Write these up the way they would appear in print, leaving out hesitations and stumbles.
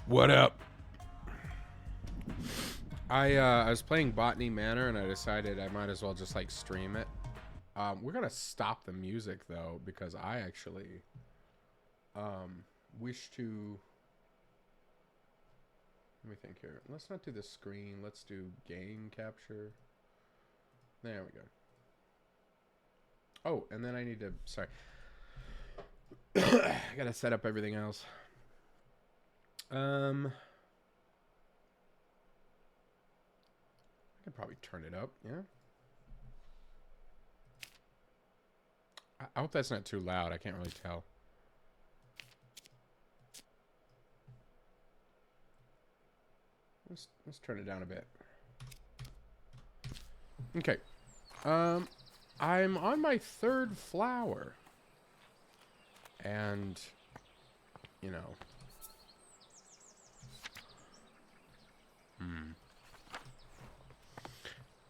What up? I was playing Botany Manor and I decided I might as well just like stream it. We're gonna stop the music though because I actually wish to. Let me think here. Let's not do the screen. Let's do game capture. There we go. Oh, and then I need to. Sorry, I gotta set up everything else. I could probably turn it up. Yeah. I hope that's not too loud. I can't really tell. Let's turn it down a bit. Okay. I'm on my third flower. And, you know.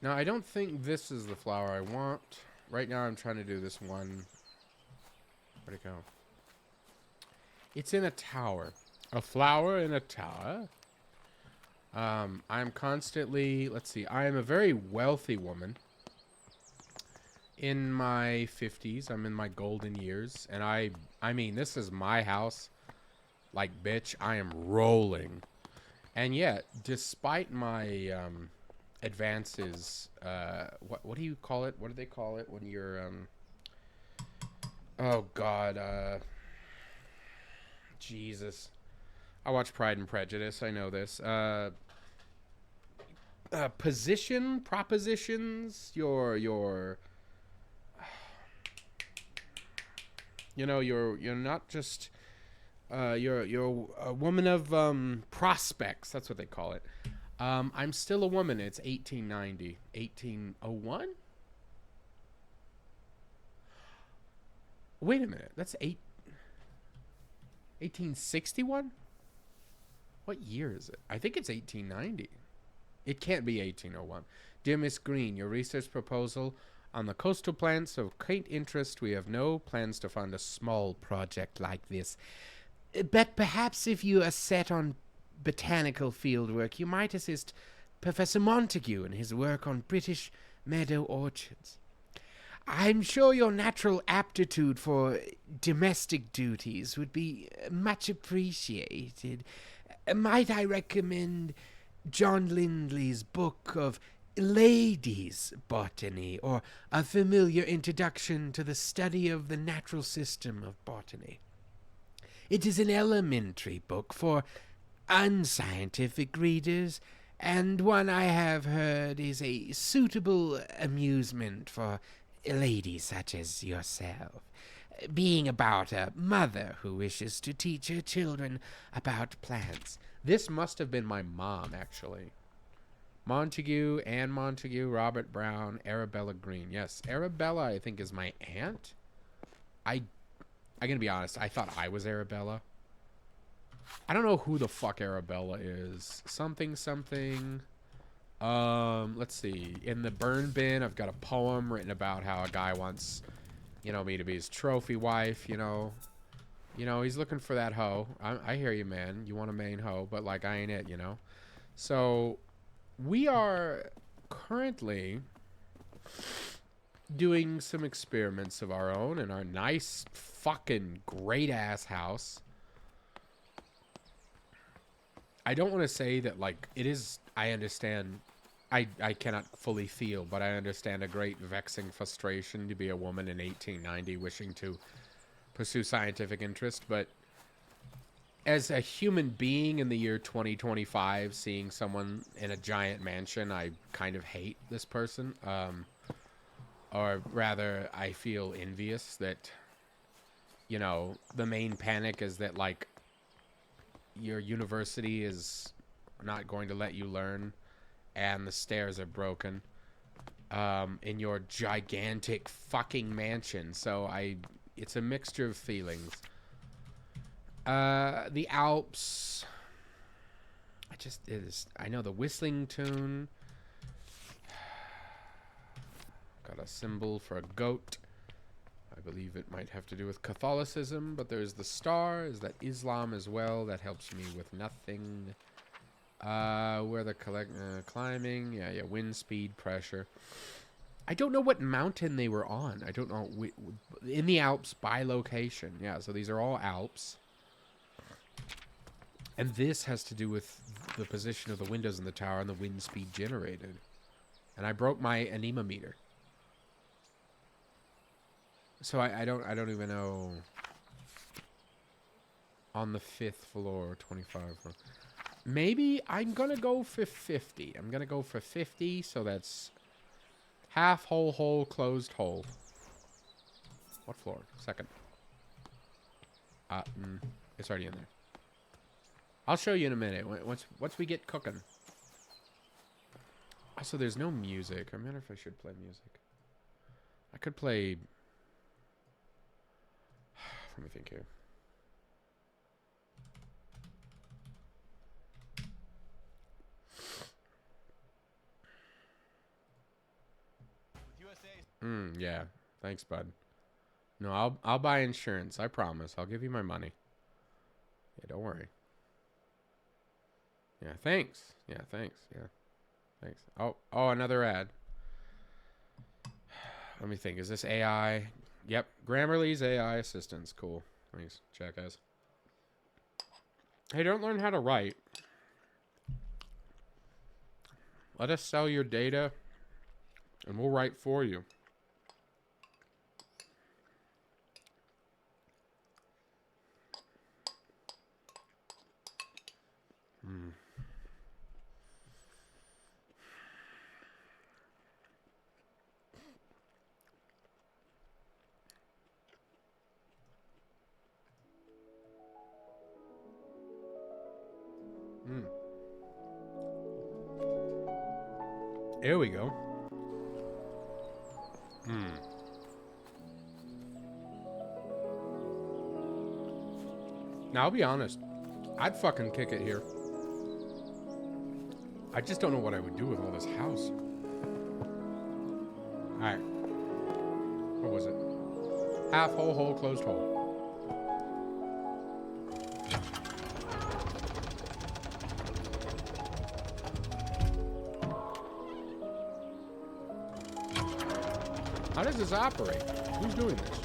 Now, I don't think this is the flower I want. Right now, I'm trying to do this one. Where'd it go? It's in a tower. A flower in a tower. I'm constantly, let's see, I am a very wealthy woman. In my 50s, I'm in my golden years, and I mean, this is my house. Like, bitch, I am rolling. And yet, despite my advances, what do you call it? What do they call it when you're oh god, Jesus. I watch Pride and Prejudice, I know this. Propositions, your you know, you're not just you're a woman of prospects. That's what they call it. I'm still a woman. It's 1890, 1801. Wait a minute. That's 1861. What year is it? I think it's 1890. It can't be 1801. Dear Miss Green, your research proposal on the coastal plants of great interest. We have no plans to fund a small project like this. But perhaps if you are set on botanical fieldwork, you might assist Professor Montague in his work on British meadow orchards. I'm sure your natural aptitude for domestic duties would be much appreciated. Might I recommend John Lindley's book of Ladies' Botany, or A Familiar Introduction to the Study of the Natural System of Botany? It is an elementary book for unscientific readers, and one I have heard is a suitable amusement for ladies such as yourself, being about a mother who wishes to teach her children about plants. This must have been my mom, actually. Montague, Anne Montague, Robert Brown, Arabella Green. Yes, Arabella, I think, is my aunt. I'm gonna be honest, I thought I was Arabella. I don't know who the fuck Arabella is. Something. Let's see. In the burn bin, I've got a poem written about how a guy wants, me to be his trophy wife, he's looking for that hoe. I hear you, man. You want a main hoe, but, like, I ain't it, So, we are currently doing some experiments of our own in our nice, fucking great-ass house. I don't want to say that, like, it is, I understand, I cannot fully feel, but I understand a great vexing frustration to be a woman in 1890 wishing to pursue scientific interest, but as a human being in the year 2025, seeing someone in a giant mansion, I kind of hate this person. Or rather, I feel envious that, the main panic is that, like, your university is not going to let you learn, and the stairs are broken in your gigantic fucking mansion. So it's a mixture of feelings. The Alps. I know the whistling tune. Got a symbol for a goat. I believe it might have to do with Catholicism, but there's the star. Is that Islam as well? That helps me with nothing. Where the climbing. Yeah, wind speed, pressure. I don't know what mountain they were on. I don't know. In the Alps by location. Yeah, so these are all Alps. And this has to do with the position of the windows in the tower and the wind speed generated. And I broke my anemometer. So I don't even know. On the 5th floor, 25. Maybe I'm going to go for 50. I'm going to go for 50, so that's half hole, closed hole. What floor? Second. It's already in there. I'll show you in a minute. Once we get cooking. Also, there's no music. I wonder if I should play music. I could play... Let me think here. Yeah. Thanks, bud. No, I'll buy insurance. I promise. I'll give you my money. Yeah, don't worry. Yeah, thanks. Yeah, thanks. Yeah. Thanks. Oh, another ad. Let me think. Is this AI? Yep. Grammarly's AI assistants. Cool. Thanks, jackass. Hey, don't learn how to write. Let us sell your data, and we'll write for you. There we go. Now, I'll be honest. I'd fucking kick it here. I just don't know what I would do with all this house. Alright. What was it? Half hole, closed hole. How does this operate? Who's doing this?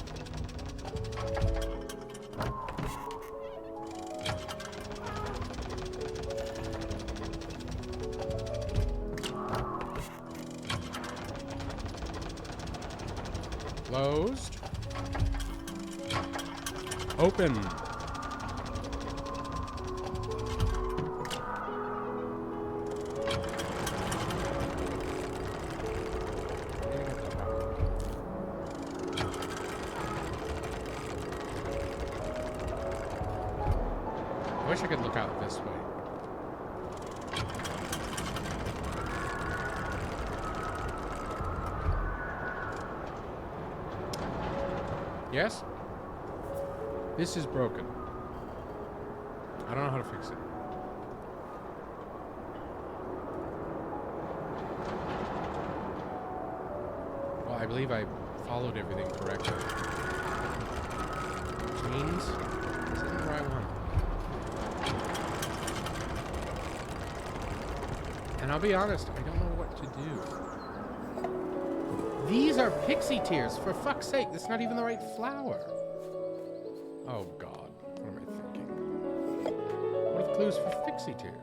Closed. Open. I wish I could look out this way. Yes? This is broken. I don't know how to fix it. Well, I believe I followed everything correctly. Which means this isn't the right one. And I'll be honest, I don't know what to do. These are pixie tears, for fuck's sake. That's not even the right flower. Oh, God. What am I thinking? What are the clues for pixie tears?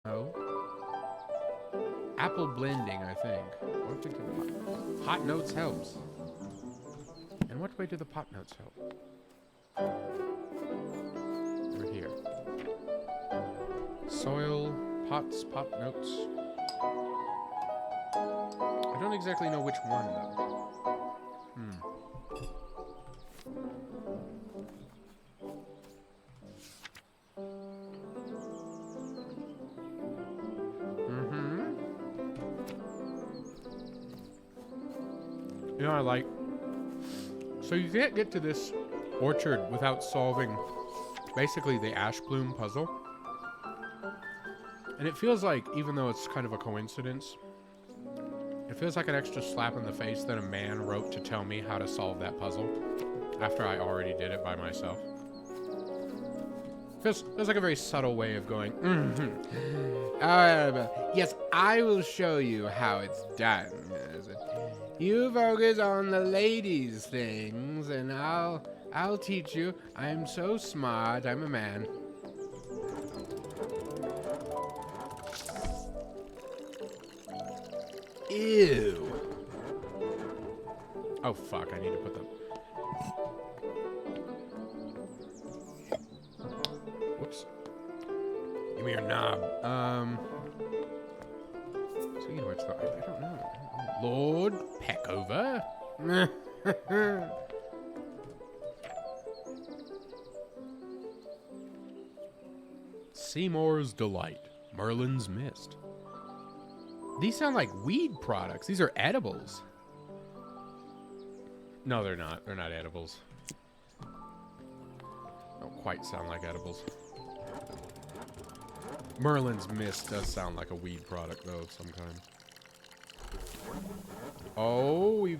No. Apple blending, I think. What did the hot notes helps. In what way do the pot notes help? Over here. Soil, pots, pot notes. I don't exactly know which one, though. You know, I like... So you can't get to this orchard without solving basically the ash plume puzzle. And it feels like, even though it's kind of a coincidence, it feels like an extra slap in the face that a man wrote to tell me how to solve that puzzle after I already did it by myself. Feels like a very subtle way of going, yes, I will show you how it's done. You focus on the ladies' things, and I'll teach you. I'm so smart. I'm a man. Ew. Oh, fuck. I need to put the... Whoops. Give me your knob. Speaking of which, though, I don't know. Lord Peckover. Seymour's Delight. Merlin's Mist. These sound like weed products. These are edibles. No, they're not. They're not edibles. Don't quite sound like edibles. Merlin's Mist does sound like a weed product, though, of some kind. Oh, we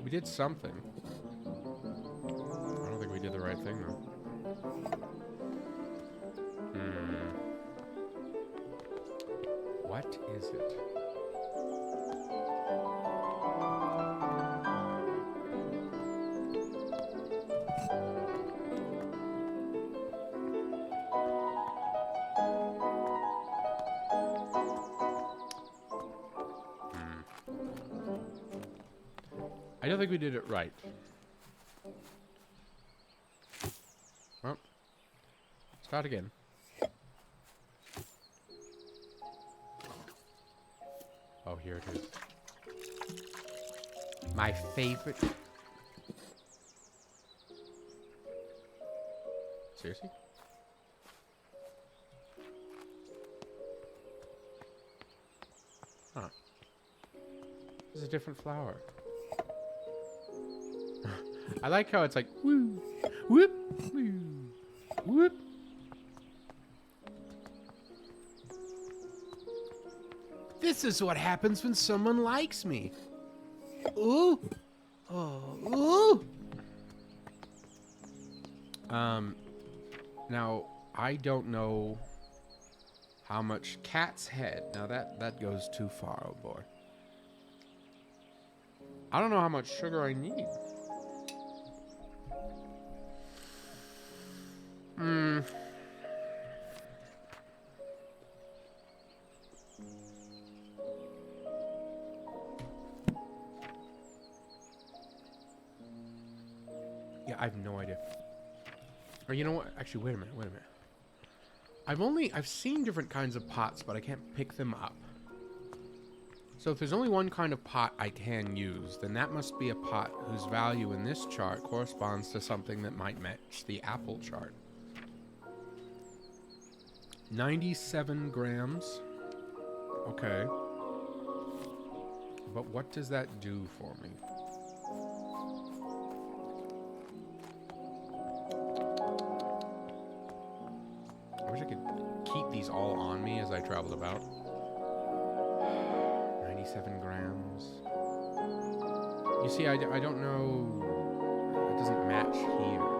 did something. I don't think we did the right thing, though. What is it? I don't think we did it right. Well, start again. Oh, here it is. My favorite. Seriously? Huh. This is a different flower. I like how it's like, woo, whoop, woo, whoop. This is what happens when someone likes me. Ooh. Oh, ooh. Now, I don't know how much cat's head. Now, that goes too far, oh boy. I don't know how much sugar I need. Yeah, I have no idea. Or you know what? Actually, wait a minute. I've seen different kinds of pots, but I can't pick them up. So if there's only one kind of pot I can use, then that must be a pot whose value in this chart corresponds to something that might match the apple chart. 97 grams. Okay. But what does that do for me? I wish I could keep these all on me as I traveled about. 97 grams. You see, I don't know. It doesn't match here.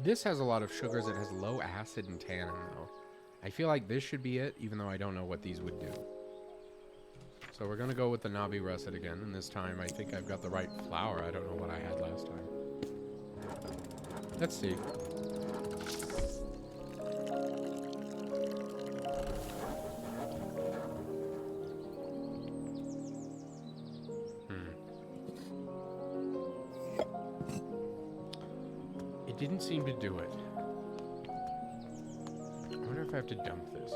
This has a lot of sugars. It has low acid and tannin, though. I feel like this should be it, even though I don't know what these would do. So we're going to go with the knobby russet again, and this time I think I've got the right flour. I don't know what I had last time. Let's see. It didn't seem to do it. I wonder if I have to dump this.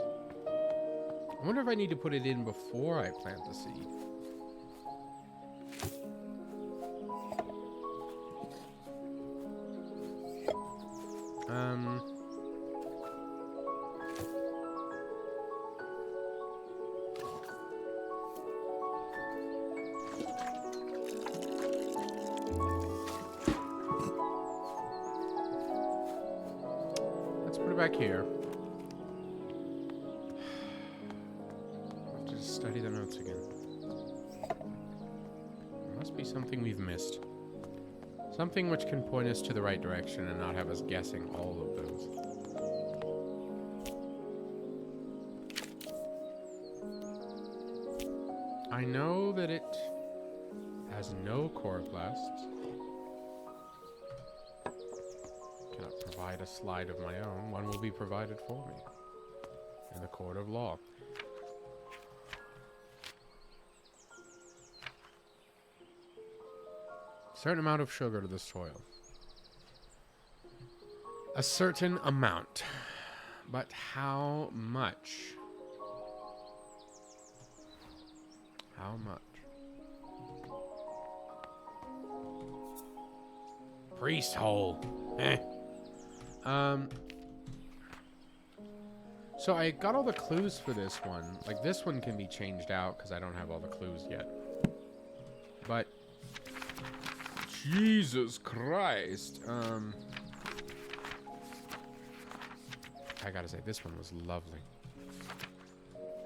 I wonder if I need to put it in before I plant the seed. Let's put it back here. I'll have to just study the notes again. There must be something we've missed. Something which can point us to the right direction and not have us guessing all of those. I know that it has no chloroplasts. Cannot provide a slide of my own. One will be provided for me in the court of law. Certain amount of sugar to the soil. A certain amount. But how much? How much? Priest hole. So I got all the clues for this one. Like, this one can be changed out because I don't have all the clues yet. But Jesus Christ. I gotta say, this one was lovely.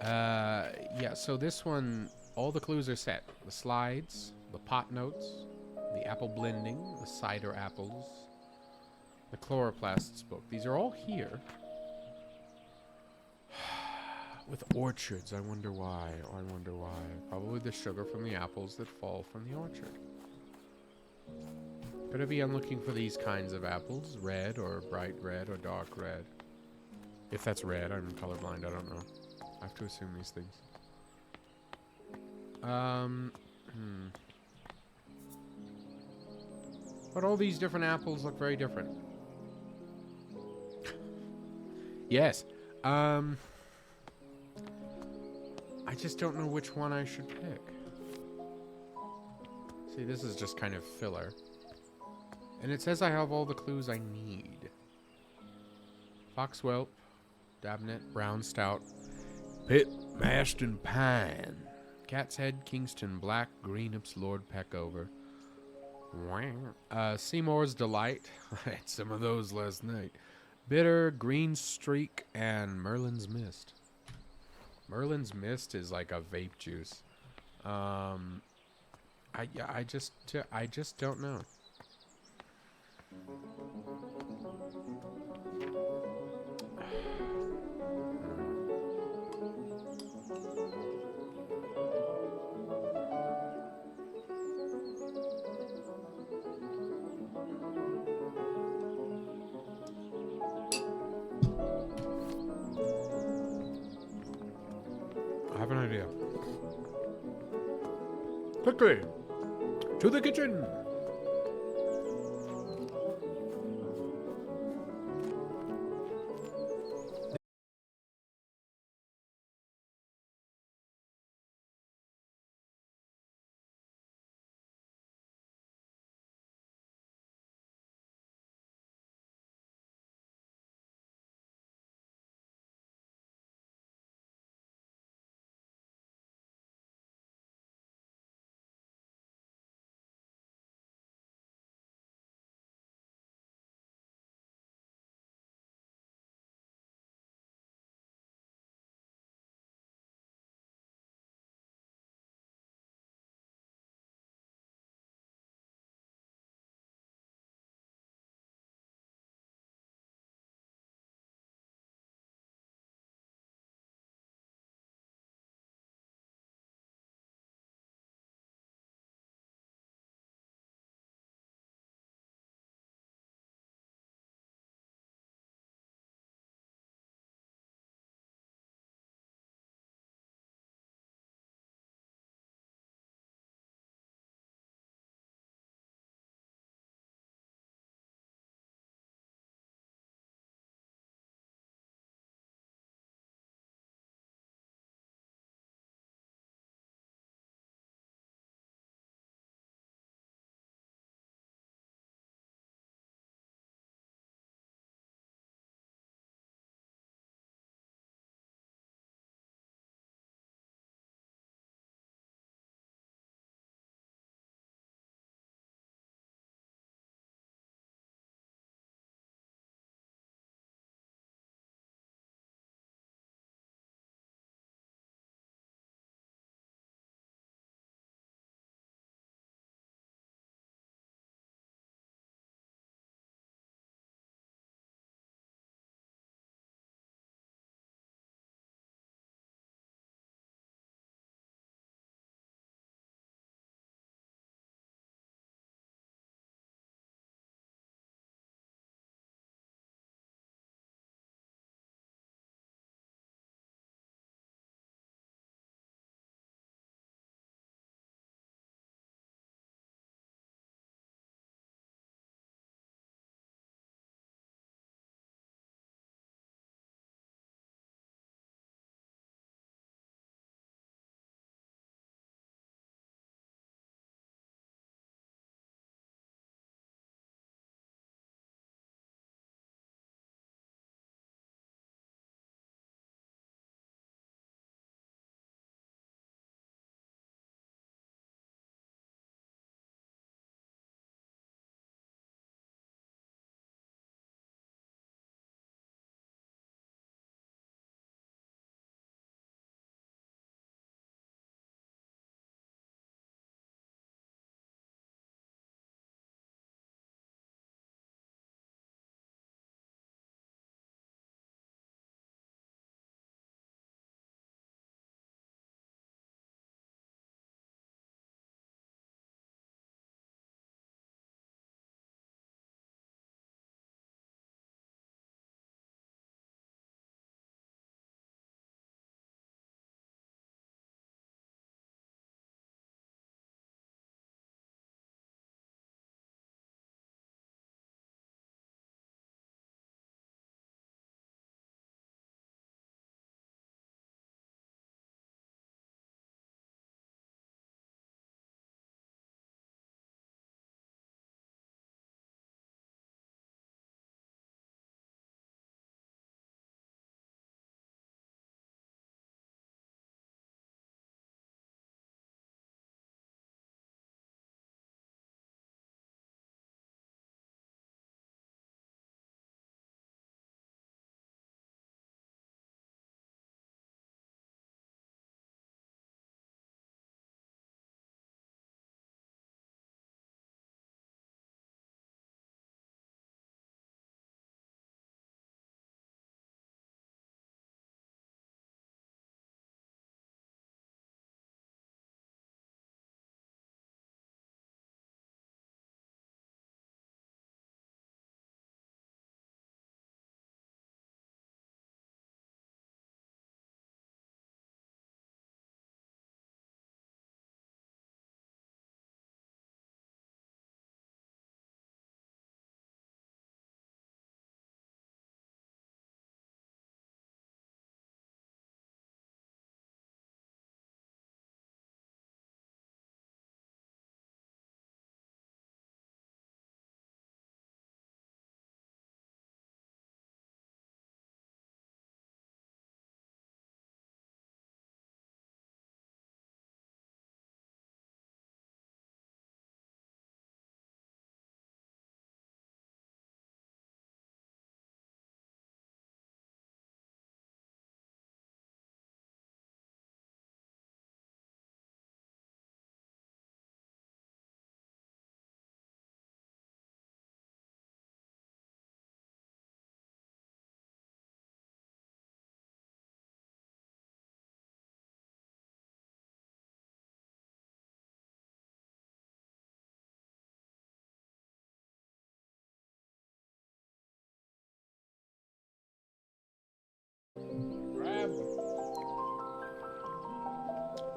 Yeah, so this one, all the clues are set. The slides, the pot notes, the apple blending, the cider apples, the chloroplasts book. These are all here. With orchards, I wonder why. Oh, I wonder why. Probably the sugar from the apples that fall from the orchard. Could I be on looking for these kinds of apples? Red or bright red or dark red? If that's red, I'm colorblind, I don't know. I have to assume these things. But all these different apples look very different. Yes. I just don't know which one I should pick. See, this is just kind of filler. And it says I have all the clues I need. Foxwhelp, Dabnet, Brown Stout, Pit, Maston Pine, Cat's Head, Kingston Black, Greenups, Lord Peckover. Seymour's Delight. I had some of those last night. Bitter, Green Streak, and Merlin's Mist. Merlin's Mist is like a vape juice. I just don't know. I have an idea. Quickly, to the kitchen.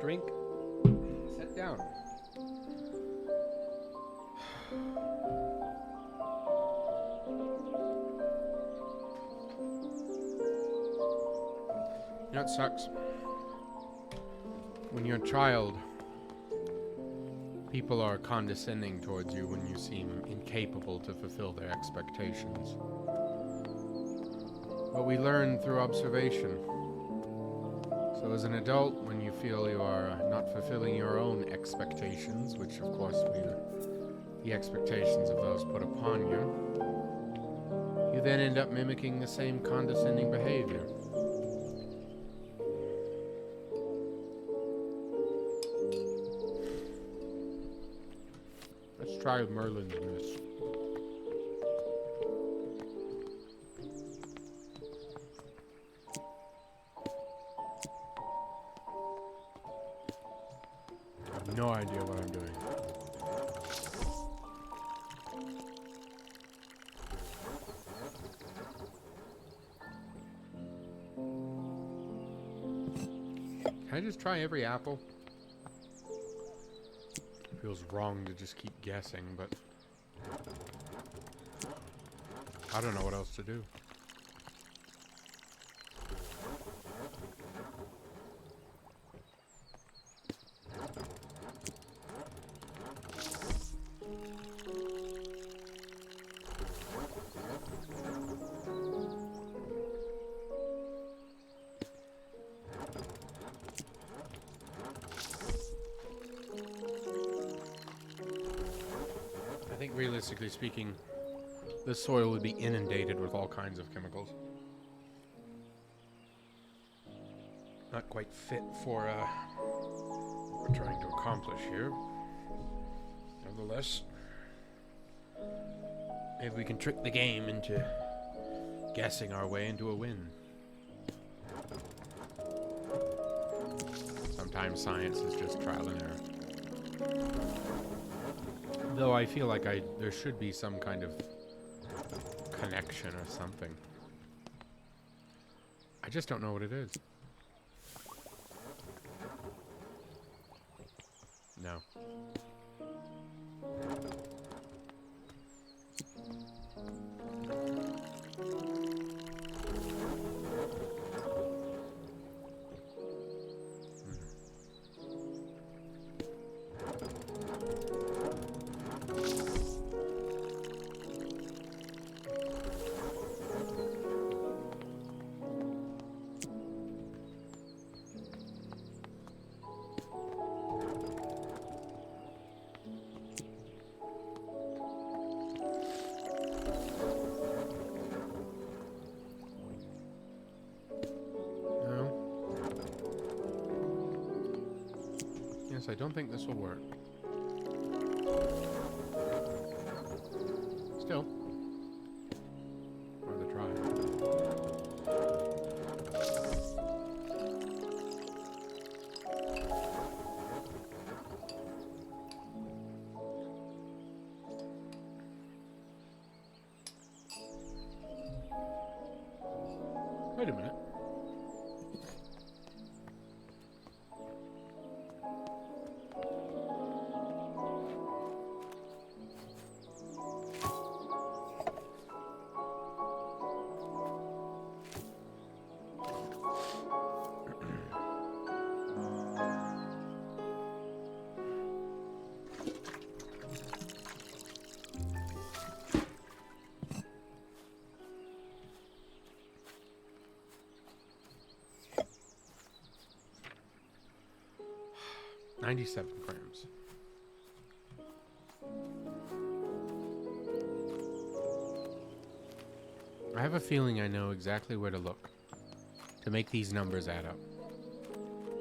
drink. Sit down. You know what sucks? When you're a child, people are condescending towards you when you seem incapable to fulfill their expectations. But we learn through observation. So as an adult, when you feel you are not fulfilling your own expectations, which of course are the expectations of those put upon you, you then end up mimicking the same condescending behavior. Let's try Merlin's Miss. I have no idea what I'm doing. Can I just try every apple? Feels wrong to just keep guessing, but I don't know what else to do. I think realistically speaking, the soil would be inundated with all kinds of chemicals. Not quite fit for what we're trying to accomplish here. Nevertheless, maybe we can trick the game into guessing our way into a win. Sometimes science is just trial and error. Though I feel like there should be some kind of connection or something. I just don't know what it is. No. Yes, I don't think this will work. Still. Worth a try. Wait a minute. $97 grams. I have a feeling I know exactly where to look to make these numbers add up.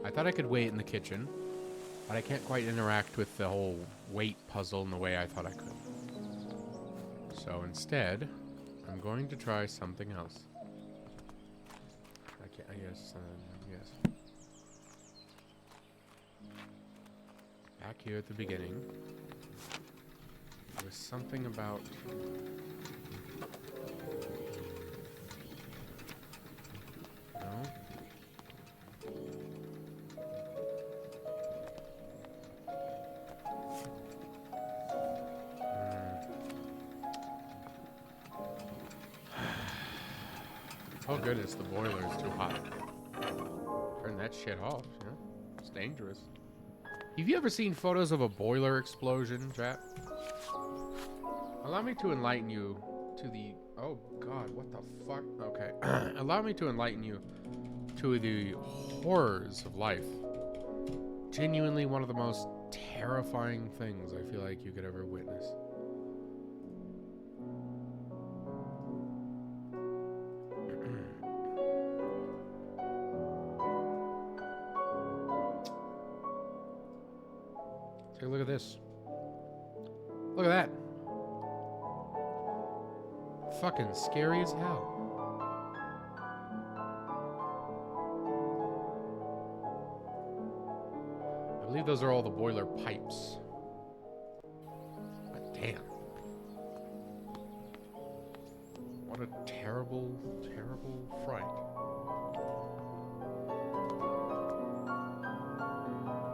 I thought I could weigh it in the kitchen, but I can't quite interact with the whole weight puzzle in the way I thought I could. So instead, I'm going to try something else. I guess. Back here at the beginning, there was something about... No? Oh goodness, the boiler is too hot. Turn that shit off, you know? It's dangerous. Have you ever seen photos of a boiler explosion, chat? Allow me to enlighten you to the... Oh god, what the fuck? Okay. Allow me to enlighten you to the horrors of life. Genuinely one of the most terrifying things I feel like you could ever witness. Take a look at this. Look at that. Fucking scary as hell. I believe those are all the boiler pipes. But damn. What a terrible, terrible fright.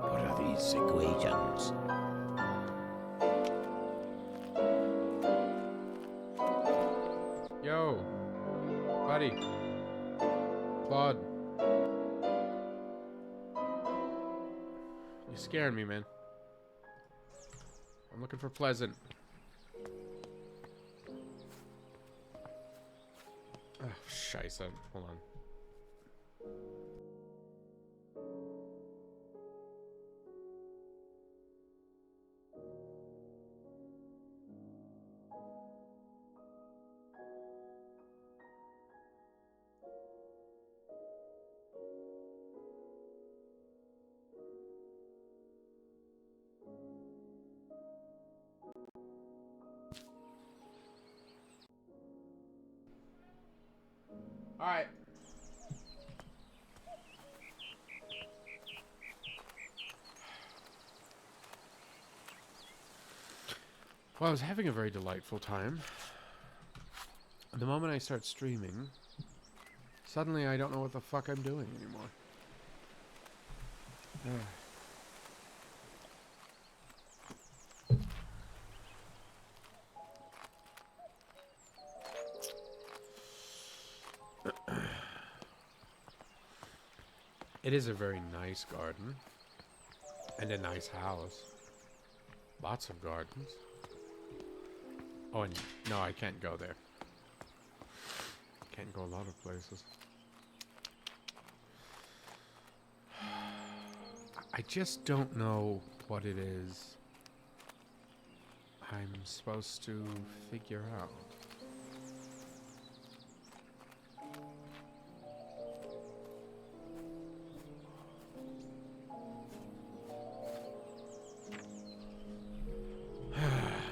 What are these equations? Yo, buddy. Claude. You're scaring me, man. I'm looking for Pleasant. Oh, scheisse. Hold on. All right. Well, I was having a very delightful time. The moment I start streaming, suddenly I don't know what the fuck I'm doing anymore. It is a very nice garden. And a nice house. Lots of gardens. Oh, and no, I can't go there. Can't go a lot of places. I just don't know what it is I'm supposed to figure out.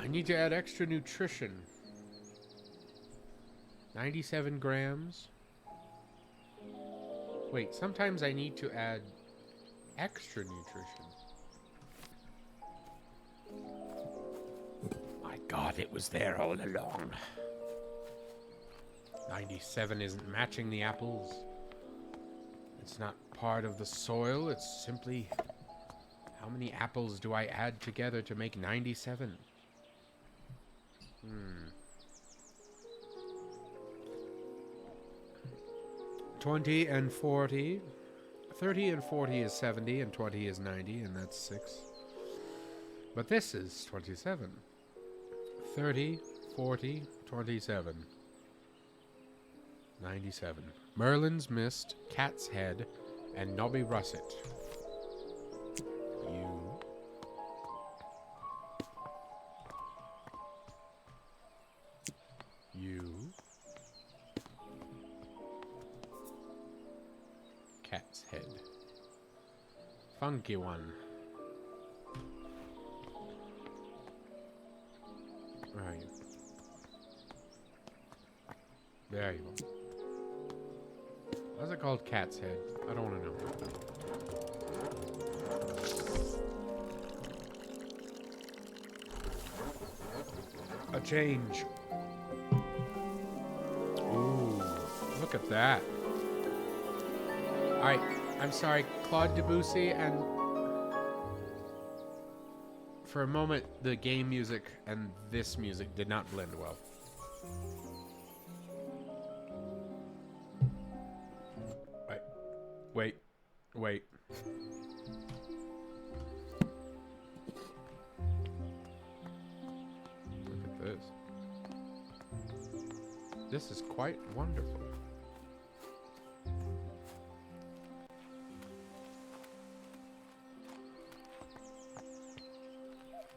I need to add extra nutrition. 97 grams. Wait, sometimes I need to add extra nutrition. My God, it was there all along. 97 isn't matching the apples. It's not part of the soil. It's simply how many apples do I add together to make 97? 20 and 40. 30 and 40 is 70, and 20 is 90, and that's 6. But this is 27. 30, 40, 27. 97. Merlin's Mist, Cat's Head, and Nobby Russet. You. Cat's Head. Funky one. Where are you? There you go. Why's it called Cat's Head? I don't want to know. A change. Ooh, look at that. Alright, I'm sorry, Claude Debussy, and for a moment, the game music and this music did not blend well. Wait. Wait. Look at this. This is quite wonderful.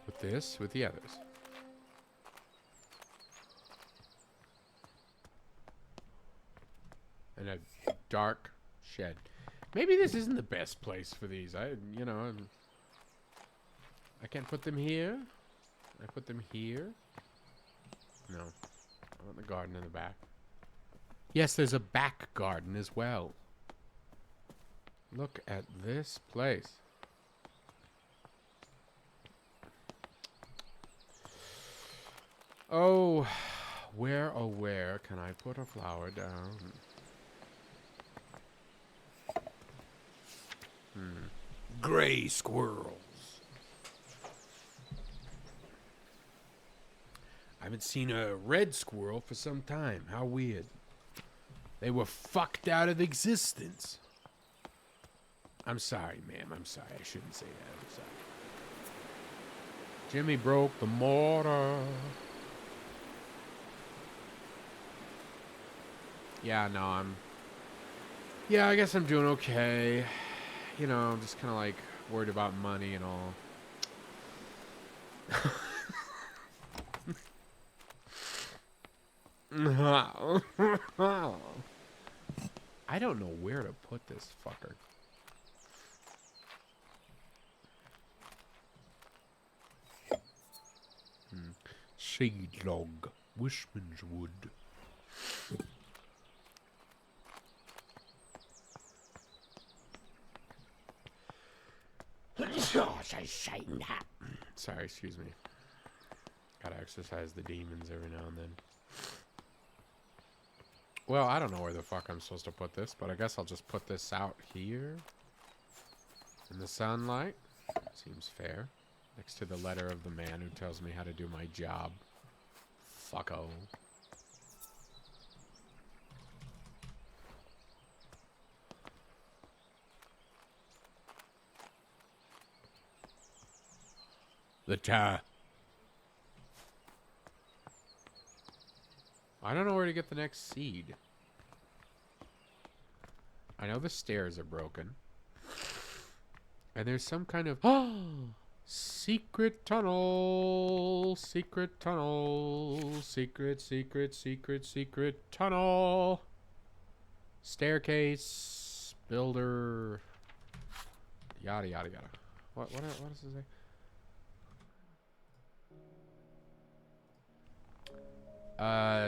With this, with the others. And a dark shed. Maybe this isn't the best place for these. I can't put them here. I put them here. No. I want the garden in the back. Yes, there's a back garden as well. Look at this place. Oh, where can I put a flower down? Gray squirrels. I haven't seen a red squirrel for some time. How weird. They were fucked out of existence. I'm sorry, ma'am. I'm sorry. I shouldn't say that. I'm sorry. Jimmy broke the mortar. Yeah, no, yeah, I guess I'm doing okay. You know, I'm just kind of like worried about money and all. I don't know where to put this fucker. Shade log, Wishman's wood. Sorry, excuse me. Gotta exercise the demons every now and then. Well, I don't know where the fuck I'm supposed to put this, but I guess I'll just put this out here. In the sunlight. Seems fair. Next to the letter of the man who tells me how to do my job. Fucko. The tar. I don't know where to get the next seed. I know the stairs are broken. And there's some kind of... secret tunnel. Secret tunnel. Secret tunnel. Staircase. Builder. Yada, yada, yada. What does it say?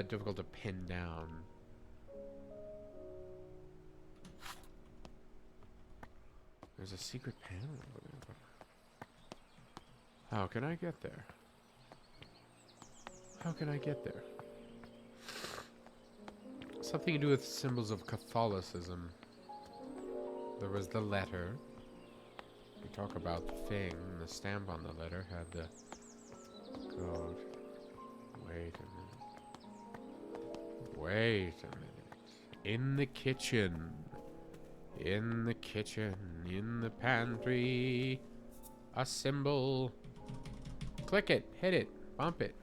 Difficult to pin down. There's a secret panel over there. How can I get there? How can I get there? Something to do with symbols of Catholicism. There was the letter. We talk about the thing. The stamp on the letter had the code. Wait a minute. Wait a minute. In the kitchen. In the kitchen. In the pantry. A symbol. Click it. Hit it. Bump it.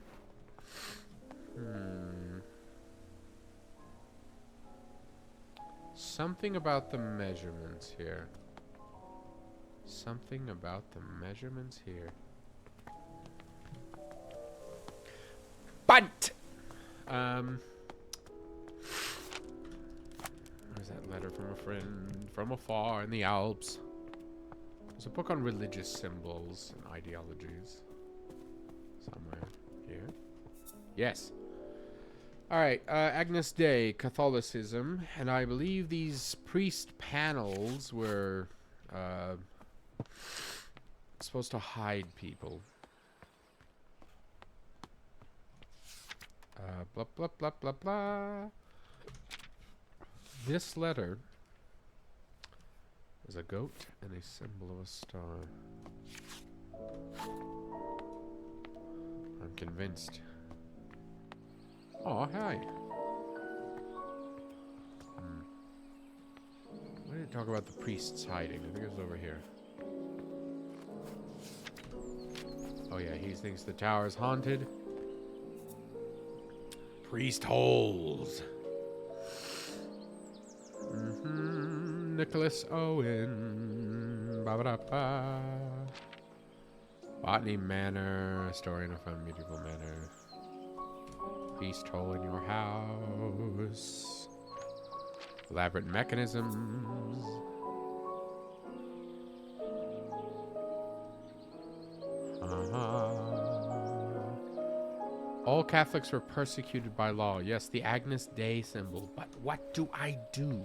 Something about the measurements here. Something about the measurements here. Bunt! Where's that letter from a friend from afar in the Alps? There's a book on religious symbols and ideologies. Somewhere here. Yes. Alright, Agnus Dei, Catholicism, and I believe these priest panels were supposed to hide people. Blah, blah, blah, blah, blah. This letter is a goat and a symbol of a star. I'm convinced. Oh, hi. talk about the priests hiding. I think it was over here. Oh yeah, he thinks the tower is haunted. Priest holes. Nicholas Owen. Ba-ba-da-ba. Botany Manor. Historian of a medieval manor. Feast hole in your house. Elaborate mechanisms. All Catholics were persecuted by law. Yes, the Agnus Dei symbol. But what do I do?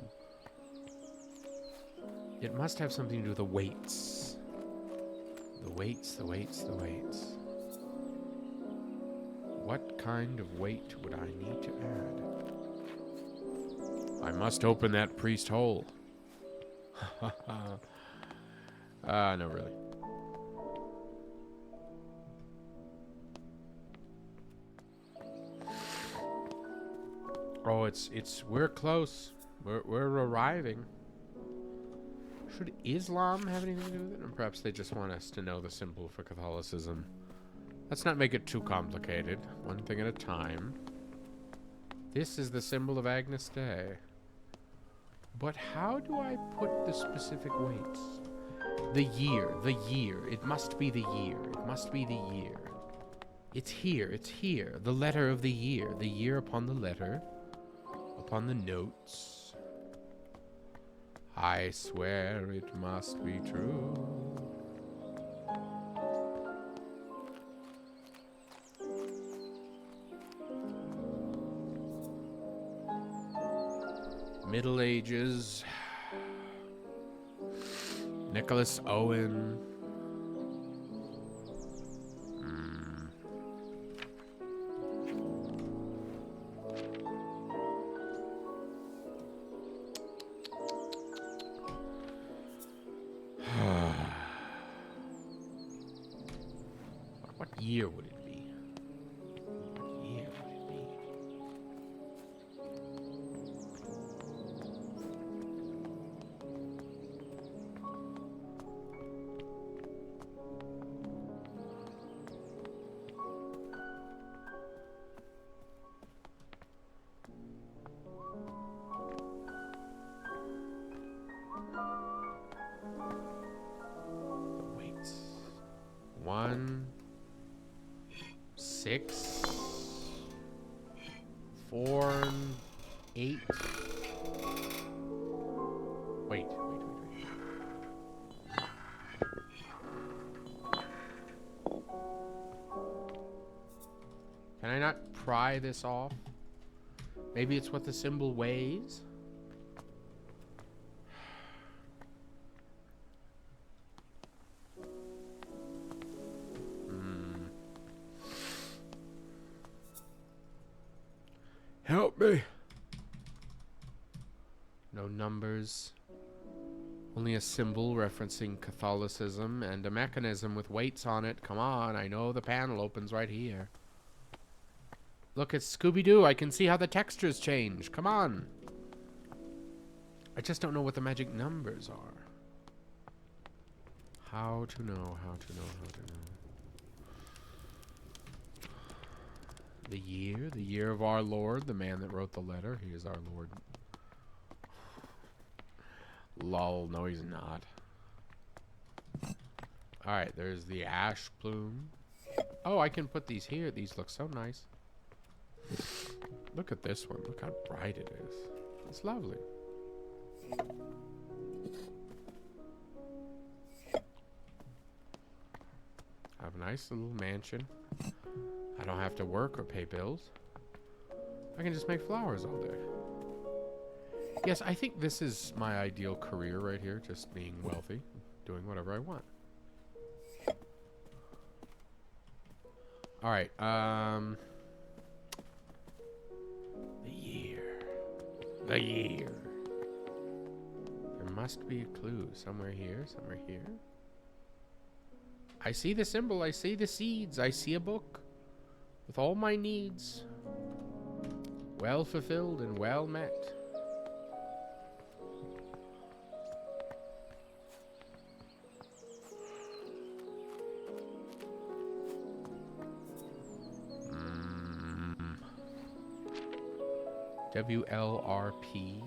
It must have something to do with the weights. The weights, the weights, the weights. What kind of weight would I need to add? I must open that priest hole. No, really. Oh, we're close. We're arriving. Should Islam have anything to do with it? Or perhaps they just want us to know the symbol for Catholicism. Let's not make it too complicated. One thing at a time. This is the symbol of Agnus Dei. But how do I put the specific weights? The year. It must be the year. It must be the year. It's here. The letter of the year. The year upon the letter. Upon the notes. I swear it must be true. Middle Ages. Nicholas Owen. What year would it be? What year would it be? The weights. 1, 6, 4, 8. Wait. Can I not pry this off? Maybe it's what the symbol weighs? Help me. No numbers. Only a symbol referencing Catholicism and a mechanism with weights on it. Come on, I know the panel opens right here. Look, it's Scooby-Doo. I can see how the textures change. Come on. I just don't know what the magic numbers are. How to know. The year of our Lord, the man that wrote the letter. He is our Lord. Lol, no he's not. Alright, there's the ash plume. Oh, I can put these here. These look so nice. Look at this one. Look how bright it is. It's lovely. I have a nice little mansion. I don't have to work or pay bills. I can just make flowers all day. Yes, I think this is my ideal career right here. Just being wealthy. Doing whatever I want. Alright, The year. There must be a clue. Somewhere here, somewhere here. I see the symbol. I see the seeds. I see a book. With all my needs. Well fulfilled and well met. WLRP.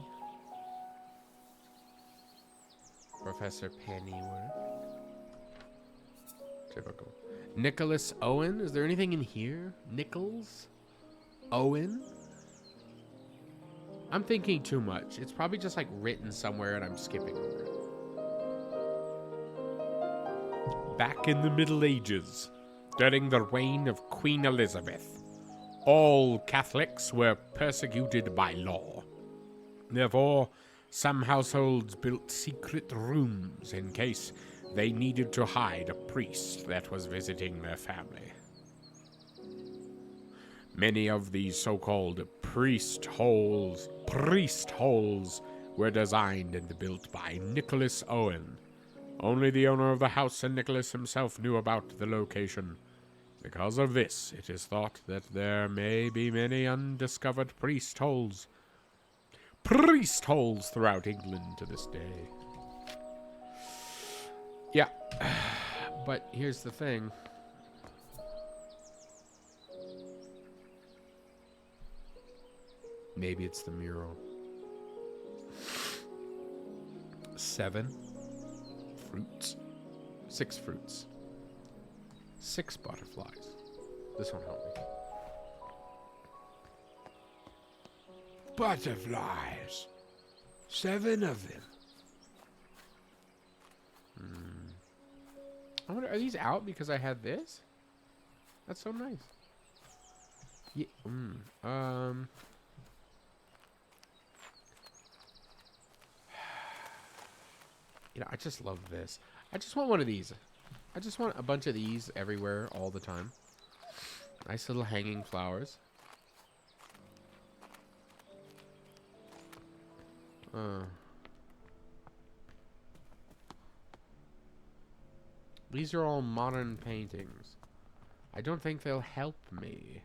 Professor Pennyworth. Typical. Nicholas Owen. Is there anything in here? Nichols? Owen? I'm thinking too much. It's probably just like written somewhere and I'm skipping over it. Back in the Middle Ages, during the reign of Queen Elizabeth, all Catholics were persecuted by law. Therefore, some households built secret rooms in case they needed to hide a priest that was visiting their family. Many of these so-called priest holes were designed and built by Nicholas Owen. Only the owner of the house and Nicholas himself knew about the location. Because of this, it is thought that there may be many undiscovered priest holes throughout England to this day. Yeah, but here's the thing. Maybe it's the mural. 7 fruits. 6 fruits. 6 butterflies. This won't help me. Butterflies. 7 of them. I wonder, are these out because I had this? That's so nice. Yeah. You know, I just love this. I just want one of these. I just want a bunch of these everywhere all the time. Nice little hanging flowers. These are all modern paintings. I don't think they'll help me.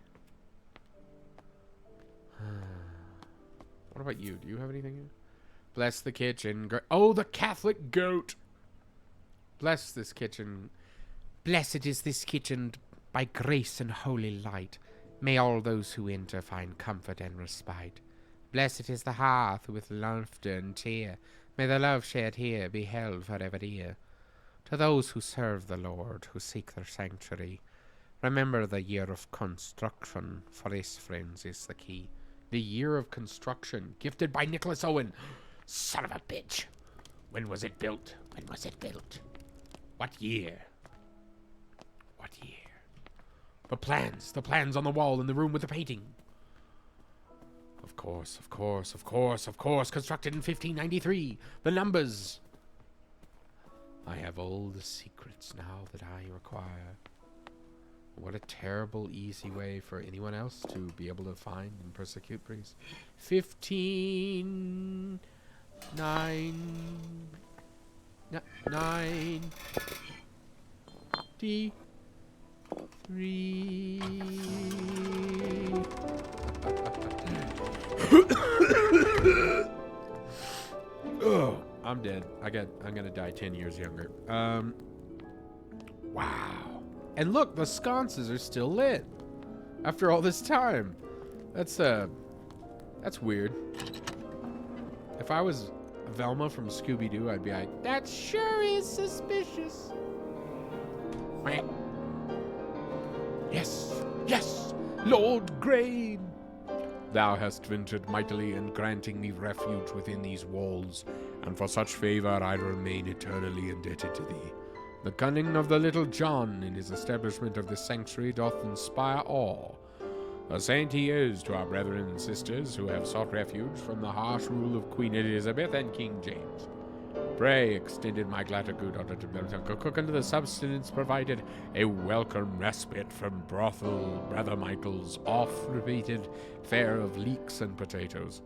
What about you? Do you have anything here? Bless the kitchen. Oh, the Catholic goat. Bless this kitchen. Blessed is this kitchen by grace and holy light. May all those who enter find comfort and respite. Blessed is the hearth with laughter and cheer. May the love shared here be held forever dear. To those who serve the Lord, who seek their sanctuary, remember the year of construction, for this, friends, is the key. The year of construction, gifted by Nicholas Owen. Son of a bitch. When was it built? When was it built? What year? What year? The plans on the wall in the room with the painting. Of course. Constructed in 1593. The numbers. I have all the secrets now that I require. What a terrible, easy way for anyone else to be able to find and persecute priests. 15... 9... 3... Oh, I'm dead. I'm gonna die 10 years younger. Wow. And look, the sconces are still lit after all this time. That's weird. If I was Velma from Scooby-Doo, I'd be like, that sure is suspicious. Yes, Lord Grain. Thou hast ventured mightily in granting me refuge within these walls, and for such favor I remain eternally indebted to thee. The cunning of the little John in his establishment of this sanctuary doth inspire awe. A saint he is to our brethren and sisters who have sought refuge from the harsh rule of Queen Elizabeth and King James. Pray, extended my gratitude unto cook unto the substance provided, a welcome respite from brothel Brother Michael's oft-repeated fare of leeks and potatoes.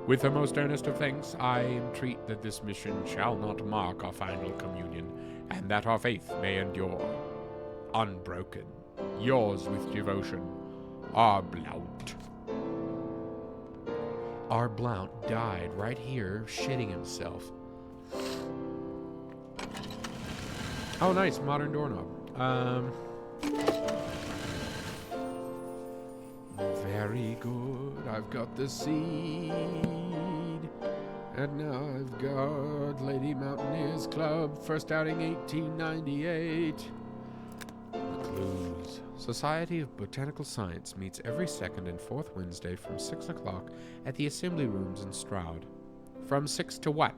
With the most earnest of thanks, I entreat that this mission shall not mark our final communion, and that our faith may endure, unbroken. Yours with devotion, R. Blount. R. Blount died right here, shitting himself. Oh, nice. Modern doorknob. Very good. I've got the seed. And now I've got Lady Mountaineers Club, first outing 1898. The clues. Society of Botanical Science meets every second and fourth Wednesday from 6 o'clock at the Assembly Rooms in Stroud. From 6 to what?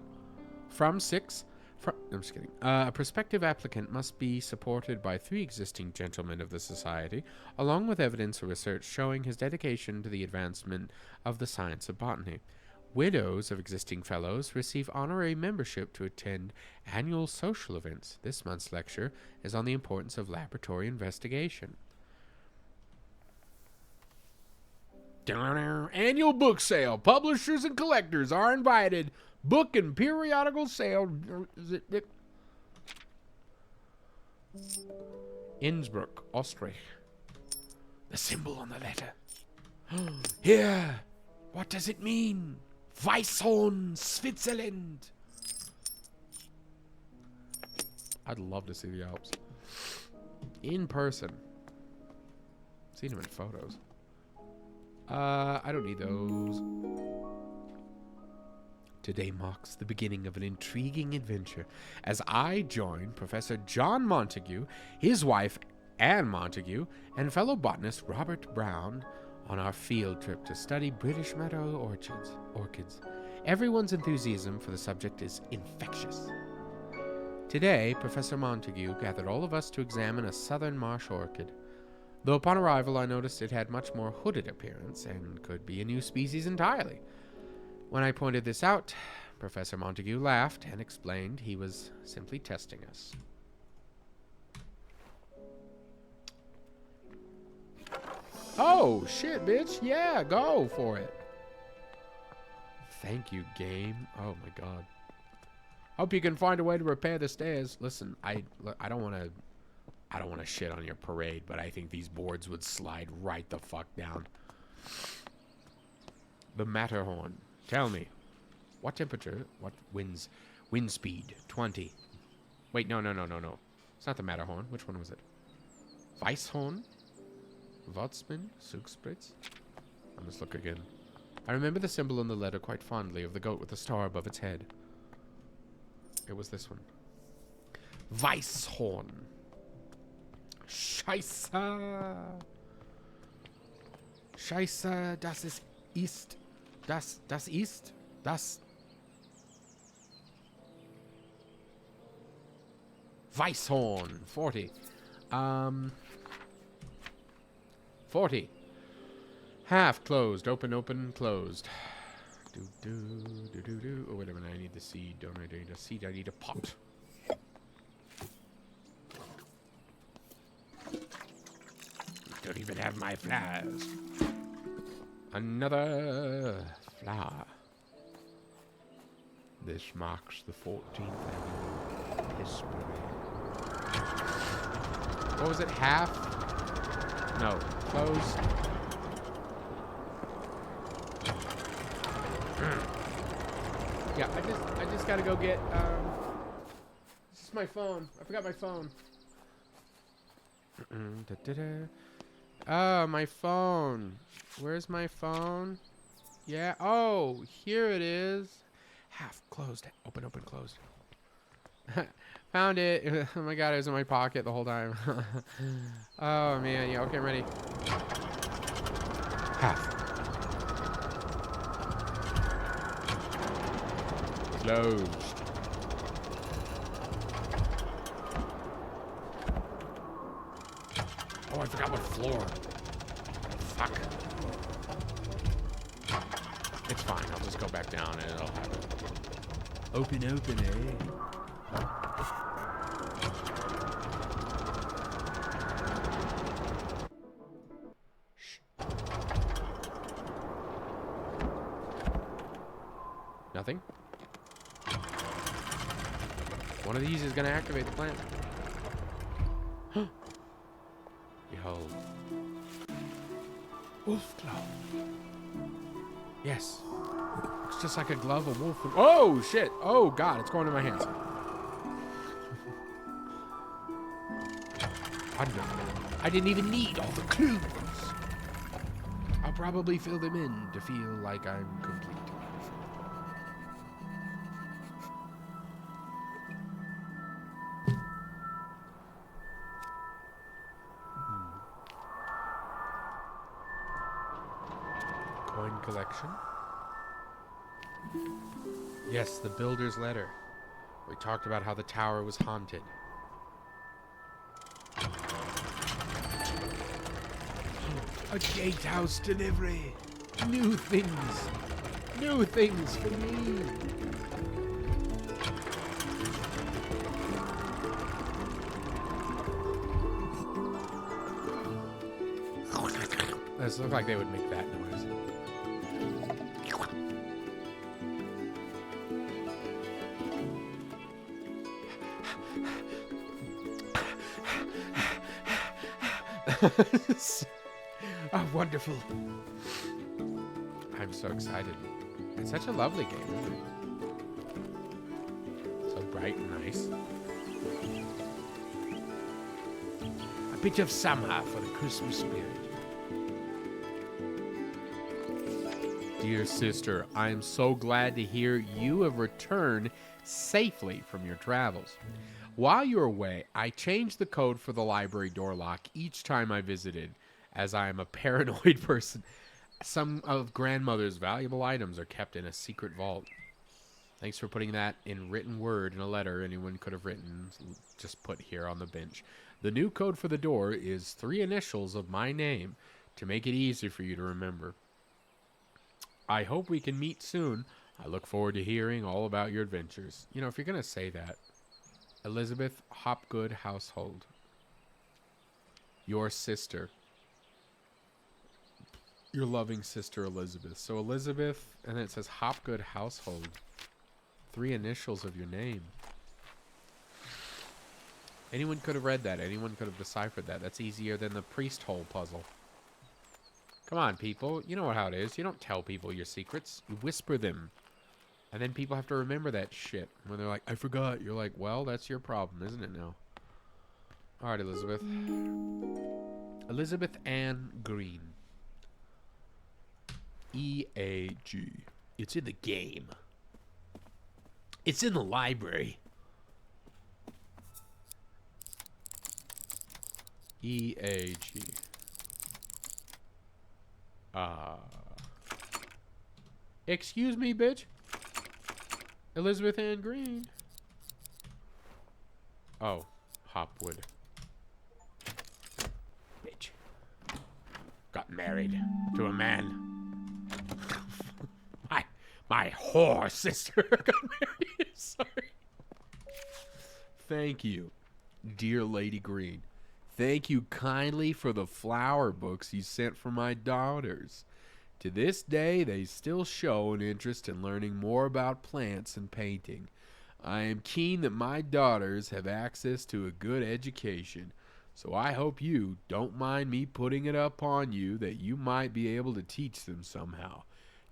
From 6? I'm just kidding. A prospective applicant must be supported by 3 existing gentlemen of the society, along with evidence or research showing his dedication to the advancement of the science of botany. Widows of existing fellows receive honorary membership to attend annual social events. This month's lecture is on the importance of laboratory investigation. Annual book sale. Publishers and collectors are invited. Book and periodical sale. Innsbruck, Austria. The symbol on the letter. Here. What does it mean? Weisshorn, Switzerland. I'd love to see the Alps. In person. Seen them in photos. I don't need those. Today marks the beginning of an intriguing adventure as I join Professor John Montague, his wife Anne Montague, and fellow botanist Robert Brown on our field trip to study British meadow orchids. Everyone's enthusiasm for the subject is infectious. Today, Professor Montague gathered all of us to examine a southern marsh orchid. Though upon arrival I noticed it had much more hooded appearance and could be a new species entirely. When I pointed this out, Professor Montague laughed and explained he was simply testing us. Oh, shit, bitch. Yeah, go for it. Thank you, game. Oh, my God. Hope you can find a way to repair the stairs. Listen, I don't want to shit on your parade, but I think these boards would slide right the fuck down. The Matterhorn. Tell me, what temperature, what wind speed? 20. Wait, no. It's not the Matterhorn. Which one was it? Weisshorn? Watzmann? Zugspritz? I must look again. I remember the symbol in the letter quite fondly of the goat with the star above its head. It was this one. Weisshorn. Scheiße. Scheiße, das ist. Das ist. Weisshorn. 40. 40. Half closed. Open, closed. Do. Oh, wait a minute. I need the seed. Don't I need a seed? I need a pot. Don't even have my flowers. Another flower. This marks the 14th annual Piss Parade. What was it? Half? No. Closed. Yeah, I just gotta go get, this is my phone. I forgot my phone. Oh, my phone. Where's my phone? Yeah. Oh, here it is. Half closed. Open, closed. Found it. Oh my god, it was in my pocket the whole time. Oh man. Yeah, okay, I'm ready. Half. Closed. Oh, I forgot what floor. Fuck. It's fine. I'll just go back down and it'll happen. Open, eh? Shh. Nothing? One of these is going to activate the plant. Behold. Wolf glove. Yes. Looks just like a glove of wolf. Oh, shit. Oh, God. It's going in my hands. I didn't even need all the clues. probably fill them in to feel like I'm complete. Coin collection. Yes, the builder's letter. We talked about how the tower was haunted. A gatehouse delivery. New things. New things for me. This looks like they would make that noise. Oh, wonderful. I'm so excited. It's such a lovely game, isn't it? So bright and nice. A bit of summer for the Christmas spirit. Dear sister, I am so glad to hear you have returned safely from your travels. While you were away, I changed the code for the library door lock each time I visited, as I am a paranoid person. Some of grandmother's valuable items are kept in a secret vault. Thanks for putting that in written word in a letter anyone could have written, just put here on the bench. The new code for the door is 3 initials of my name to make it easier for you to remember. I hope we can meet soon. I look forward to hearing all about your adventures. You know, if you're going to say that, Elizabeth Hopgood Household. Your sister. Your loving sister, Elizabeth. So Elizabeth, and then it says Hopgood Household. 3 initials of your name. Anyone could have read that. Anyone could have deciphered that. That's easier than the priest hole puzzle. Come on, people. You know how it is. You don't tell people your secrets. You whisper them. And then people have to remember that shit. When they're like, I forgot. You're like, well, that's your problem, isn't it now? All right, Elizabeth. Elizabeth Ann Green. E-A-G. It's in the game. It's in the library. E-A-G. Excuse me, bitch. Elizabeth Ann Green. Oh, Hopwood. Bitch. Got married to a man. My whore sister got married. Sorry. Thank you, dear Lady Green. Thank you kindly for the flower books you sent for my daughters. To this day, they still show an interest in learning more about plants and painting. I am keen that my daughters have access to a good education, so I hope you don't mind me putting it upon you that you might be able to teach them somehow.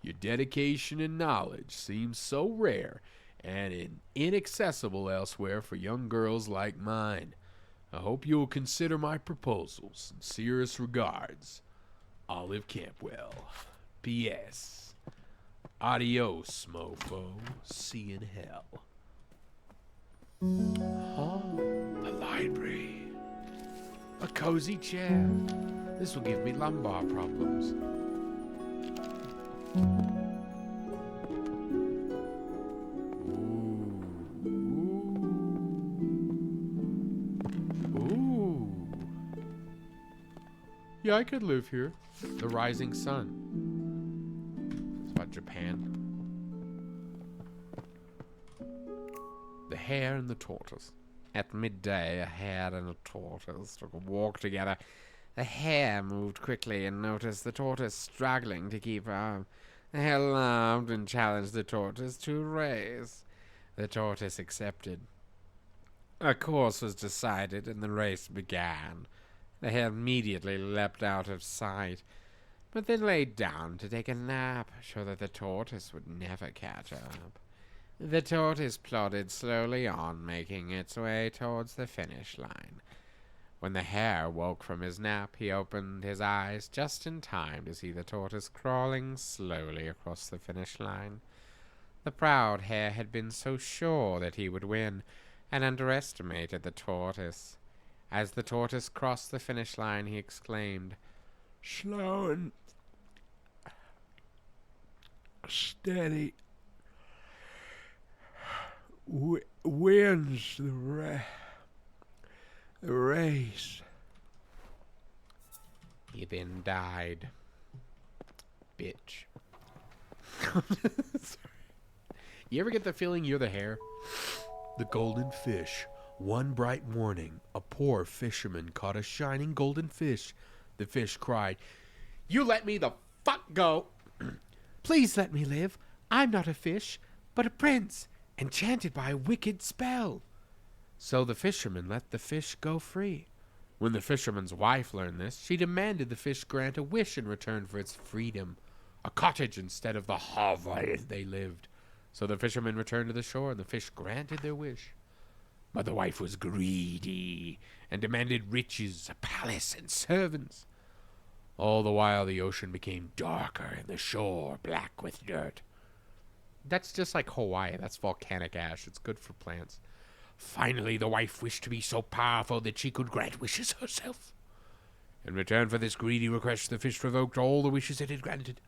Your dedication and knowledge seems so rare and inaccessible elsewhere for young girls like mine. I hope you will consider my proposal. Sincerest regards, Olive Campwell. P.S. Adios, mofo. See you in hell. Oh, a library. A cozy chair. This will give me lumbar problems. Ooh. Yeah, I could live here. The rising sun. It's about Japan. The hare and the tortoise. At midday, a hare and a tortoise took a walk together. The hare moved quickly and noticed the tortoise struggling to keep up. The hare laughed and challenged the tortoise to a race. The tortoise accepted. A course was decided and the race began. The hare immediately leapt out of sight, but then lay down to take a nap, sure that the tortoise would never catch up. The tortoise plodded slowly on, making its way towards the finish line. When the hare woke from his nap, he opened his eyes just in time to see the tortoise crawling slowly across the finish line. The proud hare had been so sure that he would win, and underestimated the tortoise. As the tortoise crossed the finish line, he exclaimed, Slow and steady wins the race. He then died. Bitch. You ever get the feeling you're the hare? The golden fish. One bright morning, a poor fisherman caught a shining golden fish. The fish cried, You let me the fuck go. Please let me live. I'm not a fish, but a prince, enchanted by a wicked spell. So the fisherman let the fish go free. When the fisherman's wife learned this, she demanded the fish grant a wish in return for its freedom, a cottage instead of the hovel they lived. So the fisherman returned to the shore, and the fish granted their wish. But the wife was greedy and demanded riches, a palace, and servants. All the while the ocean became darker and the shore black with dirt. That's just like Hawaii. That's volcanic ash. It's good for plants. Finally, the wife wished to be so powerful that she could grant wishes herself. In return for this greedy request, the fish revoked all the wishes it had granted.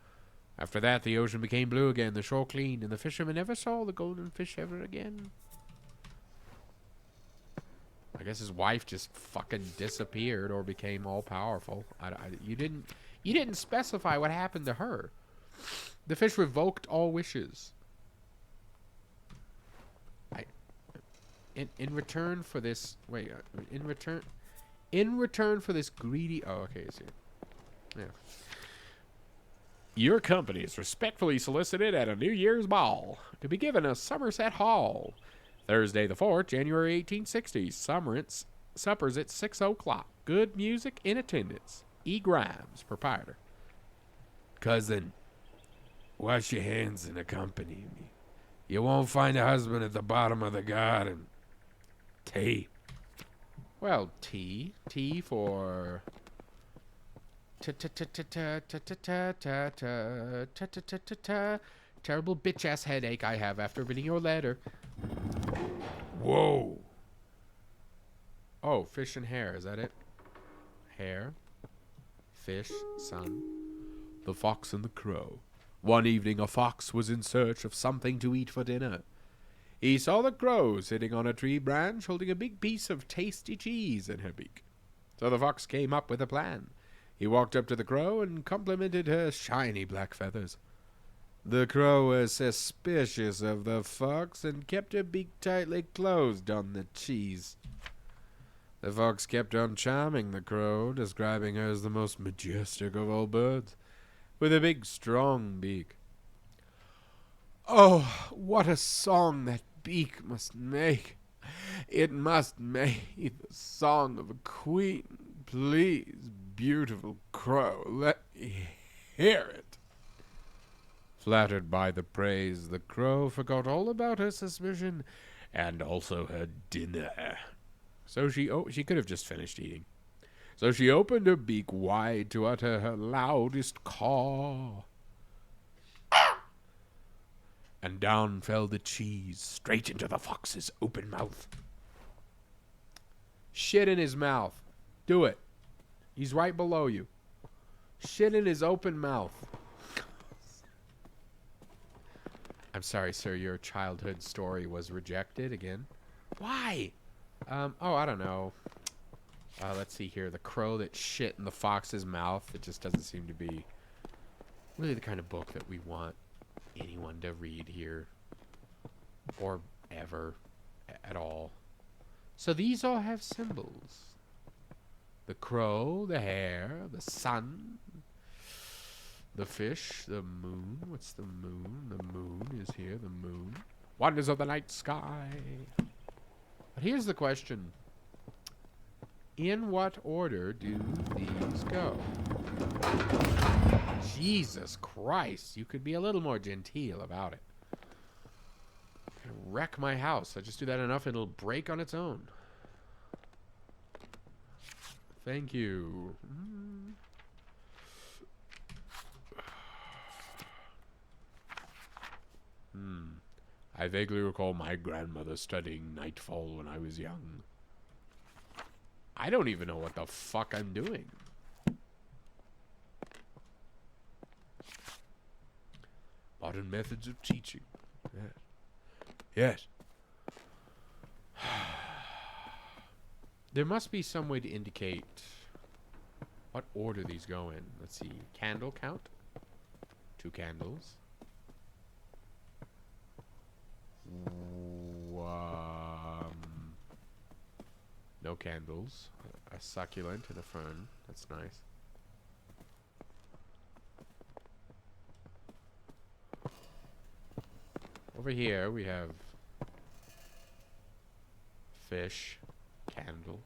After that, the ocean became blue again, the shore clean, and the fisherman never saw the golden fish ever again. I guess his wife just fucking disappeared or became all powerful. You didn't specify what happened to her. The fish revoked all wishes. In return for this, in return for this greedy. Oh, okay, see, yeah. Your company is respectfully solicited at a New Year's ball to be given a Somerset Hall. Thursday the 4th, January 1860. Suppers at 6 o'clock. Good music in attendance. E. Grimes, proprietor. Cousin, wash your hands and accompany me. You won't find a husband at the bottom of the garden. Tea. Well, tea for terrible bitch ass headache I have after reading your letter. Whoa. Oh, fish and hare, is that it? Hare, fish, sun, the fox and the crow. One evening a fox was in search of something to eat for dinner. He saw the crow sitting on a tree branch holding a big piece of tasty cheese in her beak. So the fox came up with a plan. He walked up to the crow and complimented her shiny black feathers. The crow was suspicious of the fox and kept her beak tightly closed on the cheese. The fox kept on charming the crow, describing her as the most majestic of all birds, with a big, strong beak. Oh, what a song that beak must make! It must make the song of a queen. Please, beautiful crow, let me hear it. Flattered by the praise, the crow forgot all about her suspicion and also her dinner. So she could have just finished eating. So she opened her beak wide to utter her loudest caw. And down fell the cheese, straight into the fox's open mouth. Shit in his mouth. Do it. He's right below you. Shit in his open mouth. I'm sorry, sir, your childhood story was rejected again. Why? I don't know. Let's see here. The crow that shit in the fox's mouth. It just doesn't seem to be really the kind of book that we want anyone to read here. Or ever. At all. So these all have symbols. The crow, the hare, the sun, the fish, the moon. What's the moon? The moon is here, the moon. Wonders of the night sky. But here's the question. In what order do these go? Jesus Christ, you could be a little more genteel about it. I'm gonna wreck my house. I just do that enough, it'll break on its own. Thank you. I vaguely recall my grandmother studying Nightfall when I was young. I don't even know what the fuck I'm doing. Modern methods of teaching. Yes. There must be some way to indicate what order these go in. Let's see. Candle count. 2 candles. No candles. A succulent and a fern. That's nice. Over here we have fish, candle,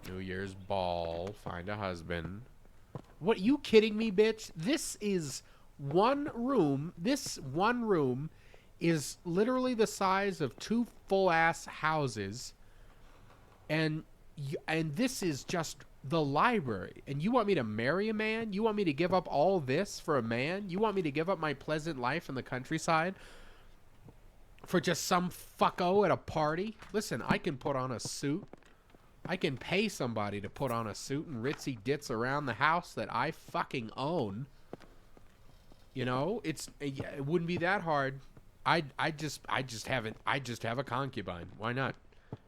New Year's ball, find a husband. What, you kidding me, bitch? This is one room. This one room is literally the size of 2 full-ass houses. And this is just the library. And you want me to marry a man? You want me to give up all this for a man? You want me to give up my pleasant life in the countryside for just some fucko at a party? Listen, I can put on a suit. I can pay somebody to put on a suit and ritzy ditz around the house that I fucking own. You know, it wouldn't be that hard. I just have a concubine. Why not?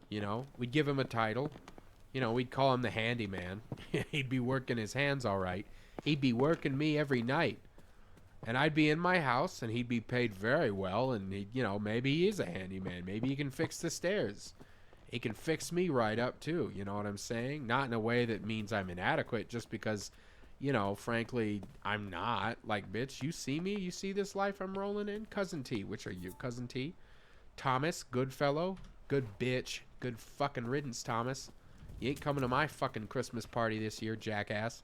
You know, we'd give him a title. You know, we'd call him the handyman. He'd be working his hands all right. He'd be working me every night. And I'd be in my house, and he'd be paid very well, and he'd, you know, maybe he is a handyman. Maybe he can fix the stairs. He can fix me right up, too. You know what I'm saying? Not in a way that means I'm inadequate, just because, you know, frankly, I'm not. Like, bitch, you see me? You see this life I'm rolling in? Cousin T. Which are you? Cousin T? Thomas, good fellow? Good bitch. Good fucking riddance, Thomas. You ain't coming to my fucking Christmas party this year, jackass.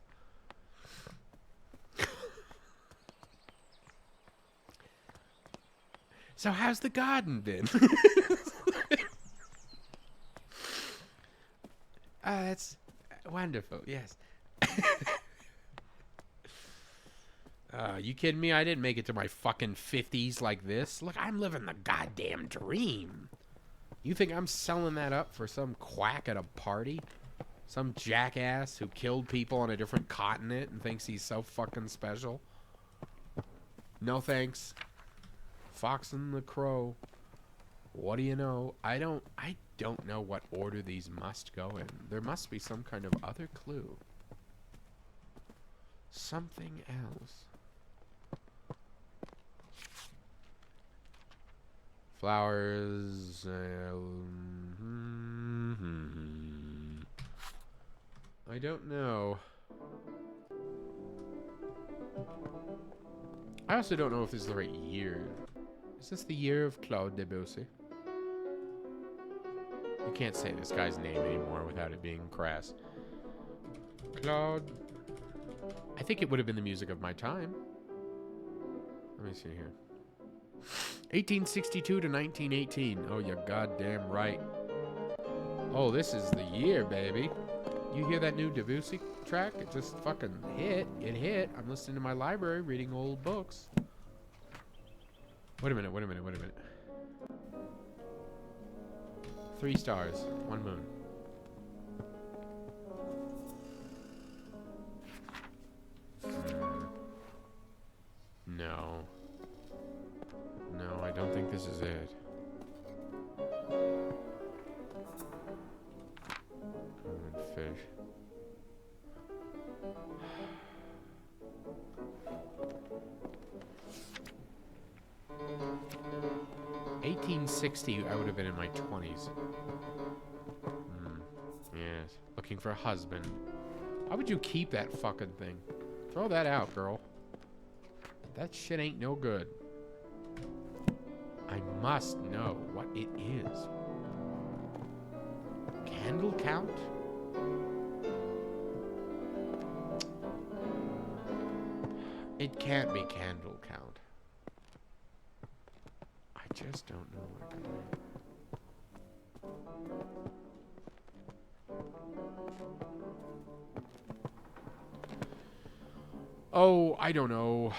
So how's the garden been? That's wonderful, yes. You kidding me? I didn't make it to my fucking 50s like this. Look, I'm living the goddamn dream. You think I'm selling that up for some quack at a party? Some jackass who killed people on a different continent and thinks he's so fucking special? No thanks. Fox and the Crow. What do you know? I don't know what order these must go in. There must be some kind of other clue. Something else. Flowers. I don't know. I also don't know if this is the right year. Is this the year of Claude Debussy? You can't say this guy's name anymore without it being crass. Claude. I think it would have been the music of my time. Let me see here. 1862 to 1918. Oh, you're goddamn right. Oh, this is the year, baby. You hear that new Debussy track? It just fucking hit. It hit. I'm listening to my library, reading old books. Wait a minute. 3 stars, 1 moon. No. No, I don't think this is it. Fish. 1860, I would have been in my 20s. Yes. Looking for a husband. Why would you keep that fucking thing? Throw that out, girl. That shit ain't no good. I must know what it is. Candle count? It can't be candle count. I just don't know what it could be. Oh, I don't know.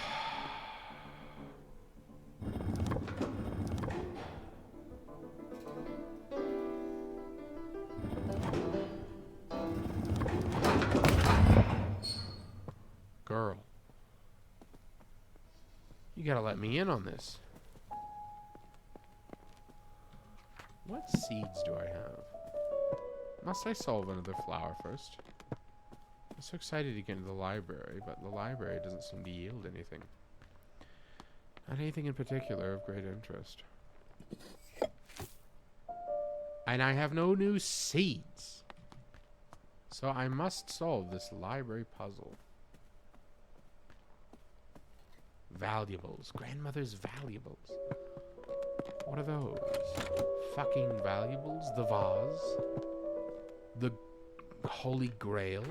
Girl. You gotta let me in on this. What seeds do I have? Must I solve another flower first? I'm so excited to get into the library, but the library doesn't seem to yield anything. Not anything in particular of great interest. And I have no new seeds. So I must solve this library puzzle. Valuables. Grandmother's valuables. What are those? Fucking valuables? The vase? The Holy Grail?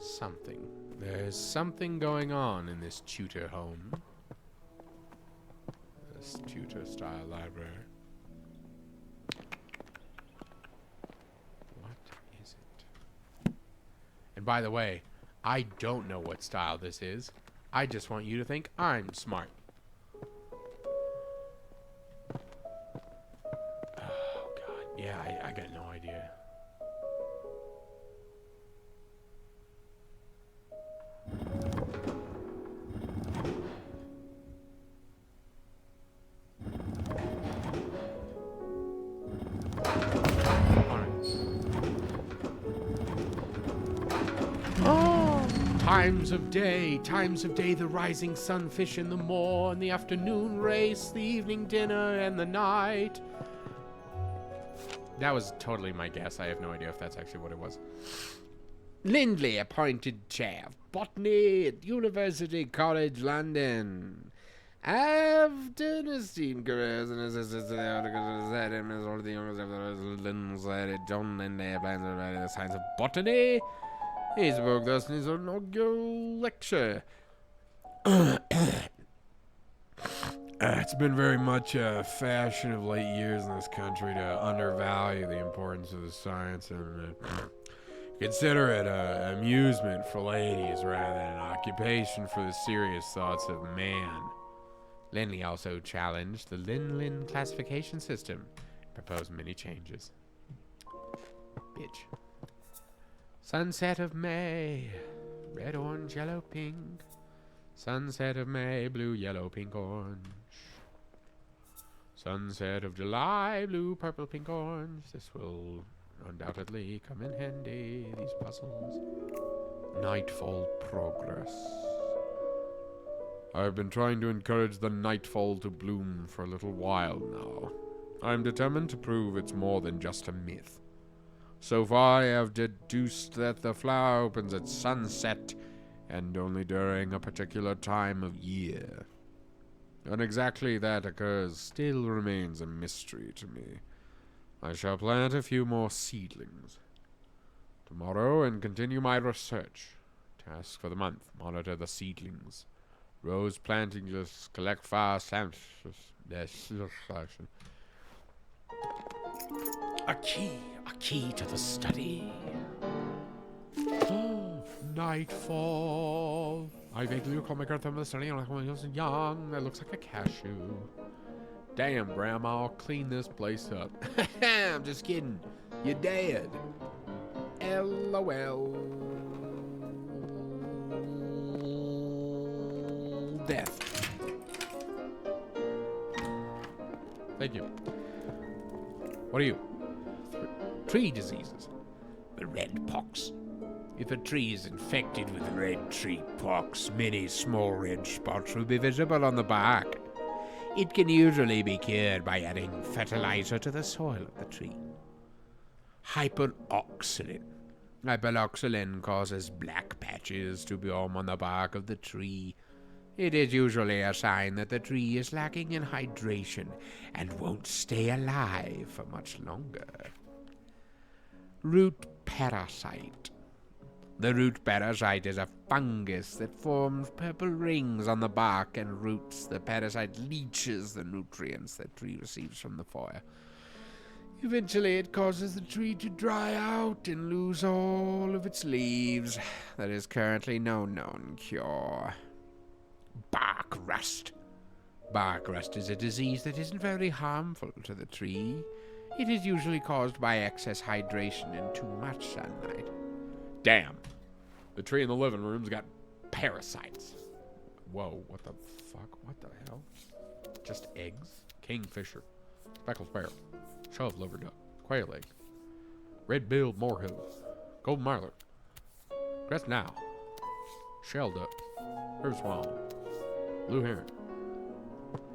Something. There's something going on in this tutor home. This tutor-style library. What is it? And by the way, I don't know what style this is. I just want you to think I'm smart. Oh, God. Yeah, I got no idea. Times of day, the rising sun, fish in the moor, and the afternoon race, the evening dinner, and the night. That was totally my guess. I have no idea if that's actually what it was. Lindley appointed chair of botany at University College London. After an esteemed career as an assistant to the article said him as one of the youngest of the Lindley, John Lindley plans to write in the science of botany. He spoke thus in his inaugural lecture. It's been very much a fashion of late years in this country to undervalue the importance of the science and consider it an amusement for ladies rather than an occupation for the serious thoughts of man. Lindley also challenged the Lin classification system and proposed many changes. Bitch. Sunset of May, red, orange, yellow, pink. Sunset of May, blue, yellow, pink, orange. Sunset of July, blue, purple, pink, orange. This will undoubtedly come in handy, these puzzles. Nightfall progress. I've been trying to encourage the nightfall to bloom for a little while now. I'm determined to prove it's more than just a myth. So far, I have deduced that the flower opens at sunset, and only during a particular time of year. When exactly that occurs still remains a mystery to me. I shall plant a few more seedlings tomorrow and continue my research. Task for the month: monitor the seedlings. Rose planting lists, collect flower samples. A key to the study. Nightfall. I vaguely recall my grandmother studying when I was young. That looks like a cashew. Damn, Grandma, I'll clean this place up. I'm just kidding. You're dead. LOL. Death. Thank you. What are you? Tree diseases. The red pox. If a tree is infected with red tree pox, many small red spots will be visible on the bark. It can usually be cured by adding fertilizer to the soil of the tree. Hyperoxylin. Hyperoxylin causes black patches to form on the bark of the tree. It is usually a sign that the tree is lacking in hydration and won't stay alive for much longer. Root parasite. The root parasite is a fungus that forms purple rings on the bark and roots. The parasite leaches the nutrients the tree receives from the fire. Eventually, it causes the tree to dry out and lose all of its leaves. There is currently no known cure. Bark rust. Bark rust is a disease that isn't very harmful to the tree. It is usually caused by excess hydration and too much sunlight. Damn. The tree in the living room's got parasites. Whoa, what the fuck? What the hell? Just eggs. Kingfisher. Speckled sparrow. Shove liver duck. Quail egg. Red-billed moorhen. Golden marler. Crested owl. Shell duck. River swan. Blue heron.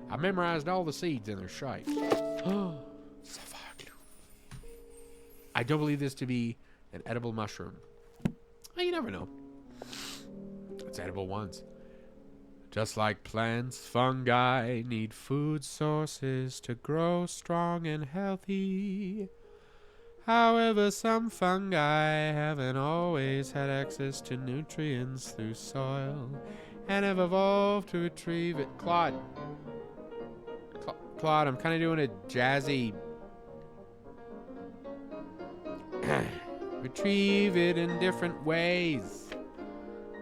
I memorized all the seeds in their shite. I don't believe this to be an edible mushroom. Well, you never know. It's edible once. Just like plants, fungi need food sources to grow strong and healthy. However, some fungi haven't always had access to nutrients through soil and have evolved to retrieve it. Claude, I'm kind of doing a jazzy... retrieve it in different ways.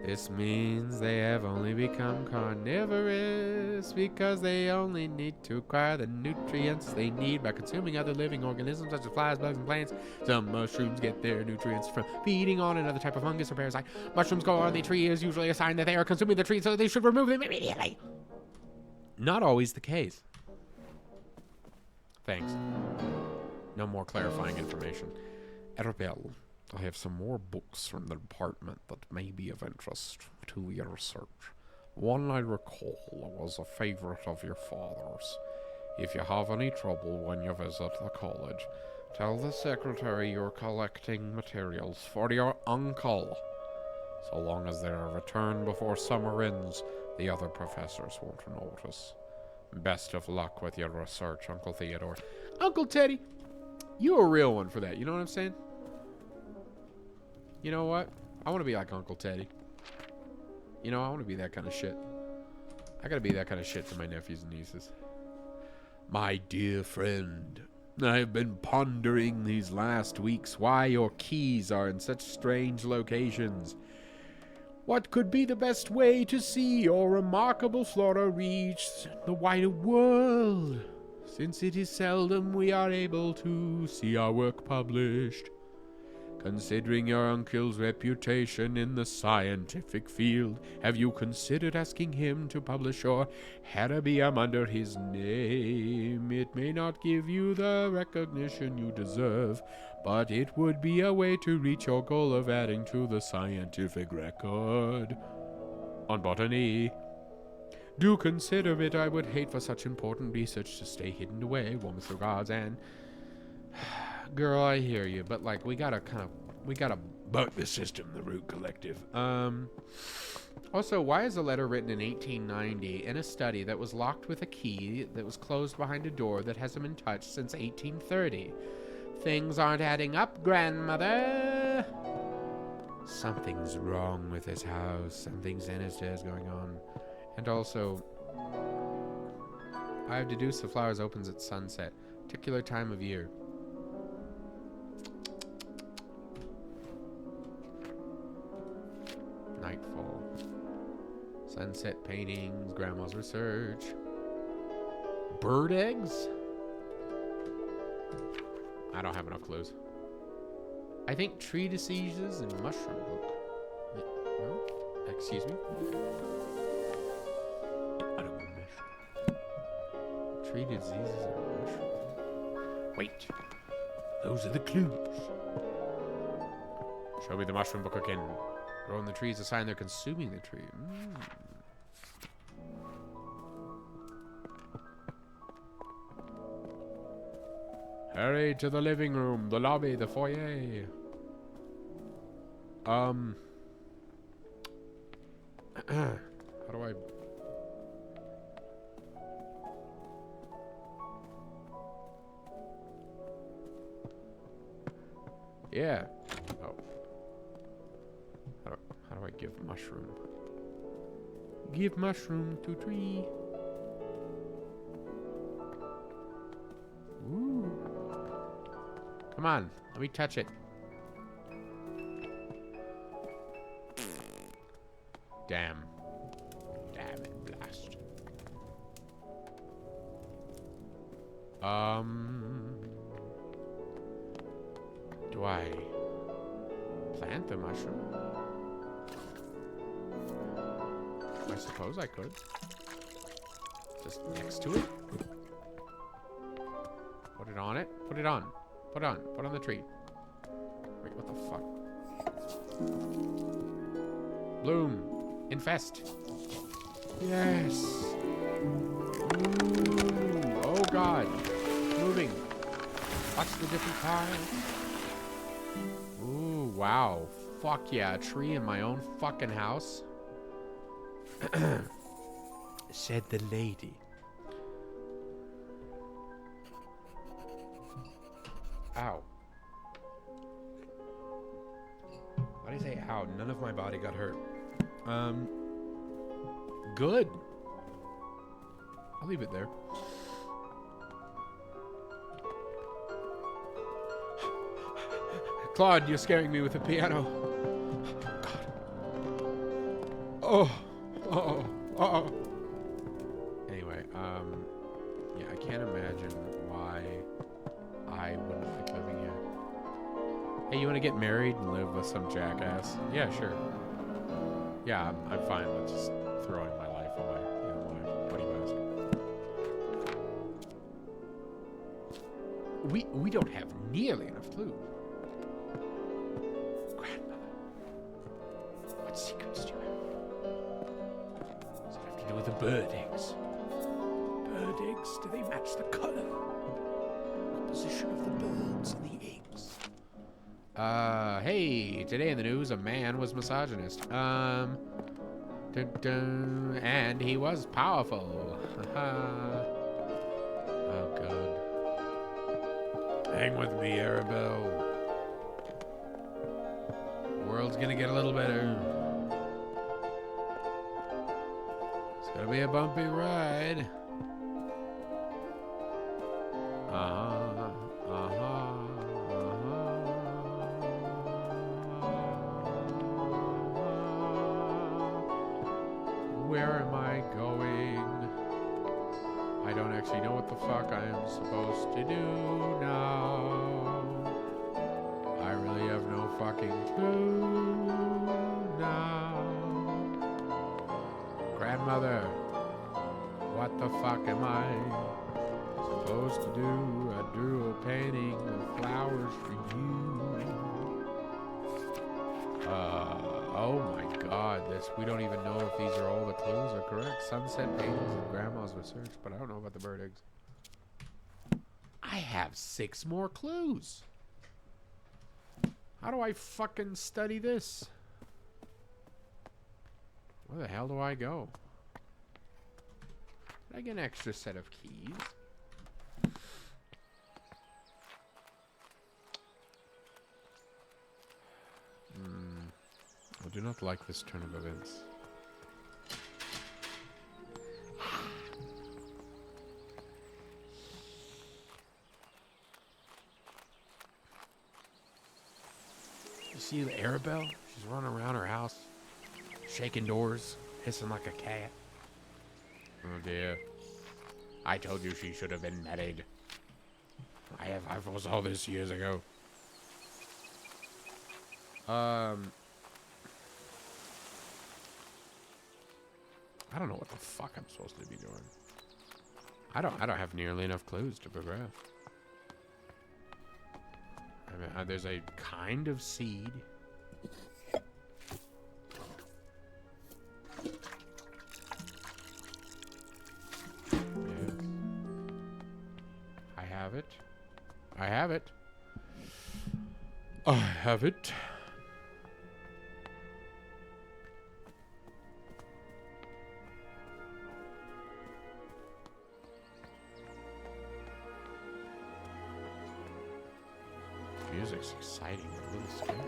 This means they have only become carnivorous because they only need to acquire the nutrients they need by consuming other living organisms such as flies, bugs, and plants. Some mushrooms get their nutrients from feeding on another type of fungus or parasite. Mushrooms go on the tree is usually a sign that they are consuming the tree, so they should remove them immediately. Not always the case. Thanks. No more clarifying information. Arabelle, I have some more books from the department that may be of interest to your research. One I recall was a favorite of your father's. If you have any trouble when you visit the college, tell the secretary you're collecting materials for your uncle. So long as they are returned before summer ends, the other professors won't notice. Best of luck with your research, Uncle Theodore. Uncle Teddy, you're a real one for that, you know what I'm saying? You know what? I want to be like Uncle Teddy. You know, I want to be that kind of shit. I gotta be that kind of shit to my nephews and nieces. My dear friend, I have been pondering these last weeks why your keys are in such strange locations. What could be the best way to see your remarkable flora reach the wider world, since it is seldom we are able to see our work published? Considering your uncle's reputation in the scientific field, have you considered asking him to publish your Herabium under his name? It may not give you the recognition you deserve, but it would be a way to reach your goal of adding to the scientific record on botany. Do consider it. I would hate for such important research to stay hidden away. Warmest regards, and... Girl, I hear you, but like we gotta buck the system, the Root Collective. Also, why is a letter written in 1890 in a study that was locked with a key that was closed behind a door that hasn't been touched since 1830? Things aren't adding up, grandmother. Something's wrong with this house. Something sinister is going on. And also, I have deduced the flowers opens at sunset, particular time of year. Nightfall. Sunset paintings, grandma's research. Bird eggs? I don't have enough clues. I think tree diseases and mushroom book. No? Excuse me? I don't know mushroom. Tree diseases and mushroom. Wait. Those are the clues. Show me the mushroom book again. Growing the tree is a sign they're consuming the tree. Hurry to the living room, the lobby, the foyer. How do I... Yeah. Oh. How do I give mushroom? Give mushroom to tree. Ooh. Come on, let me touch it. Damn. Damn it, blast. Do I plant the mushroom? I suppose I could. Just next to it? Put it on it? Put it on. Put on. Put on the tree. Wait, what the fuck? Bloom. Infest. Yes. Ooh. Oh god. Moving. Watch the different tiles. Ooh, wow. Fuck yeah. A tree in my own fucking house. Said the lady. Ow. Why do you say ow? None of my body got hurt. Good. I'll leave it there. Claude, you're scaring me with a piano. God. Oh. Oh. Oh. Anyway, yeah, I can't imagine why I wouldn't like living here. Hey, you want to get married and live with some jackass? Yeah, sure. Yeah, I'm fine with just throwing my life away. You know, what do you ask? We don't have nearly enough clues. Grandmother, what secrets do you have? Does it have to do with the bird eggs? Bird eggs? Do they match the color? Composition of the birds and the eggs. Hey, today in the news, a man was misogynist. And he was powerful. Oh, God. Hang with me, Arabelle. The world's gonna get a little better. It's gonna be a bumpy ride. Where am I going? I don't actually know what the fuck I am supposed to do now. I really have no fucking clue now. Grandmother, what the fuck am I supposed to do? I drew a painting of flowers for you. Oh my god, we don't even know if these are all the clues are correct. Sunset paintings and grandma's research, but I don't know about the bird eggs. I have 6 more clues. How do I fucking study this? Where the hell do I go? Did I get an extra set of keys? I do not like this turn of events. You see the Arabelle? She's running around her house, shaking doors, hissing like a cat. Oh dear. I told you she should have been married. I was all this years ago. I don't know what the fuck I'm supposed to be doing. I don't have nearly enough clues to progress. I mean, there's a kind of seed. Yes. I have it. I have it. I have it. Music's exciting, but a little scary.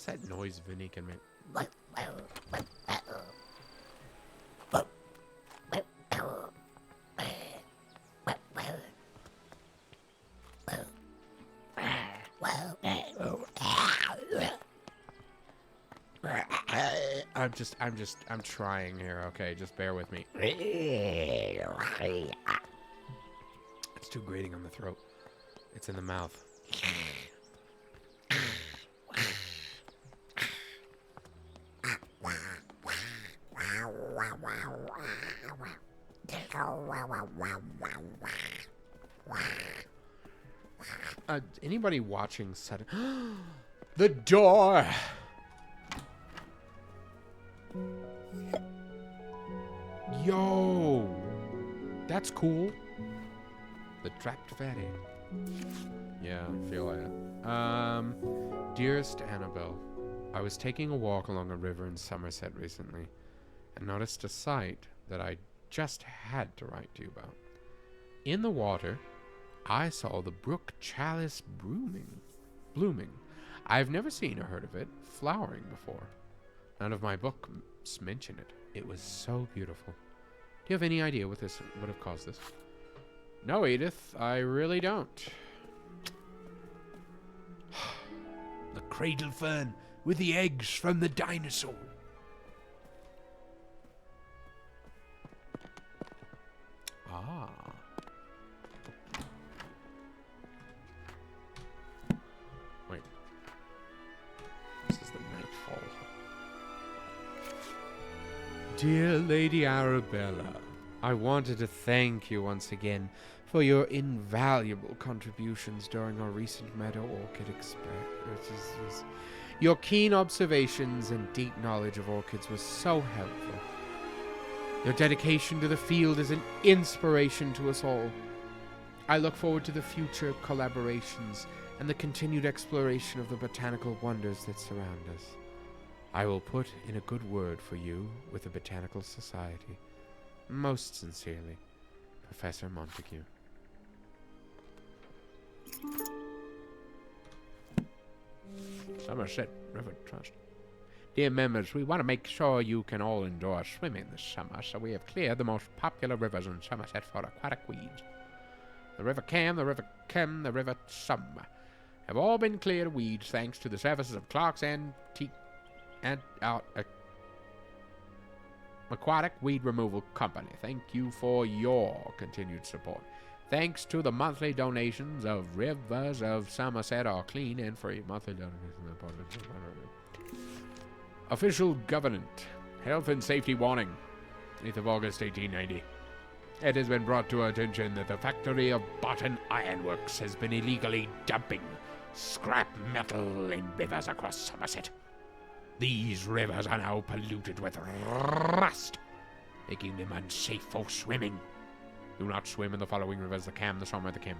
that noise Vinny can make? I'm trying here. Okay, just bear with me. It's too grating on the throat. It's in the mouth. Anybody watching said the door. Yo, that's cool. The trapped fairy. Yeah, I feel it. Dearest Annabelle, I was taking a walk along a river in Somerset recently and noticed a sight that I just had to write to you about. In the water, I saw the brook chalice blooming. I've never seen or heard of it flowering before. None of my books mention it. It was so beautiful. Do you have any idea what this would have caused this? No, Edith, I really don't. The cradle fern with the eggs from the dinosaur. Ah. Wait. This is the nightfall. Dear Lady Arabella, I wanted to thank you once again for your invaluable contributions during our recent Meadow Orchid experiment. Your keen observations and deep knowledge of orchids was so helpful. Your dedication to the field is an inspiration to us all. I look forward to the future collaborations and the continued exploration of the botanical wonders that surround us. I will put in a good word for you with the Botanical Society. Most sincerely, Professor Montague. Somerset River Trust. Dear members, we want to make sure you can all enjoy swimming this summer, so we have cleared the most popular rivers in Somerset for aquatic weeds. The River Cam, the River Kem, the River Somme have all been cleared of weeds thanks to the services of Clark's Aquatic Weed Removal Company. Thank you for your continued support. Thanks to the monthly donations of Rivers of Somerset are clean and free. Monthly donations. Official Government. Health and Safety Warning. 8th of August, 1890. It has been brought to our attention that the factory of Botany Ironworks has been illegally dumping scrap metal in rivers across Somerset. These rivers are now polluted with rust, making them unsafe for swimming. Do not swim in the following rivers: the Cam, the Somme, and the Kim.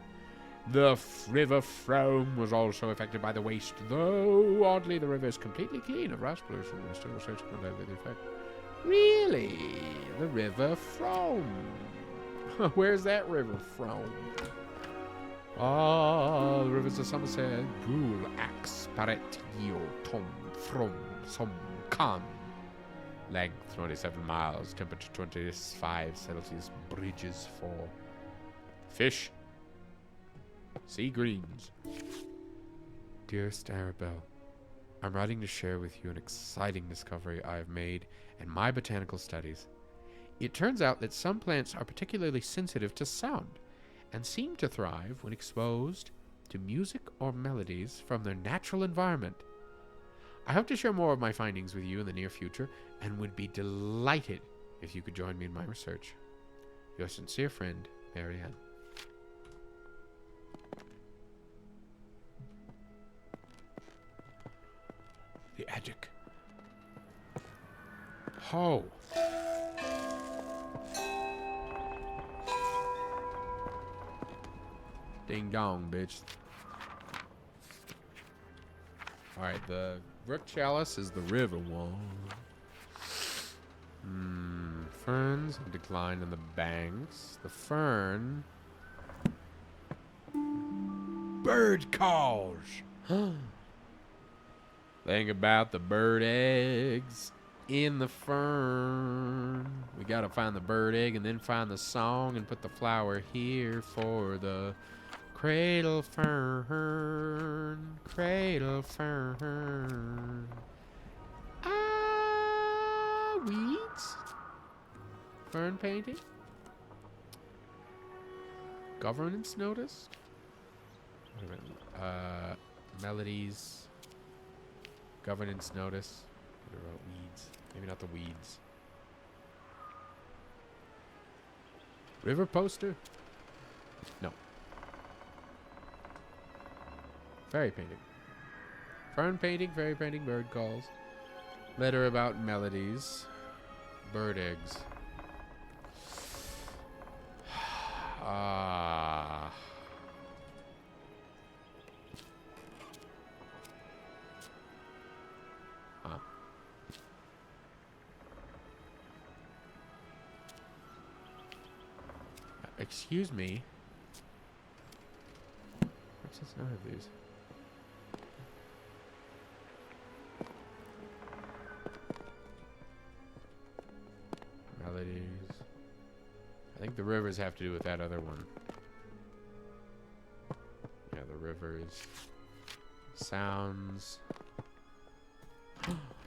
The River Frome was also affected by the waste, though oddly the river is completely clean of rust pollution and still researching on the effect. Really? The River Frome? Where's that river from? Ah, the rivers of Somerset. Pool, Axe, Barret, Yeo, Tom, From, Som, Khan. Length 27 miles, temperature 25 Celsius, bridges for fish, sea greens. Dearest Arabelle, I'm writing to share with you an exciting discovery I have made in my botanical studies. It turns out that some plants are particularly sensitive to sound and seem to thrive when exposed to music or melodies from their natural environment. I hope to share more of my findings with you in the near future and would be delighted if you could join me in my research. Your sincere friend, Marianne. The attic. Oh. Ding dong, bitch. Alright, the brook chalice is the river one. Ferns have declined in the banks. The fern. Bird calls. The Think about the bird eggs in the fern. We gotta find the bird egg and then find the song and put the flower here for the cradle fern. Cradle fern. Ah, weeds. Fern painting. Governance notice. Melodies. Governance notice. What about weeds? Maybe not the weeds. River poster? No. Fairy painting. Fern painting, fairy painting, bird calls. Letter about melodies. Bird eggs. Ah. Huh. Excuse me. What's this? None of these. Melodies. I think the rivers have to do with that other one. Yeah, the rivers. Sounds.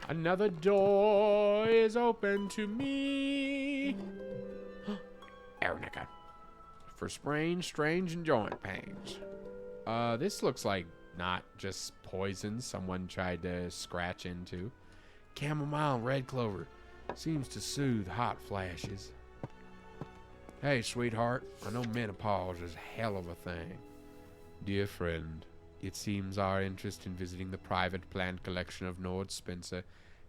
Another door is open to me. Arnica. For sprain, strange, and joint pains. This looks like not just poison someone tried to scratch into. Chamomile and red clover. Seems to soothe hot flashes. Hey, sweetheart. I know menopause is a hell of a thing. Dear friend, it seems our interest in visiting the private plant collection of Nord Spencer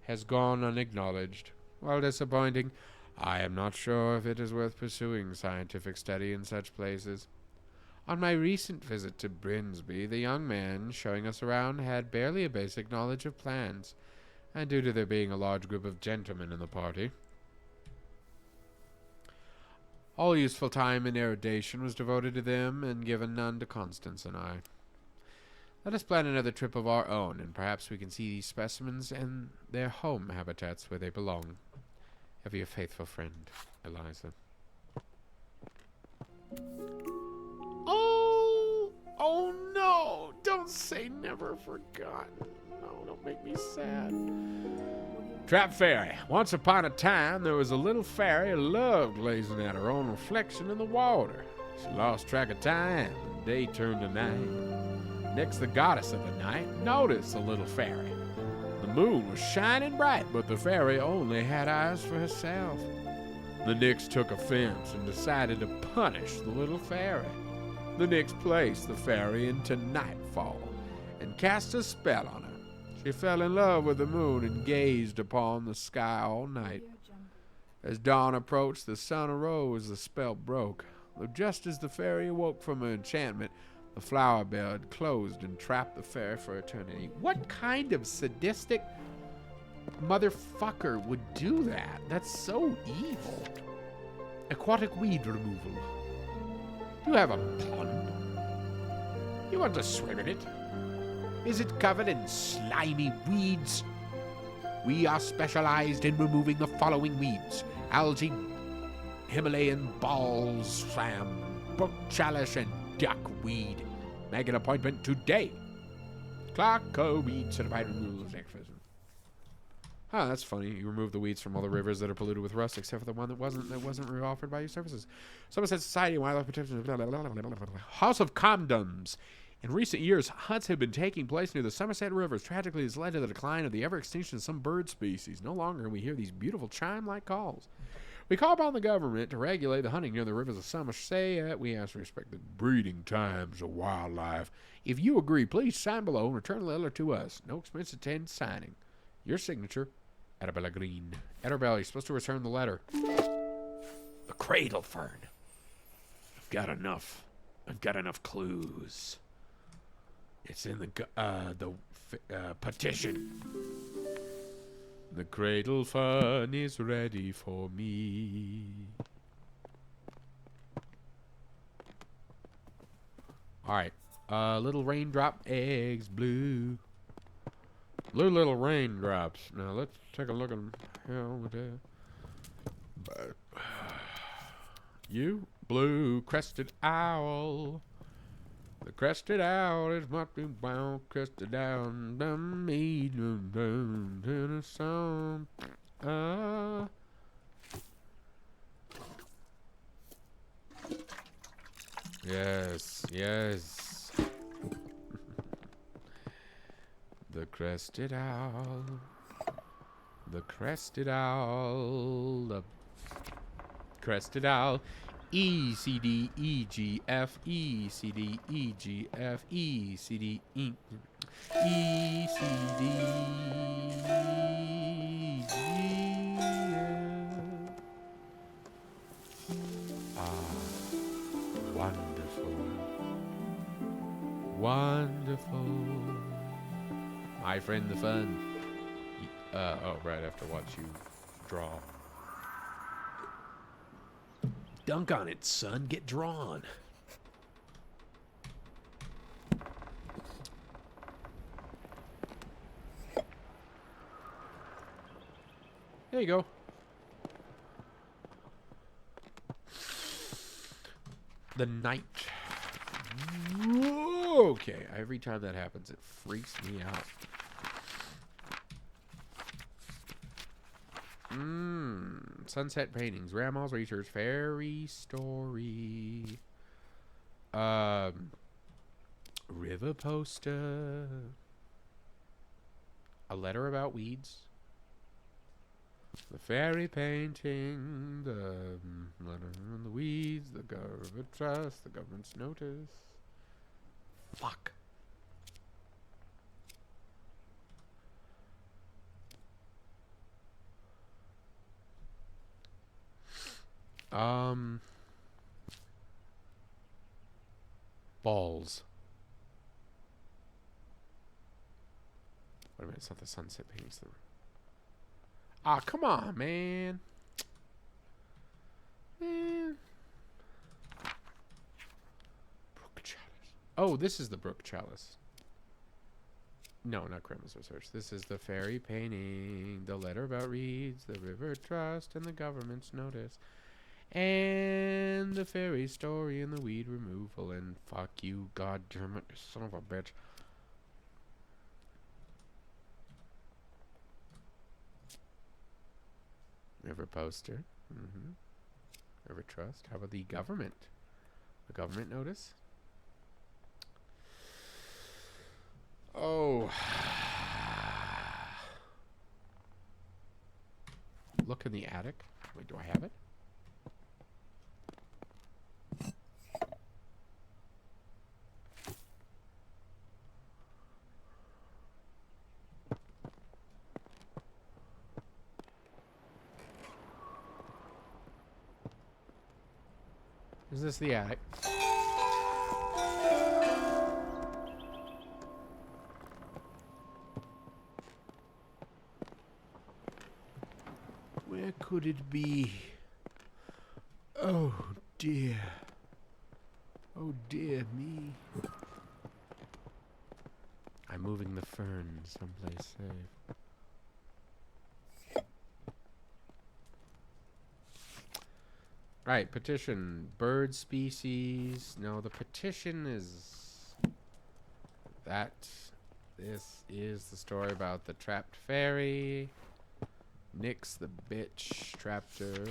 has gone unacknowledged. While disappointing, I am not sure if it is worth pursuing scientific study in such places. On my recent visit to Brinsby, the young man showing us around had barely a basic knowledge of plants, and due to there being a large group of gentlemen in the party, all useful time and erudition was devoted to them and given none to Constance and I. Let us plan another trip of our own, and perhaps we can see these specimens in their home habitats where they belong. Ever your faithful friend, Eliza. Oh no! Don't say never forgotten. No, don't make me sad. Trap Fairy. Once upon a time, there was a little fairy who loved gazing at her own reflection in the water. She lost track of time, and day turned to night. Next, the goddess of the night noticed the little fairy. The moon was shining bright, but the fairy only had eyes for herself. The Nix took offense and decided to punish the little fairy. The Nix placed the fairy into nightfall and cast a spell on her. She fell in love with the moon and gazed upon the sky all night. As dawn approached, the sun arose, the spell broke. But just as the fairy awoke from her enchantment, the flower bed closed and trapped the fairy for eternity. What kind of sadistic motherfucker would do that? That's so evil. Aquatic weed removal. You have a pond. You want to swim in it? Is it covered in slimy weeds? We are specialized in removing the following weeds: algae, Himalayan balsam, brook chalice, and duckweed. Make an appointment today. Clark Weed Certified Removal Expert. Huh, that's funny. You remove the weeds from all the rivers that are polluted with rust, except for the one that wasn't offered by your services. Somerset Society and Wildlife Protection. House of Condoms. In recent years, hunts have been taking place near the Somerset rivers. Tragically, this led to the decline of the ever-extinction of some bird species. No longer can we hear these beautiful chime-like calls. We call upon the government to regulate the hunting near the rivers of Somerset. We ask to respect the breeding times of wildlife. If you agree, please sign below and return the letter to us. No expense attend signing. Your signature, Arabella Green. Arabella, you're supposed to return the letter. The cradle fern. I've got enough clues. It's in the petition. The cradle fern is ready for me. All right. Little raindrop eggs blue. Little raindrops. Now let's take a look at hell with that. You, blue crested owl. The crested owl is what we want. Crested down, done me, down to the sun. Yes, yes. The crested owl. The crested owl. The crested owl. E C D E G F E C D E G F E C D E E C D E G F. Ah, wonderful, wonderful. My friend the fun. Oh, right after watch you draw. Dunk on it, son. Get drawn. There you go. The night. Okay, every time that happens, it freaks me out. Sunset paintings, grandma's research, fairy story. River poster. A letter about weeds. The fairy painting, the letter on the weeds, the government trust, the government's notice. Fuck. Balls. Wait a minute, it's not the sunset paintings. Ah, come on, man. Man. Brook Chalice. Oh, this is the Brook Chalice. No, not Grandma's research. This is the fairy painting, the letter about reeds, the river trust, and the government's notice. And the fairy story and the weed removal. And fuck you, god damn it, you son of a bitch. River poster. River trust. How about the government? The government notice? Oh. Look in the attic. Wait, do I have it? Is this the attic? Where could it be? Oh dear. Oh dear me. I'm moving the fern someplace safe. Right, petition. Bird species. No, the petition is that. This is the story about the trapped fairy. Nyx the bitch trapped her.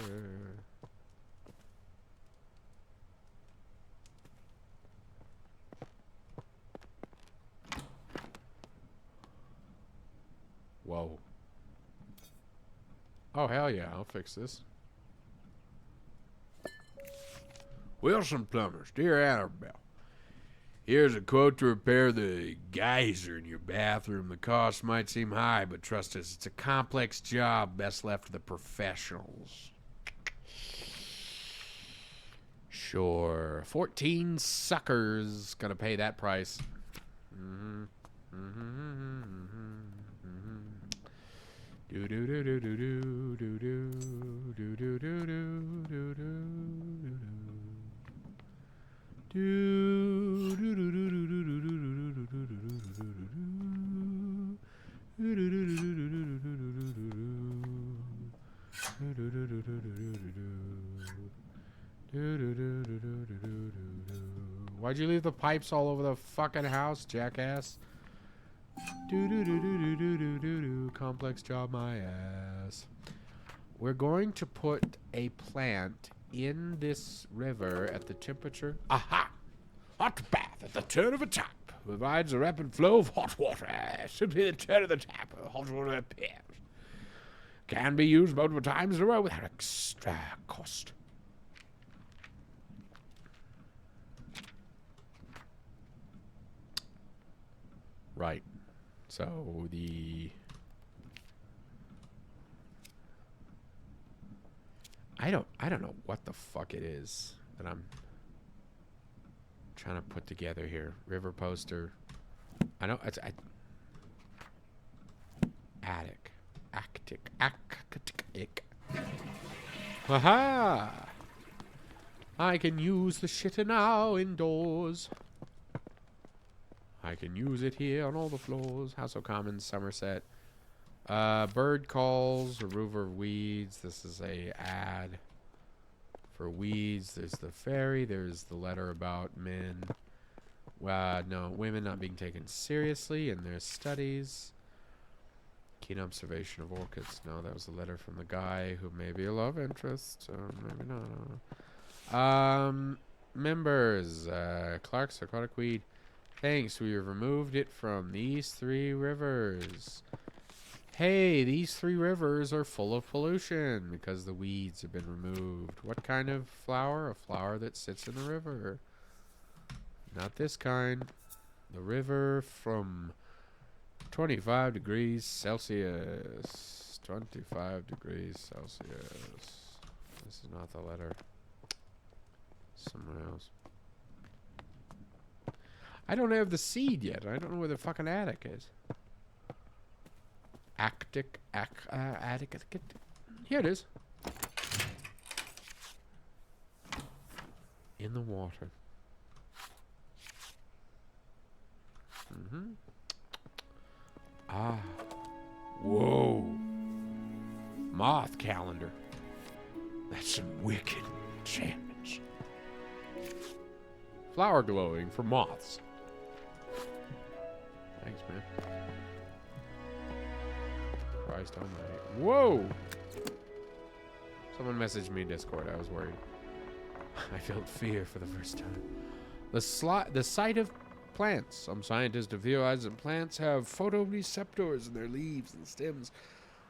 Whoa. Oh, hell yeah, I'll fix this. Wilson Plumbers, dear Annabelle. Here's a quote to repair the geyser in your bathroom. The cost might seem high, but trust us, it's a complex job best left to the professionals. Sure. 14 suckers gonna pay that price. Do do do do do do do do do do do do do do. Do do do do do do do do do do do do do do do Why'd you leave the pipes all over the fucking house, jackass? Complex job, my ass. We're going to put a plant in this river at the temperature. Aha! Hot bath at the turn of a tap provides a rapid flow of hot water. Simply the turn of the tap, hot water appears. Can be used multiple times in a row without extra cost. Right. So I don't know what the fuck it is that I'm trying to put together here. River poster. I know it's attic. Actic. Haha! I can use the shitter now indoors. I can use it here on all the floors. House O'Commons, Somerset. Bird calls, remover of weeds. This is a ad for weeds. There's the fairy. There's the letter about men. No, women not being taken seriously in their studies. Keen observation of orchids. No, that was a letter from the guy who may be a love interest. Maybe not. Members. Clark's aquatic weed. Thanks, we have removed it from these 3 rivers. Hey, these 3 rivers are full of pollution because the weeds have been removed. What kind of flower? A flower that sits in the river. Not this kind. The river from 25 degrees Celsius. 25 degrees Celsius. This is not the letter. Someone else. I don't have the seed yet. I don't know where the fucking attic is. Attic. Here it is. In the water. Ah. Whoa. Moth calendar. That's some wicked enchantments. Flower glowing for moths. Thanks, man. Christ almighty. Whoa! Someone messaged me in Discord. I was worried. I felt fear for the first time. The sight of plants. Some scientists have theorized that plants have photoreceptors in their leaves and stems,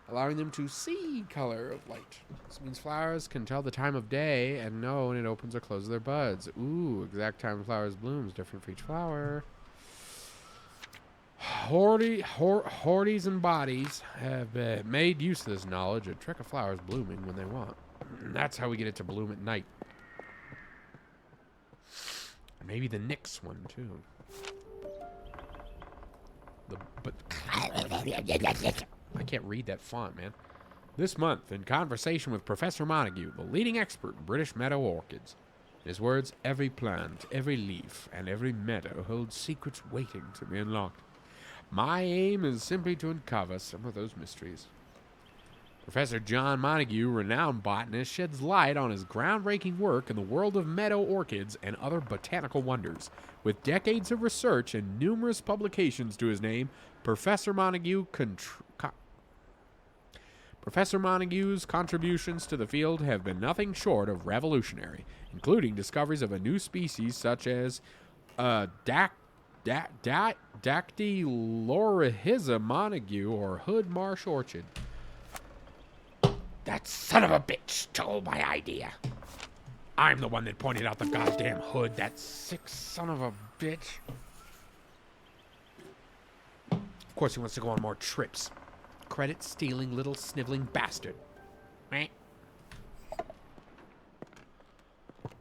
allowing them to see color of light. This means flowers can tell the time of day and know when it opens or closes their buds. Ooh, exact time flowers bloom is different for each flower. Horties and bodies have made use of this knowledge and trick a flower's blooming when they want. That's how we get it to bloom at night. Maybe the Nyx one, too. I can't read that font, man. This month, in conversation with Professor Montague, the leading expert in British meadow orchids. In his words, every plant, every leaf, and every meadow holds secrets waiting to be unlocked. My aim is simply to uncover some of those mysteries. Professor John Montague, renowned botanist, sheds light on his groundbreaking work in the world of meadow orchids and other botanical wonders. With decades of research and numerous publications to his name, Professor Montague's contributions to the field have been nothing short of revolutionary, including discoveries of a new species such as Dactylorhiza Montague or hood marsh orchid. That son of a bitch stole my idea. I'm the one that pointed out the goddamn hood. That sick son of a bitch. Of course he wants to go on more trips. Credit-stealing little sniveling bastard. Meh.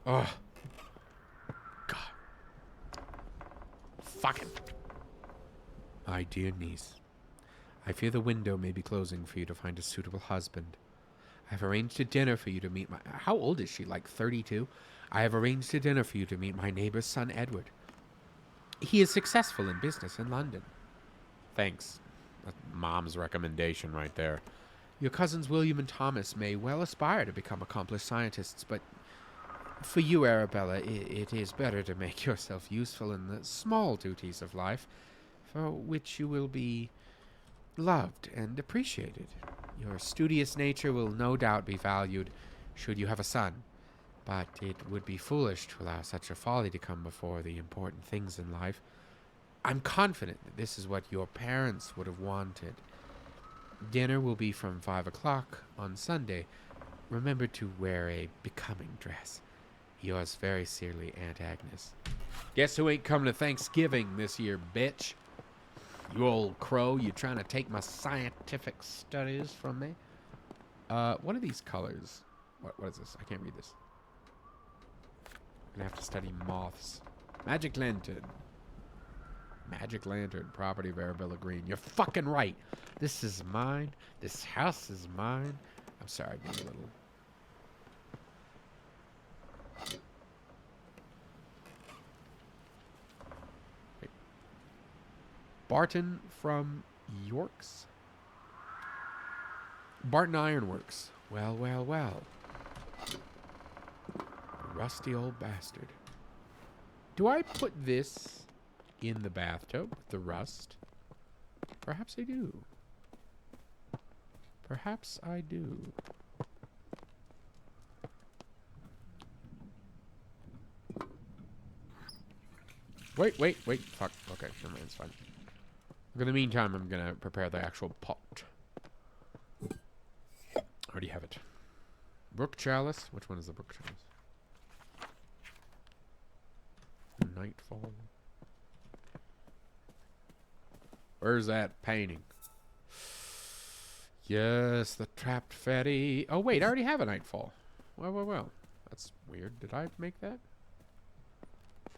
Oh. God. Fucking. My dear niece, I fear the window may be closing for you to find a suitable husband. I have arranged a dinner for you to meet my... How old is she? Like 32? I have arranged a dinner for you to meet my neighbor's son, Edward. He is successful in business in London. Thanks. That's Mom's recommendation right there. Your cousins William and Thomas may well aspire to become accomplished scientists, but for you, Arabella, it is better to make yourself useful in the small duties of life, for which you will be loved and appreciated. Your studious nature will no doubt be valued should you have a son, but it would be foolish to allow such a folly to come before the important things in life. I'm confident that this is what your parents would have wanted. Dinner will be from 5 o'clock on Sunday. Remember to wear a becoming dress. Yours very sincerely, Aunt Agnes. Guess who ain't coming to Thanksgiving this year, bitch? You old crow, you trying to take my scientific studies from me? What are these colors? What is this? I can't read this. I'm gonna have to study moths. Magic lantern. Magic lantern, property of Arabella Green. You're fucking right. This is mine. This house is mine. I'm sorry, I'm being a little... Wait. Barton from York's? Barton Ironworks. Well, well, well. Rusty old bastard. Do I put this in the bathtub with the rust? Perhaps I do. Perhaps I do. Wait. Fuck. Okay, never mind. It's fine. In the meantime, I'm gonna prepare the actual pot. Already have it. Brook Chalice. Which one is the Brook Chalice? Nightfall. Where's that painting? Yes, the trapped fatty. Oh, wait, I already have a Nightfall. Well. That's weird. Did I make that?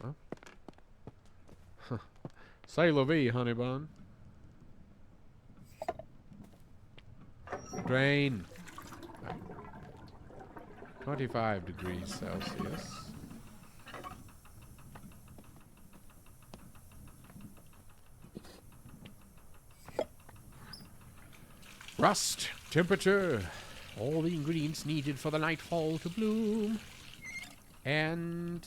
Huh? Say la vie, honey bun. Drain. 25 degrees Celsius. Rust, temperature, all the ingredients needed for the Nightfall to bloom. And...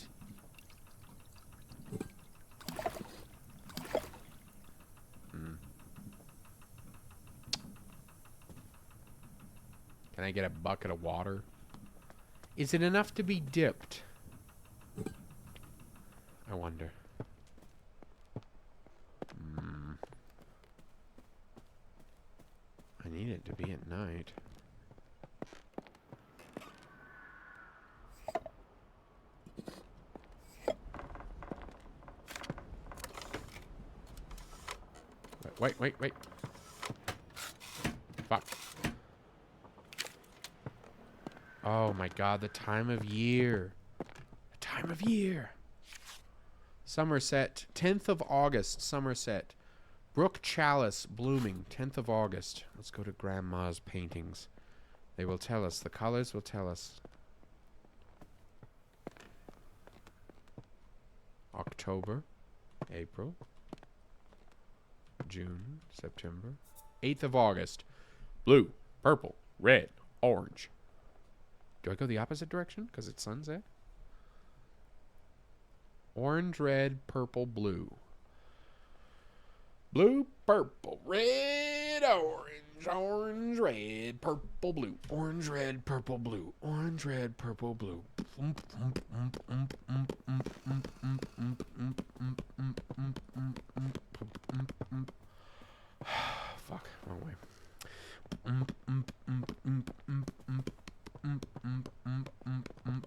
Can I get a bucket of water? Is it enough to be dipped? I wonder. I need it to be at night. Wait. Fuck. Oh my god, the time of year. The time of year. Somerset, 10th of August, Somerset. Brook Chalice blooming, 10th of August. Let's go to Grandma's paintings. They will tell us. The colors will tell us. October, April, June, September. 8th of August. Blue, purple, red, orange. Do I go the opposite direction because it's sunset? Orange, red, purple, blue. Blue, purple, red, orange, orange, red, purple, blue. Orange, red, purple, blue. Orange, red, purple, blue. Fuck, wrong way.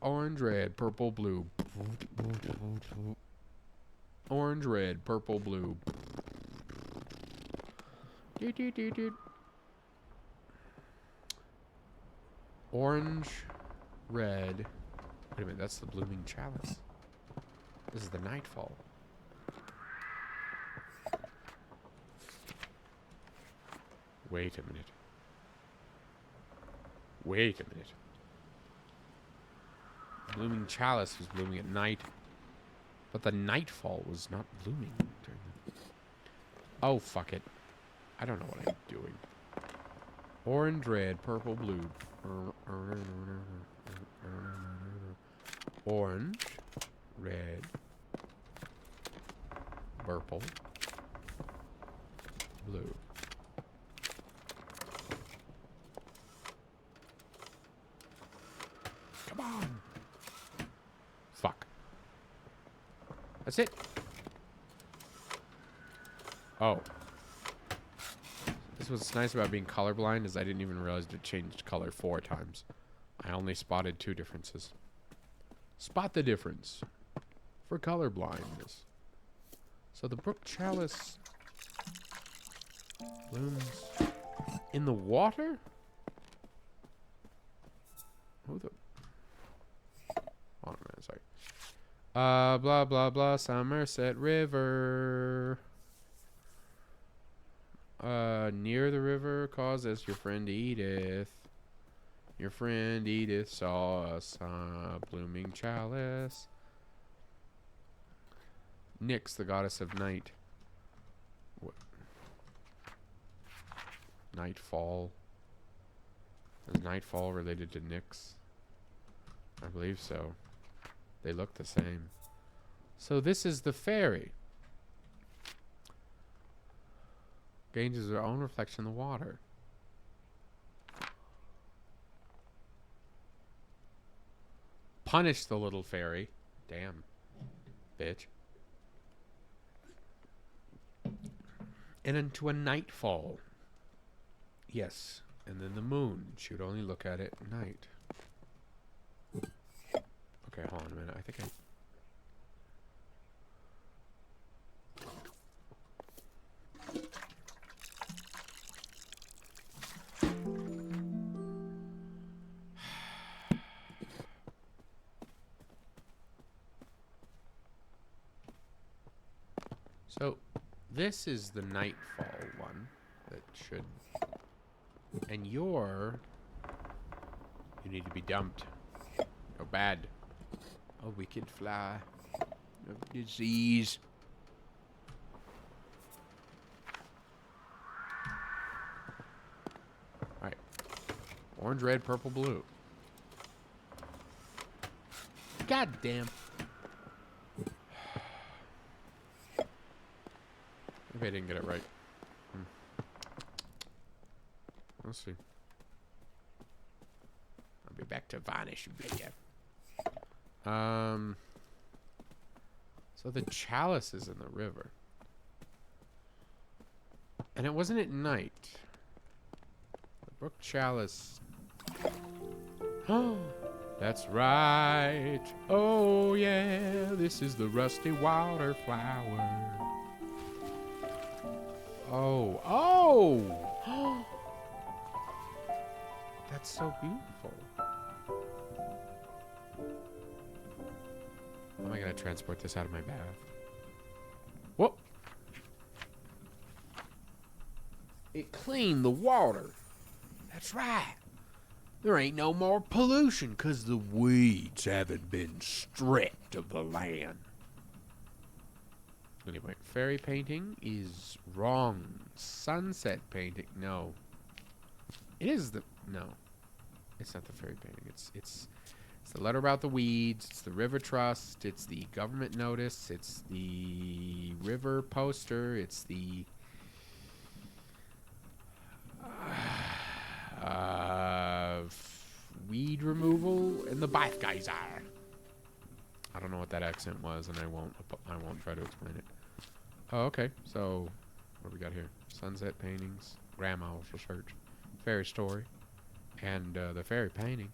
Orange, red, purple, blue. Orange, red, purple, blue. Orange, red. Wait a minute, that's the blooming chalice. This is the Nightfall. Wait a minute. Wait a minute. Blooming chalice was blooming at night, but the Nightfall was not blooming during the... Oh, fuck it. I don't know what I'm doing. Orange, red, purple, blue. Orange, red, purple, blue. Come on. Fuck. That's it. Oh. This was what's nice about being colorblind is I didn't even realize it changed color 4 times. I only spotted 2 differences. Spot the difference for color blindness. So the brook chalice blooms in the water? Who the... Hold on a minute, sorry. Blah, blah, blah, Somerset River. Near the river, cause as your friend Edith. Your friend Edith saw a blooming chalice. Nyx, the goddess of night. What? Nightfall. Is Nightfall related to Nyx? I believe so. They look the same. So this is the fairy. Gains her own reflection in the water. Punish the little fairy. Damn. Bitch. And into a nightfall. Yes. And then the moon. She would only look at it at night. Okay, hold on a minute. I think I... So, this is the Nightfall one that should... And you need to be dumped. Oh, bad. A wicked fly. Of disease. Alright. Orange, red, purple, blue. God damn. Maybe I didn't get it right. Let's see. I'll be back to varnish later. So the chalice is in the river. And it wasn't at night. The brook chalice. Oh, that's right. Oh, yeah. This is the rusty water flower. Oh. Oh! That's so beautiful. How am I going to transport this out of my bath? Whoop! It cleaned the water. That's right. There ain't no more pollution because the weeds haven't been stripped of the land. Anyway, fairy painting is wrong. Sunset painting, no. It is the... No. It's not the fairy painting. It's the letter about the weeds. It's the river trust. It's the government notice. It's the river poster. It's the weed removal and the bath geyser. I don't know what that accent was, and I won't try to explain it. Oh, okay. So, what do we got here? Sunset paintings, grandma's research, fairy story, and the fairy painting.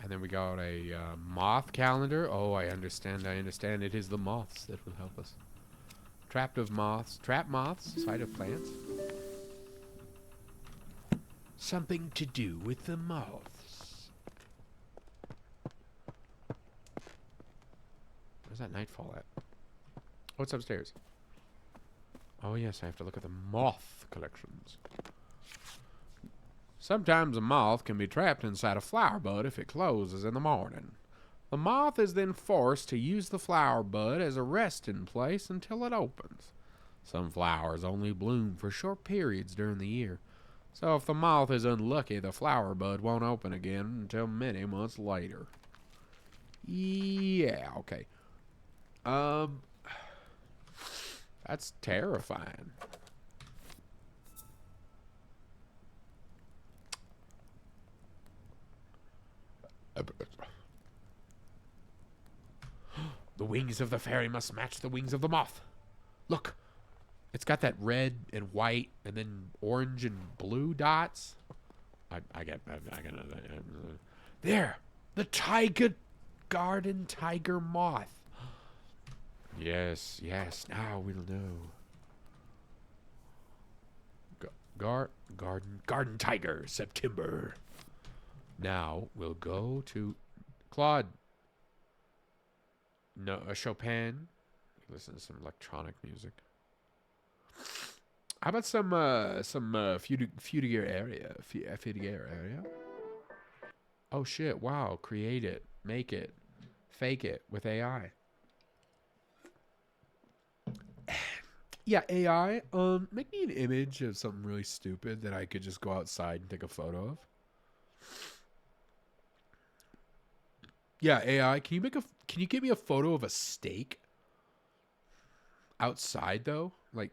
And then we got a moth calendar. Oh, I understand. It is the moths that will help us. Trap moths, site of plants. Something to do with the moths. Where's that nightfall at? Oh, it's upstairs. Oh, yes, I have to look at the moth collections. Sometimes a moth can be trapped inside a flower bud if it closes in the morning. The moth is then forced to use the flower bud as a resting place until it opens. Some flowers only bloom for short periods during the year. So if the moth is unlucky, the flower bud won't open again until many months later. Yeah, okay. That's terrifying. The wings of the fairy must match the wings of the moth. Look, it's got that red and white and then orange and blue dots. I get there, the tiger garden tiger moth. Yes, now we'll know. Garden tiger, September. Now we'll go to Claude. No, Chopin. Listen to some electronic music. How about some Fudiger area? Fudiger area? Oh shit! Wow! Create it, make it, fake it with AI. Yeah, AI. Make me an image of something really stupid that I could just go outside and take a photo of. Yeah, AI. Can you give me a photo of a steak? Outside though, like,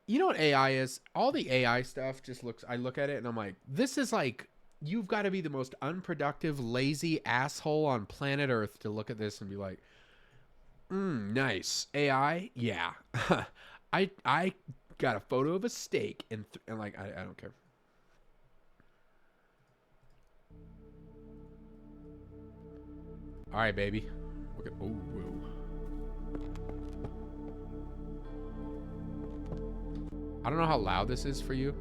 you know what AI is? All the AI stuff just looks. I look at it and I'm like, this is like, you've got to be the most unproductive, lazy asshole on planet Earth to look at this and be like, nice AI. Yeah, I got a photo of a steak and like I don't care. All right, baby. Look at, oh, whoa. I don't know how loud this is for you.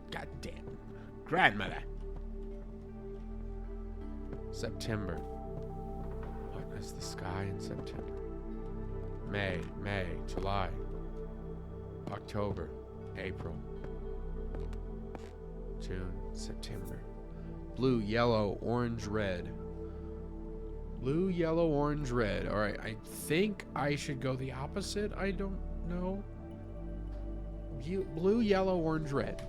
Goddamn. Grandmother. September. What is the sky in September? May, July, October, April, June, September. Blue, yellow, orange, red. Blue, yellow, orange, red. All right, I think I should go the opposite. I don't know. Blue, yellow, orange, red.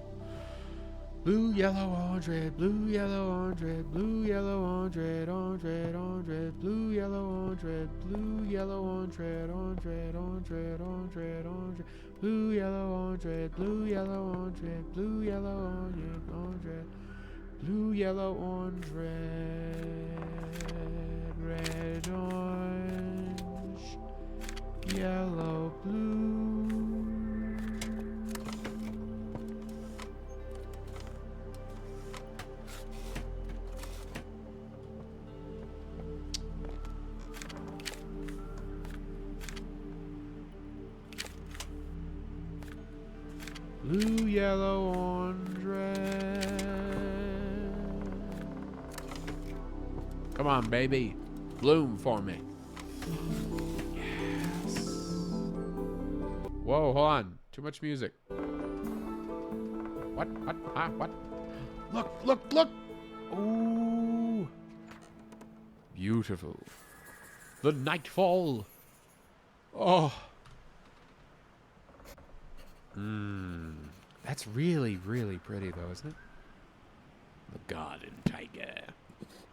Blue, yellow, orange, red. Blue, yellow, orange, red. Blue, yellow, orange, red. Orange, red, orange, red. Blue, yellow, orange, red. Blue, yellow, orange, red. Orange, red, orange, red. Orange, red, orange, red. Blue, yellow, orange, red. Blue, yellow, orange, red. Blue, yellow, orange, red. Orange, red. Blue, yellow, orange, red. Red, orange, yellow, blue. Blue, yellow, orange, red. Come on, baby. Bloom for me. Yes. Whoa, hold on. Too much music. What? What? Look. Ooh. Beautiful. The nightfall. Oh. That's really, really pretty though, isn't it? The garden tiger.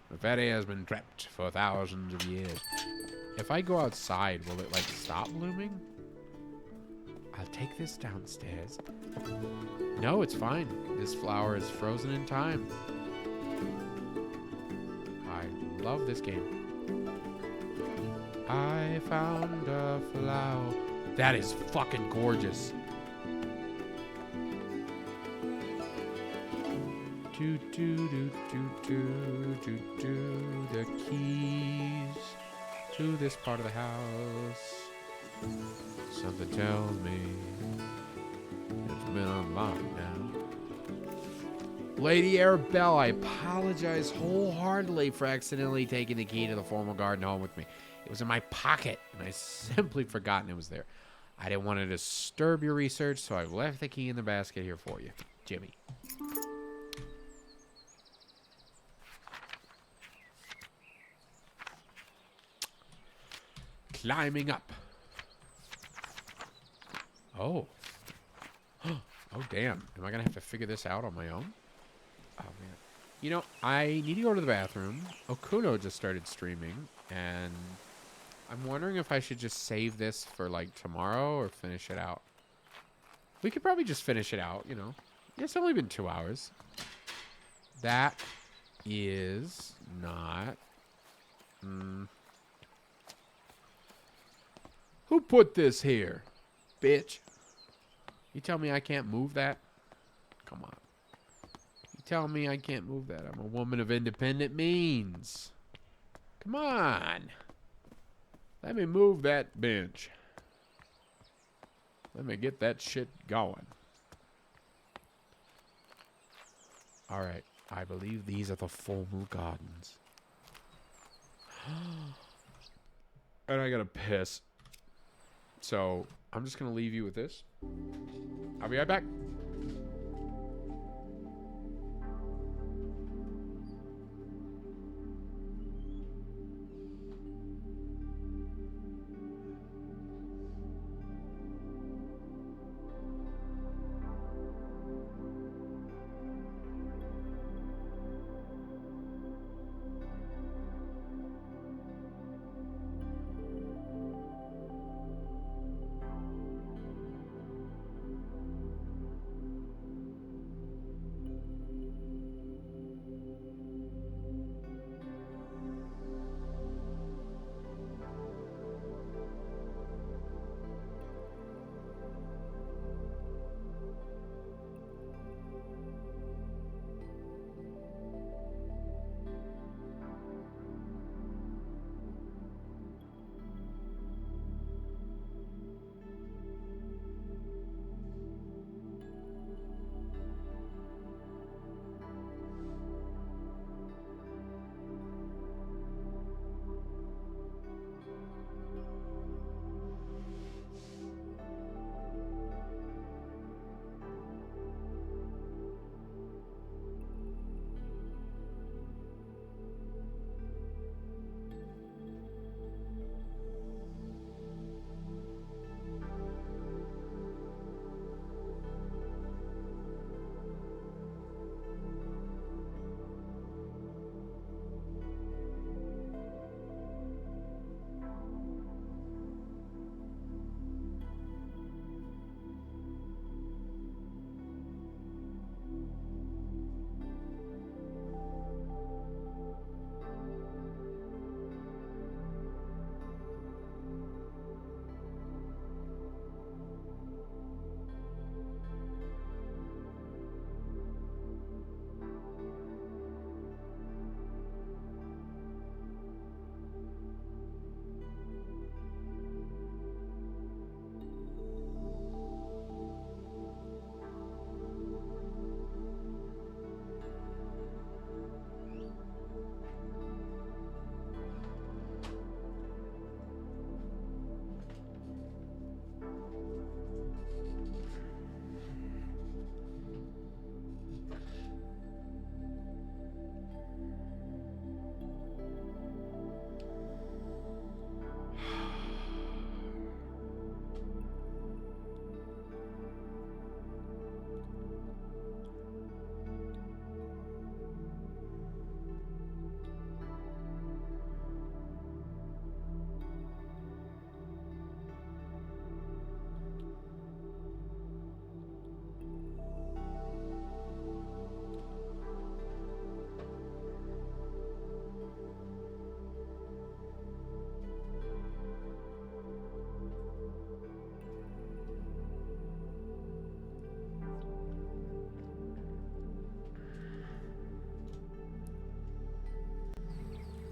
The fairy has been trapped for thousands of years. If I go outside, will it, like, stop blooming? I'll take this downstairs. No, it's fine. This flower is frozen in time. I love this game. I found a flower. That is fucking gorgeous. The keys to this part of the house. Something tells me it's been unlocked now. Lady Arabelle, I apologize wholeheartedly for accidentally taking the key to the formal garden home with me. It was in my pocket, and I simply forgotten it was there. I didn't want to disturb your research, so I've left the key in the basket here for you, Jimmy. Climbing up. Oh. Oh, damn. Am I going to have to figure this out on my own? Oh, man. You know, I need to go to the bathroom. Okuno just started streaming, and I'm wondering if I should just save this for, like, tomorrow or finish it out. We could probably just finish it out, you know. It's only been 2 hours. That is not... Who put this here? Bitch. You tell me I can't move that? Come on. You tell me I can't move that. I'm a woman of independent means. Come on. Let me move that bench. Let me get that shit going. Alright. I believe these are the formal gardens. And I gotta piss. So, I'm just gonna leave you with this. I'll be right back.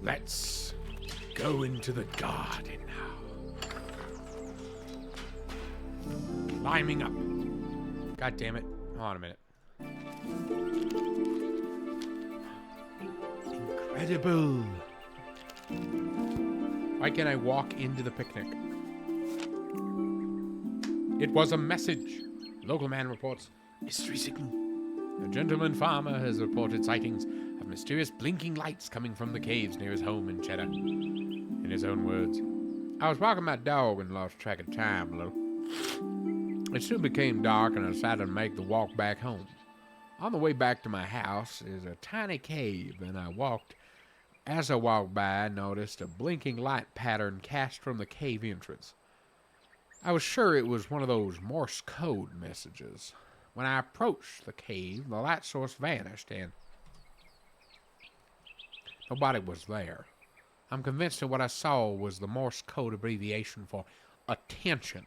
Let's go into the garden now. Climbing up. God damn it. Hold on a minute. Incredible. Why can't I walk into the picnic? It was a message. Local man reports mystery signal. A gentleman farmer has reported sightings of mysterious blinking lights coming from the caves near his home in Cheddar. In his own words, I was walking my dog and lost track of time a little. It soon became dark and I decided to make the walk back home. On the way back to my house is a tiny cave, and as I walked by, I noticed a blinking light pattern cast from the cave entrance. I was sure it was one of those Morse code messages. When I approached the cave, the light source vanished and nobody was there. I'm convinced that what I saw was the Morse code abbreviation for attention.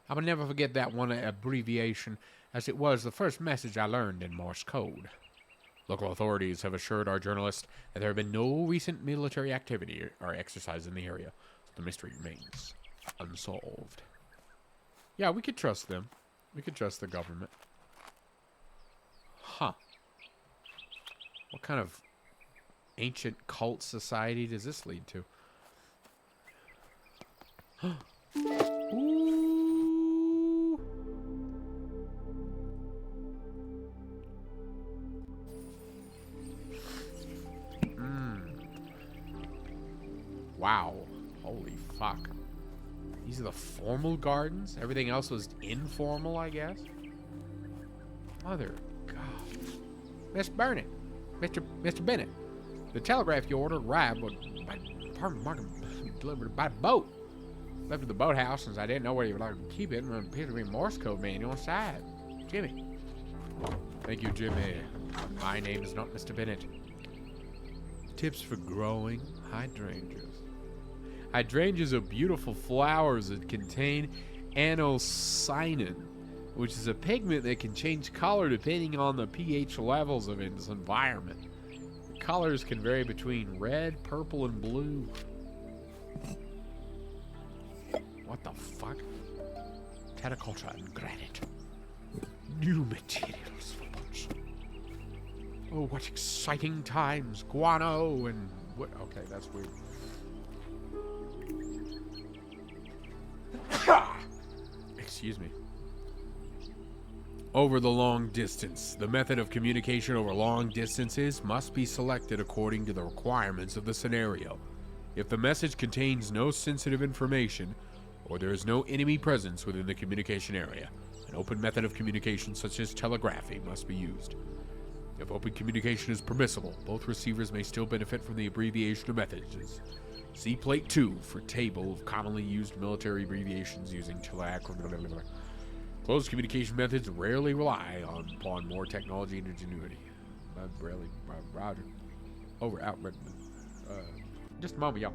I will never forget that one abbreviation, as it was the first message I learned in Morse code. Local authorities have assured our journalist that there have been no recent military activity or exercise in the area. The mystery remains unsolved. Yeah, we could trust them. We could trust the government. Huh. What kind of ancient cult society does this lead to? Ooh. Wow. Holy fuck. These are the formal gardens? Everything else was informal, I guess? Mother God. Miss Burnett. Mr. Bennett. The telegraph you ordered arrived delivered by boat. Left at the boathouse since I didn't know where you would like to keep it, and it appeared to be a Morse code manual inside. Jimmy. Thank you, Jimmy. My name is not Mr. Bennett. Tips for growing hydrangeas. Hydrangeas are beautiful flowers that contain anocyanin, which is a pigment that can change color depending on the pH levels of its environment. The colors can vary between red, purple, and blue. What the fuck? Terracotta and granite. New materials for books. Oh, what exciting times. Guano and... what? Okay, that's weird. Excuse me. Over the long distance. The method of communication over long distances must be selected according to the requirements of the scenario. If the message contains no sensitive information, or there is no enemy presence within the communication area, an open method of communication such as telegraphy must be used. If open communication is permissible, both receivers may still benefit from the abbreviation of messages. See Plate 2 for table of commonly used military abbreviations using telegraphy. Closed communication methods rarely rely upon more technology and ingenuity. Roger. Over, out, just a moment, y'all.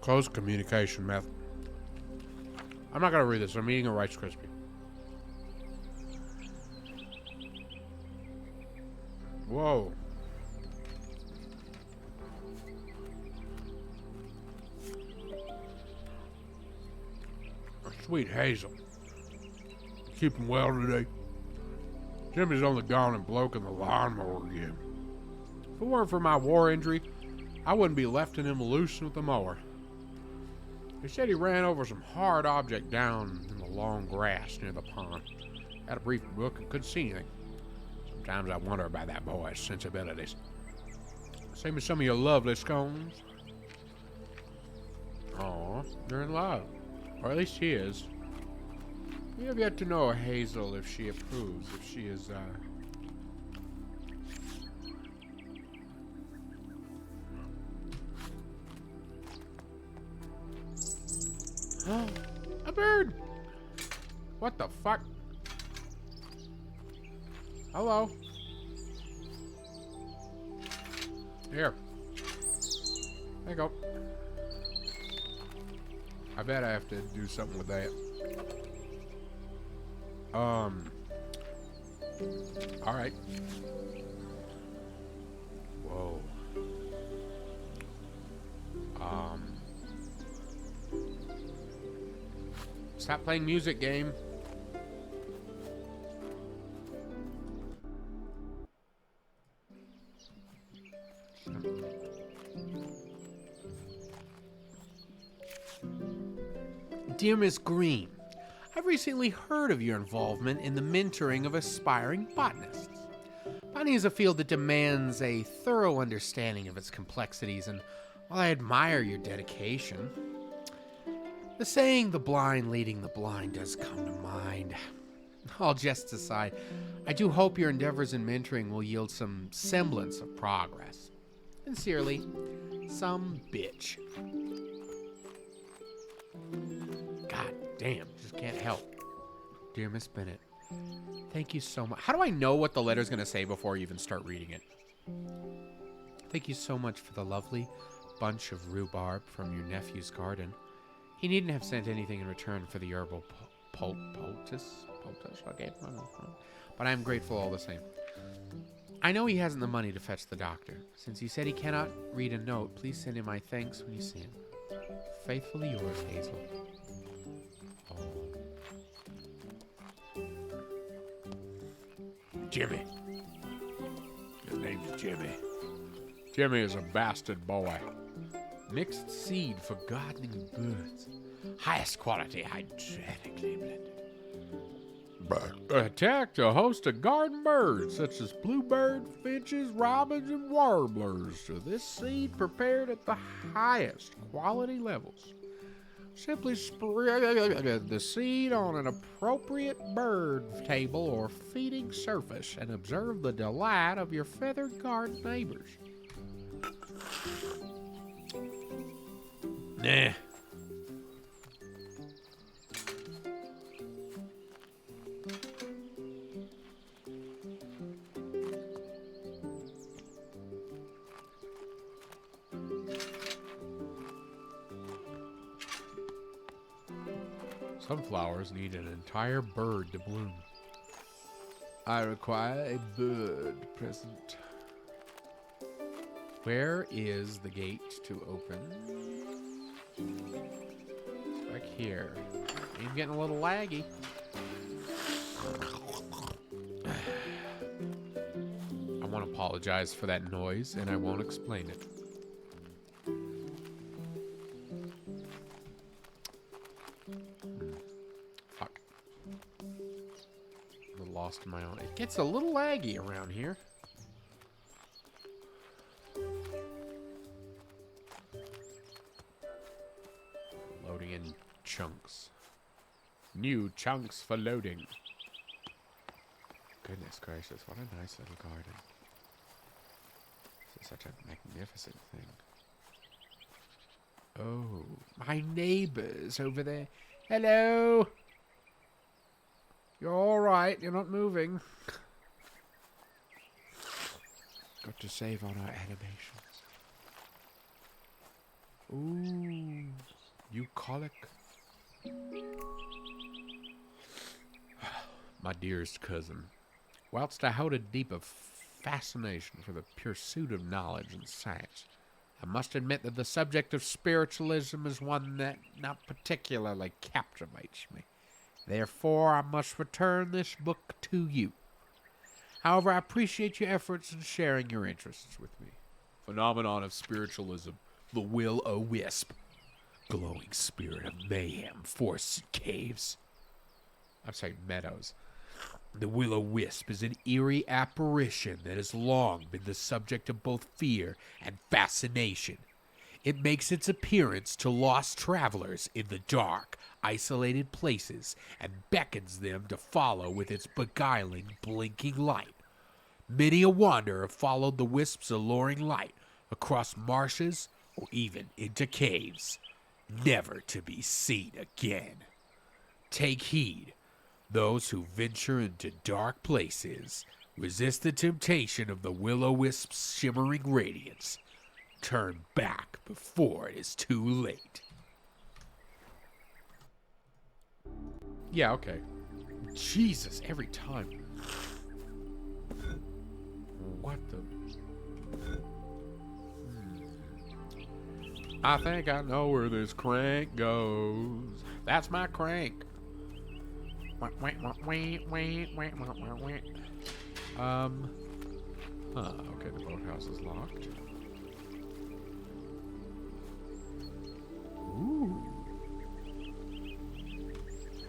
Closed communication method. I'm not gonna read this. I'm eating a Rice Krispie. Whoa. Sweet Hazel. Keep him well today. Jimmy's only gone and broken the lawnmower again. If it weren't for my war injury, I wouldn't be lefting him loose with the mower. He said he ran over some hard object down in the long grass near the pond. Had a brief look and couldn't see anything. Sometimes I wonder about that boy's sensibilities. Same as some of your lovely scones. Aw, they're in love. Or at least he is. We have yet to know Hazel if she approves, if she is, a bird! What the fuck? Hello? Here. There you go. I bet I have to do something with that. Alright. Whoa. Stop playing music, game. Dear Miss Green, I've recently heard of your involvement in the mentoring of aspiring botanists. Botany is a field that demands a thorough understanding of its complexities, and while I admire your dedication, the saying, the blind leading the blind, does come to mind. All jests aside, I do hope your endeavors in mentoring will yield some semblance of progress. Sincerely, some bitch. God damn, just can't help. Dear Miss Bennett, thank you so much. How do I know what the letter's going to say before I even start reading it? Thank you so much for the lovely bunch of rhubarb from your nephew's garden. He needn't have sent anything in return for the herbal poultice I gave him, but I am grateful all the same. I know he hasn't the money to fetch the doctor. Since he said he cannot read a note, please send him my thanks when you see him. Faithfully yours, Hazel. Jimmy. His name's Jimmy. Jimmy is a bastard boy. Mixed seed for gardening birds. Highest quality hydrogenically blended. Attacked a host of garden birds, such as bluebird, finches, robins, and warblers. So this seed prepared at the highest quality levels. Simply spread the seed on an appropriate bird table or feeding surface and observe the delight of your feathered garden neighbors. Nah. Some flowers need an entire bird to bloom. I require a bird present. Where is the gate to open? It's back here. I'm getting a little laggy. I want to apologize for that noise, and I won't explain it. Fuck. I'm lost in my own. It gets a little laggy around here. Loading in chunks. New chunks for loading. Goodness gracious, what a nice little garden. This is such a magnificent thing. Oh, my neighbors over there. Hello. You're all right. You're not moving. Got to save on our animations. Ooh, bucolic. My dearest cousin, whilst I hold a deep fascination for the pursuit of knowledge and science, I must admit that the subject of spiritualism is one that not particularly captivates me. Therefore, I must return this book to you. However, I appreciate your efforts in sharing your interests with me. Phenomenon of spiritualism, the will-o-wisp. Glowing spirit of mayhem, forests and caves. I'm sorry, meadows. The will-o-wisp is an eerie apparition that has long been the subject of both fear and fascination. It makes its appearance to lost travelers in the dark, isolated places and beckons them to follow with its beguiling, blinking light. Many a wanderer have followed the wisp's alluring light across marshes or even into caves, never to be seen again. Take heed. Those who venture into dark places resist the temptation of the will-o-wisp's shimmering radiance. Turn back before it is too late. Yeah, okay. Jesus, every time. What the? I think I know where this crank goes. That's my crank. Okay, the boathouse is locked. Ooh.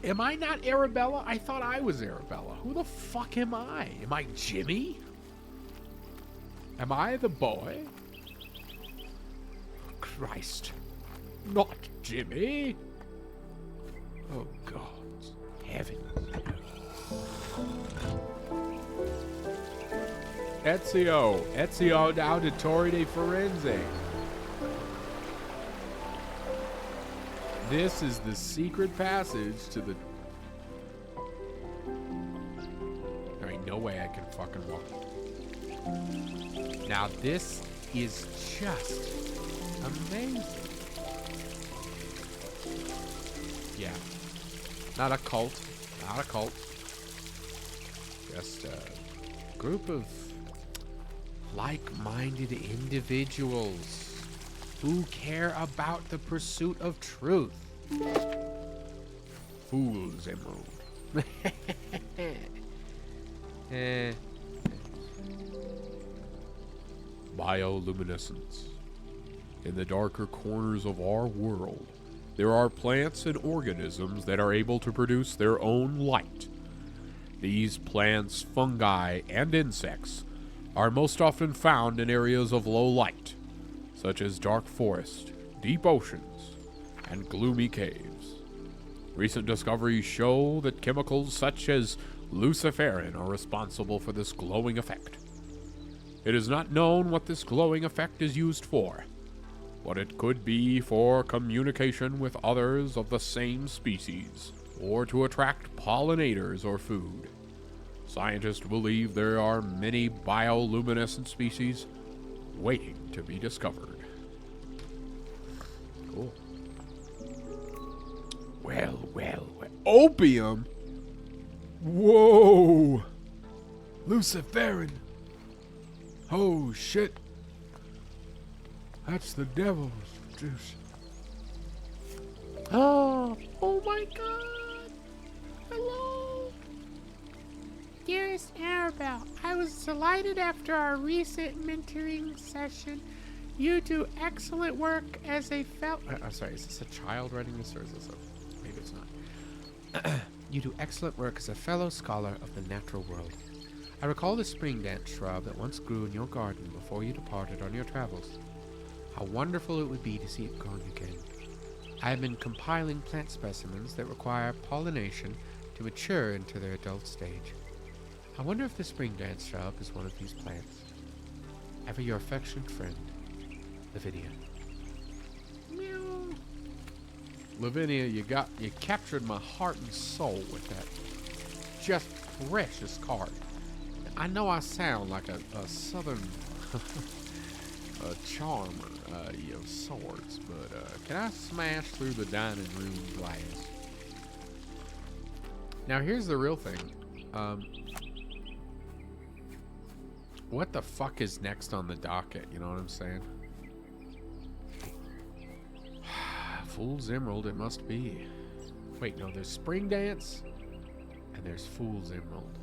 Am I not Arabella? I thought I was Arabella. Who the fuck am I? Am I Jimmy? Am I the boy? Christ. Not Jimmy. Oh, God. Heaven. Ezio Auditore de Firenze. This is the secret passage to the... There ain't no way I can fucking walk. Now this is just amazing. Yeah. Not a cult. Not a cult. Just a group of like-minded individuals who care about the pursuit of truth. Fool's Emerald. Bioluminescence. In the darker corners of our world, there are plants and organisms that are able to produce their own light. These plants, fungi, and insects are most often found in areas of low light, such as dark forest, deep oceans, and gloomy caves. Recent discoveries show that chemicals such as luciferin are responsible for this glowing effect. It is not known what this glowing effect is used for, but it could be for communication with others of the same species, or to attract pollinators or food. Scientists believe there are many bioluminescent species waiting to be discovered. Cool. Well. Opium? Whoa! Luciferin. Oh, shit. That's the devil's juice. Oh my God. Hello. Dearest Arabelle, I was delighted after our recent mentoring session. You do excellent work as a fellow... I'm sorry, is this a child writing this or is this a... Maybe it's not. You do excellent work as a fellow scholar of the natural world. I recall the spring dance shrub that once grew in your garden before you departed on your travels. How wonderful it would be to see it growing again. I have been compiling plant specimens that require pollination to mature into their adult stage. I wonder if the spring dance shrub is one of these plants. Ever your affectionate friend, Lavinia. Meow. Lavinia, you captured my heart and soul with that just precious card. I know I sound like a southern a charmer of sorts, but can I smash through the dining room glass? Now here's the real thing. What the fuck is next on the docket? You know what I'm saying? Fool's Emerald, it must be. Wait, no, there's Spring Dance, and there's Fool's Emerald.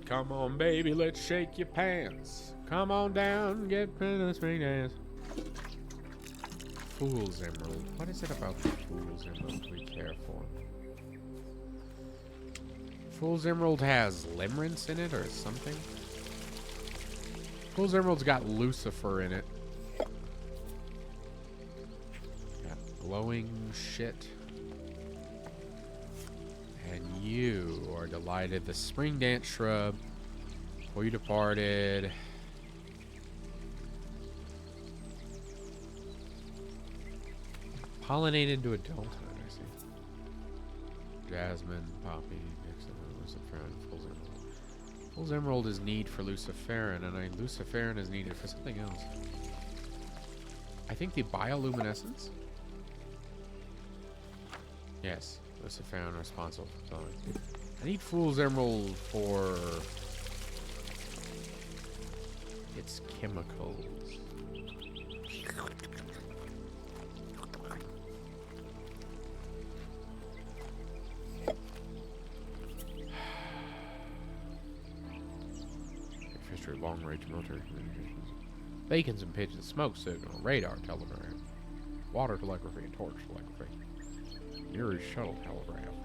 Come on, baby, let's shake your pants. Come on down, get into the Spring Dance. Fool's Emerald. What is it about the Fool's Emerald we care for? Fool's Emerald has limerence in it or something? Fool's Emerald's got Lucifer in it. Got glowing shit. And you are delighted. The Spring Dance Shrub. Before you departed. Pollinated into adulthood, I see. Jasmine, poppy, Dixon, Luciferin, Fool's Emerald. Fool's Emerald is need for Luciferin, and Luciferin is needed for something else. I think the bioluminescence? Yes, Luciferin responsible for something. I need Fool's Emerald for its chemicals. Long-range military communications. Beacons and pigeons, smoke signal, radar, telegram, water telegraphy, and torch telegraphy. Nearest shuttle telegraph.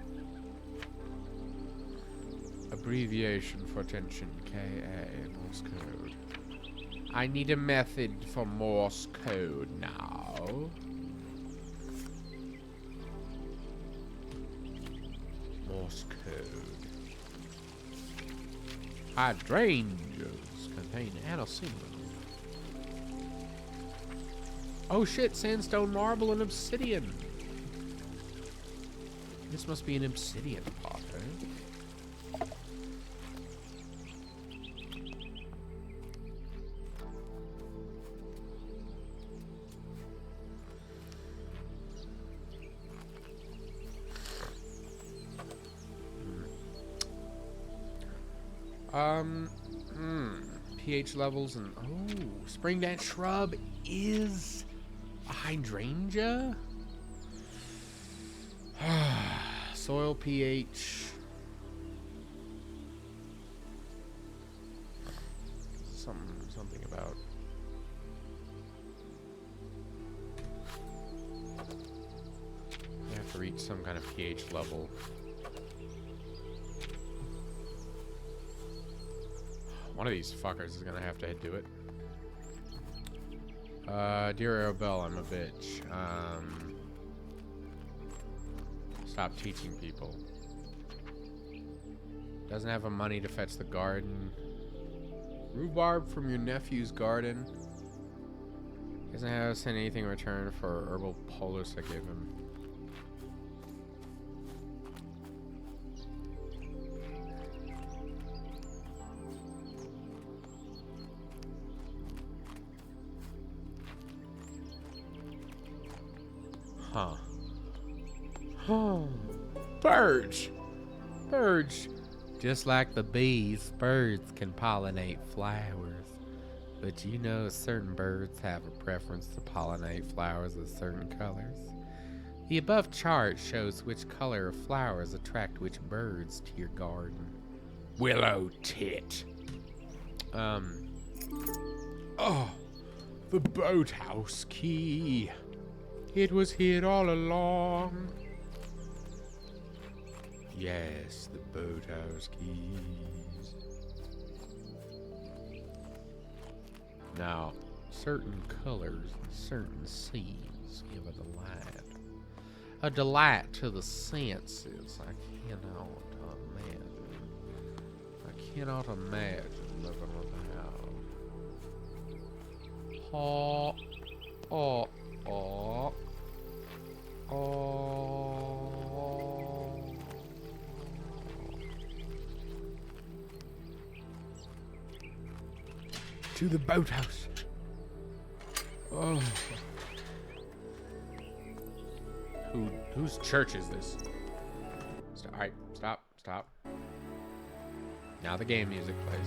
Abbreviation for attention, KA, Morse code. I need a method for Morse code now. Morse code. Hydrangeas contain anocimum. Oh shit, sandstone, marble, and obsidian. This must be an obsidian pot, eh? pH levels and Spring Dance Shrub is a hydrangea. Soil pH. Something about. You have to reach some kind of pH level. One of these fuckers is gonna have to do it. Dear Arabelle, I'm a bitch. Stop teaching people. Doesn't have the money to fetch the garden. Rhubarb from your nephew's garden. Doesn't have to send anything in return for herbal poultice I gave him. Huh. Oh, birds. Birds. Just like the bees, birds can pollinate flowers. But you know, certain birds have a preference to pollinate flowers of certain colors. The above chart shows which color of flowers attract which birds to your garden. Willow tit. Oh, the boathouse key. It was here all along. Yes, the boathouse keys. Now, certain colors and certain scenes give a delight. A delight to the senses. I cannot imagine living without. Oh. Oh. to the boathouse. Oh. Whose church is this? Alright, stop. Now the game music plays.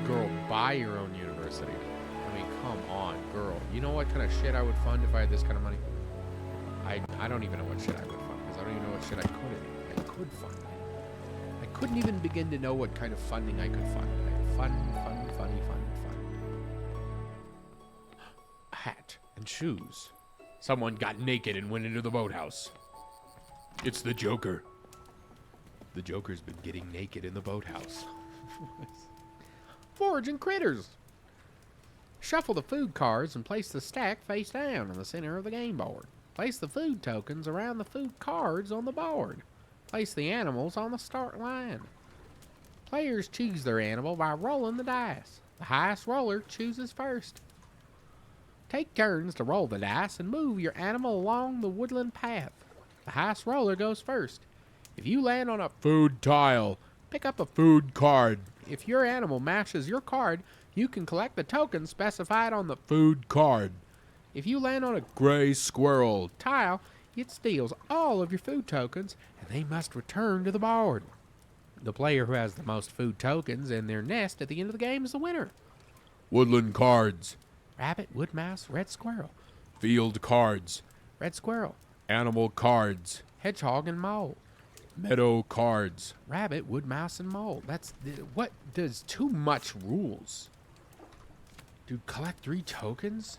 Girl, buy your own university. I mean, come on, girl. You know what kind of shit I would fund if I had this kind of money? I don't even know what shit I would fund, because I don't even know what shit I could fund. I couldn't even begin to know what kind of funding I could fund. Fund. Hat and shoes. Someone got naked and went into the boathouse. It's the Joker. The Joker's been getting naked in the boathouse. Foraging critters. Shuffle the food cards and place the stack face down in the center of the game board. Place the food tokens around the food cards on the board. Place the animals on the start line. Players choose their animal by rolling the dice. The highest roller chooses first. Take turns to roll the dice and move your animal along the woodland path. The highest roller goes first. If you land on a food tile, pick up a food card. If your animal matches your card, you can collect the tokens specified on the food card. If you land on a gray squirrel tile, it steals all of your food tokens, and they must return to the board. The player who has the most food tokens in their nest at the end of the game is the winner. Woodland cards. Rabbit, wood mouse, red squirrel. Field cards. Red squirrel. Animal cards. Hedgehog and mole. Meadow cards. Rabbit, wood mouse, and mole. What does too much rules? Dude, collect 3 tokens?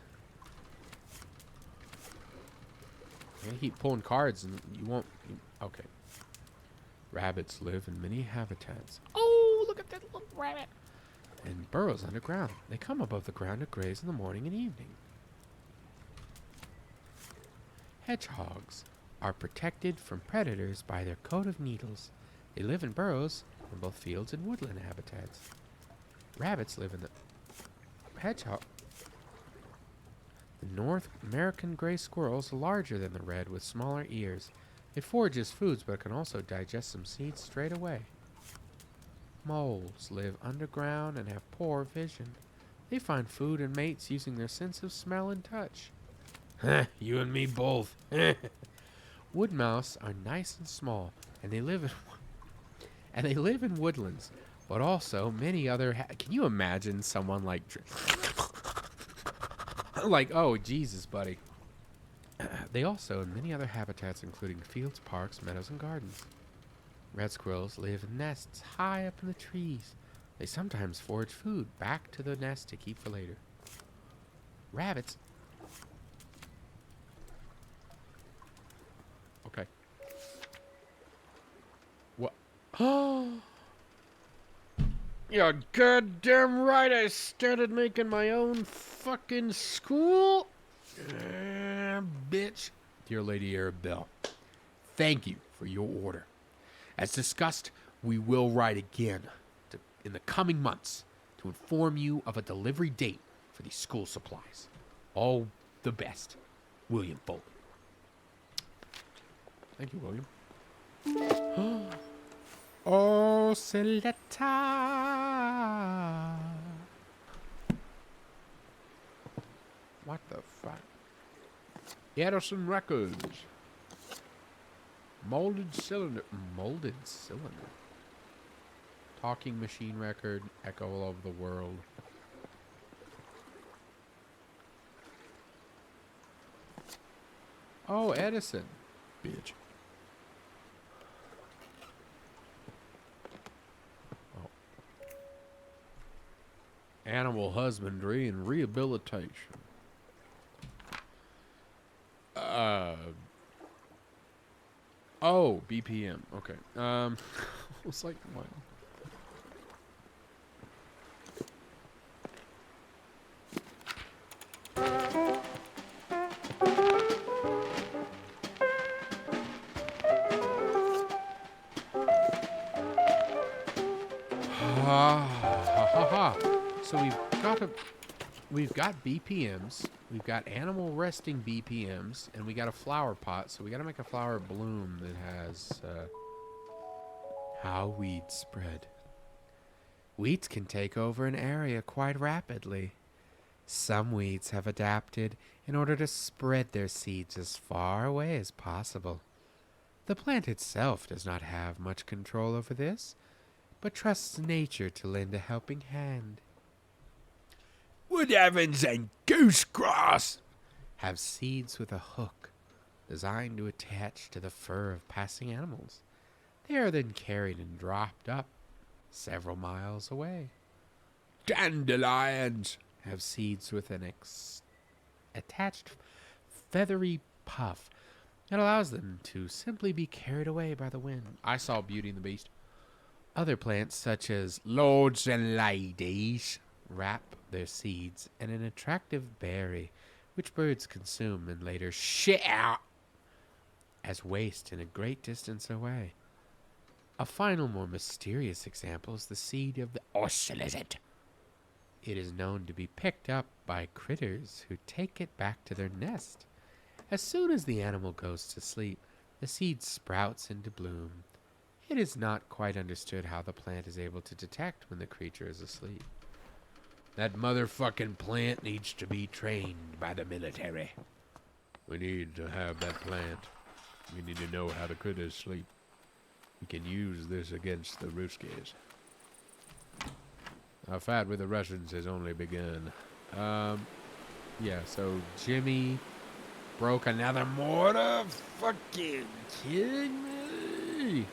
You're gonna keep pulling cards and you won't... Okay. Rabbits live in many habitats. Oh, look at that little rabbit. And burrows underground. They come above the ground to graze in the morning and evening. Hedgehogs are protected from predators by their coat of needles. They live in burrows in both fields and woodland habitats. Rabbits live in the hedgehog. The North American gray squirrel is larger than the red with smaller ears. It forages foods but can also digest some seeds straight away. Moles live underground and have poor vision. They find food and mates using their sense of smell and touch. You and me both. Wood mouse are nice and small, and they live in woodlands, but also many other. Can you imagine someone like, oh Jesus, buddy? They also in many other habitats, including fields, parks, meadows, and gardens. Red squirrels live in nests high up in the trees. They sometimes forage food back to the nest to keep for later. Rabbits. Okay. What? Oh! You're goddamn right, I started making my own fucking school. Bitch. Dear Lady Arabelle, thank you for your order. As discussed, we will write again in the coming months to inform you of a delivery date for these school supplies. All the best, William Foley. Thank you, William. Oh, Celetta. What the fuck? Edison Records. Molded cylinder. Talking machine record. Echo all over the world. Oh, Edison. Bitch. Oh. Animal husbandry and rehabilitation. Oh, BPM. Okay. I was like, what? So we've got BPMs, we've got animal resting BPMs, and we got a flower pot. So we got to make a flower bloom that has how weeds spread. Weeds can take over an area quite rapidly. Some weeds have adapted in order to spread their seeds as far away as possible. The plant itself does not have much control over this, but trusts nature to lend a helping hand. Wood heavens and goosegrass! Have seeds with a hook designed to attach to the fur of passing animals. They are then carried and dropped up several miles away. Dandelions! Have seeds with an attached feathery puff that allows them to simply be carried away by the wind. I saw Beauty and the Beast. Other plants, such as Lords and ladies, wrap their seeds in an attractive berry, which birds consume and later shit out as waste in a great distance away. A final, more mysterious example is the seed of the ocelot. It is known to be picked up by critters who take it back to their nest. As soon as the animal goes to sleep, the seed sprouts into bloom. It is not quite understood how the plant is able to detect when the creature is asleep. That motherfucking plant needs to be trained by the military. We need to have that plant. We need to know how the critters sleep. We can use this against the Ruskies. Our fight with the Russians has only begun. Yeah, so Jimmy Broke another mortar? Fucking kidding me?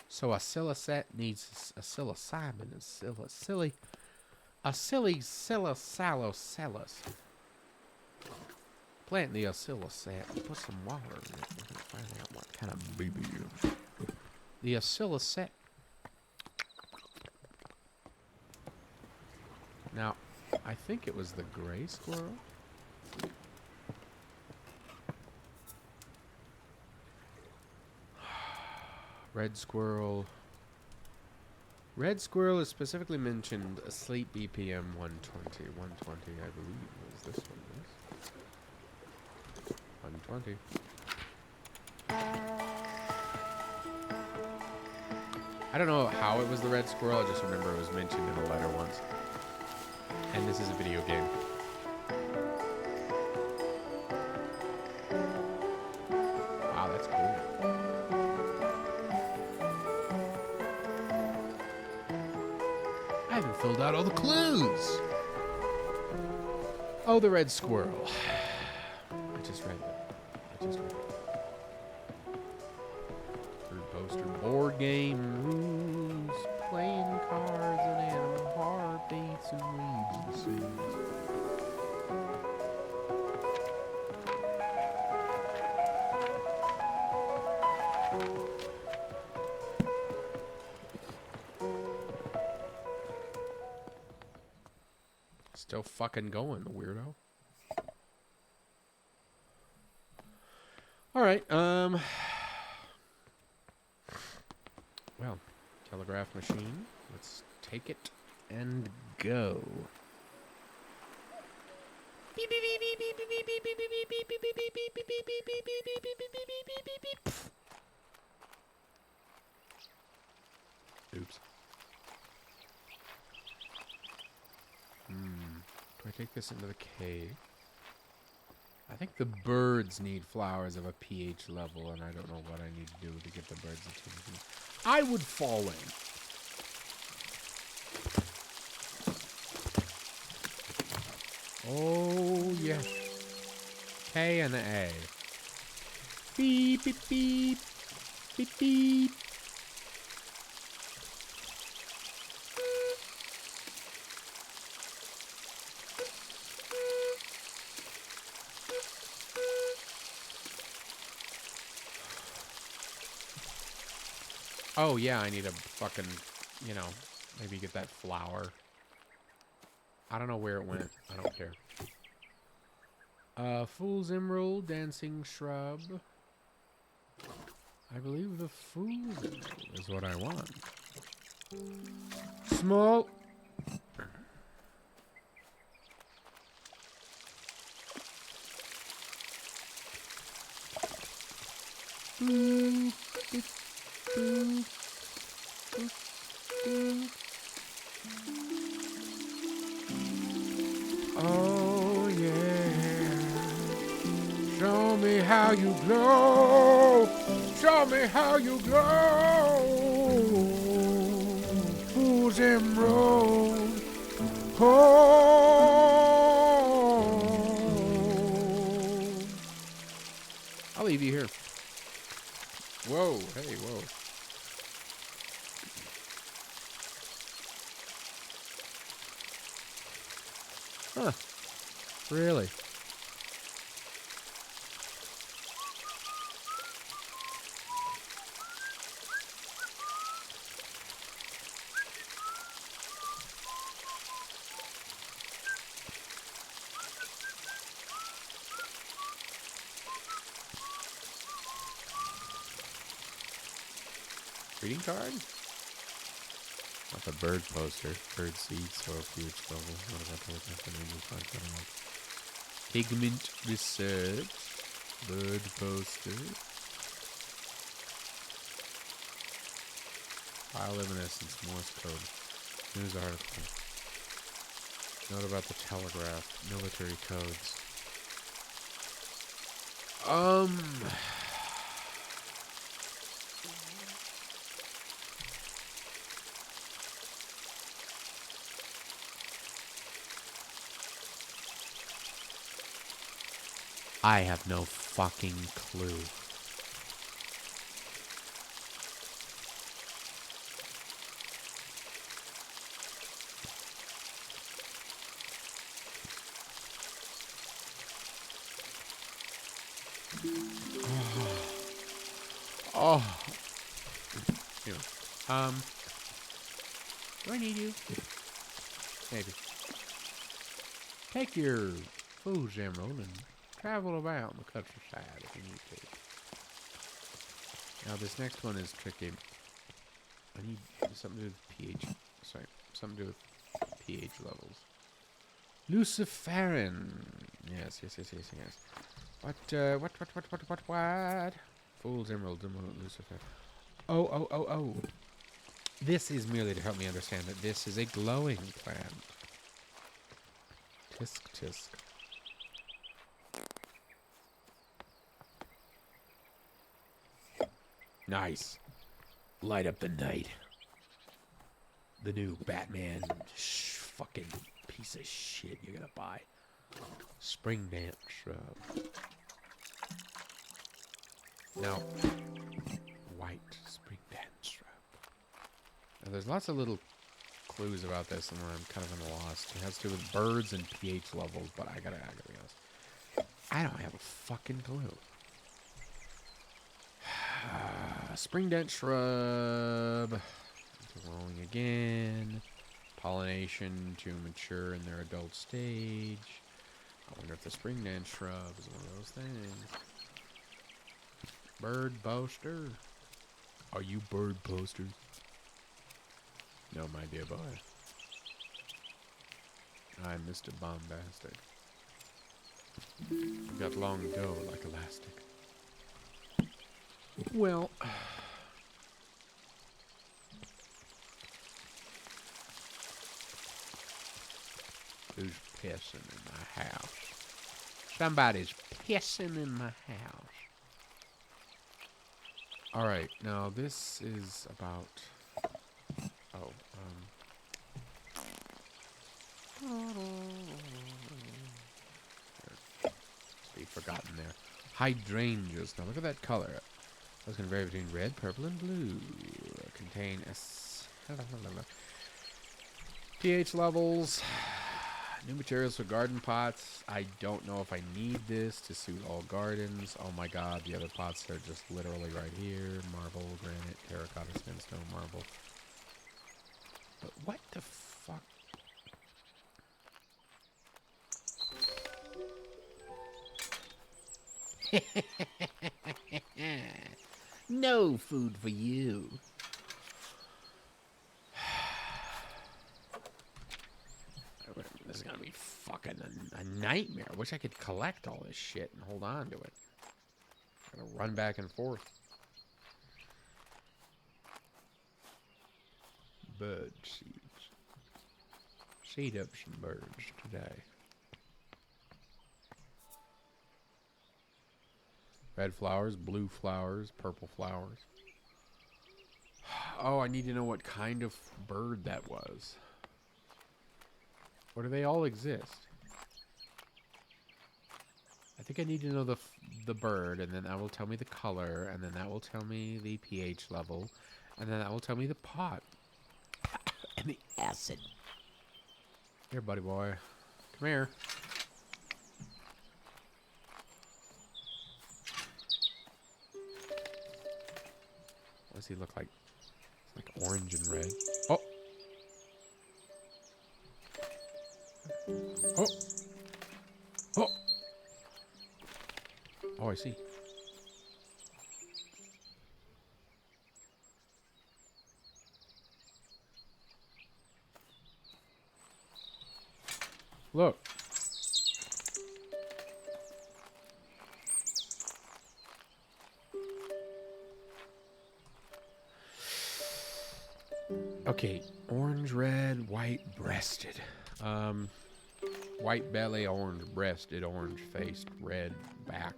So a silicet needs a psilocybin, a silly psilocellus. Plant the oscillosat, put some water in it. We're gonna find out what kind of baby you. The oscillosat. Now, I think it was the gray squirrel. Red squirrel. Red squirrel is specifically mentioned asleep BPM 120. 120, I believe, was this one. This 120. I don't know how it was the red squirrel. I just remember it was mentioned in a letter once. And this is a video game. Wow, that's cool. I haven't filled out all the clues. Oh, the red squirrel. I just read it. Third poster. Board game rules. Playing cards and animal heartbeats and weeds the seeds. Still fucking going, the weirdo. All right, well, telegraph machine. Let's take it and go. Oops. Do I take this into the cave? I think the birds need flowers of a pH level, and I don't know what I need to do to get the birds' attention. I would fall in. Oh, yeah. K and A. Beep, beep, beep. Beep, beep. Oh, yeah, I need a fucking, you know, maybe get that flower. I don't know where it went. I don't care. Fool's Emerald, Dancing Shrub. I believe the Fool's Emerald is what I want. Small. Boop, boop, boop, boop, boop. Oh yeah. Show me how you glow. Show me how you glow. Fool's Emerald. Oh. I'll leave you here. Whoa, hey, whoa. Huh. Really? Greeting card? Not the bird poster. Bird seeds or pH level. What about the pigment research? Bird poster. Bioluminescence, Morse code. News article. Note about the telegraph. Military codes. I have no fucking clue. Oh. Anyway, do I need you? Maybe. Take your food, Emerald, and travel about the countryside if you need to. Now this next one is tricky. I need something to do with pH. Sorry, something to do with pH levels. Luciferin. Yes. What? Fool's Emerald, Lucifer. Oh. This is merely to help me understand that this is a glowing plant. Tisk. Nice. Light up the night. The new Batman fucking piece of shit you're gonna buy. Spring dance shrub. Now, white spring dance shrub. Now, there's lots of little clues about this, and I'm kind of in the lost. It has to do with birds and pH levels, but I gotta be honest. I don't have a fucking clue. Spring dance shrub. Growing again. Pollination to mature in their adult stage. I wonder if the spring dance shrub is one of those things. Bird poster. Are you bird posters? No, my dear boy. I'm Mr. Bombastic. You got long ago like elastic. Well, who's pissing in my house? Somebody's pissing in my house. All right, now this is about. Be forgotten there. Hydrangeas. Now look at that color. Those can vary between red, purple, and blue. Contain pH levels. New materials for garden pots. I don't know if I need this to suit all gardens. Oh my god, the other pots are just literally right here. Marble, granite, terracotta, sandstone, marble. But what the fuck? No food for you. This is gonna be fucking a nightmare. I wish I could collect all this shit and hold on to it. Gotta run back and forth. bird seeds. Seed up some birds today. Red flowers, blue flowers, purple flowers. Oh, I need to know what kind of bird that was. Or do they all exist? I think I need to know the bird, and then that will tell me the color, and then that will tell me the pH level, and then that will tell me the pot. And the acid. Here, buddy boy. Come here. What does he look like? It's like orange and red. Oh! Oh! Oh! Oh, I see. Look. Okay, orange, red, white breasted. White belly, orange breasted, orange faced, red back.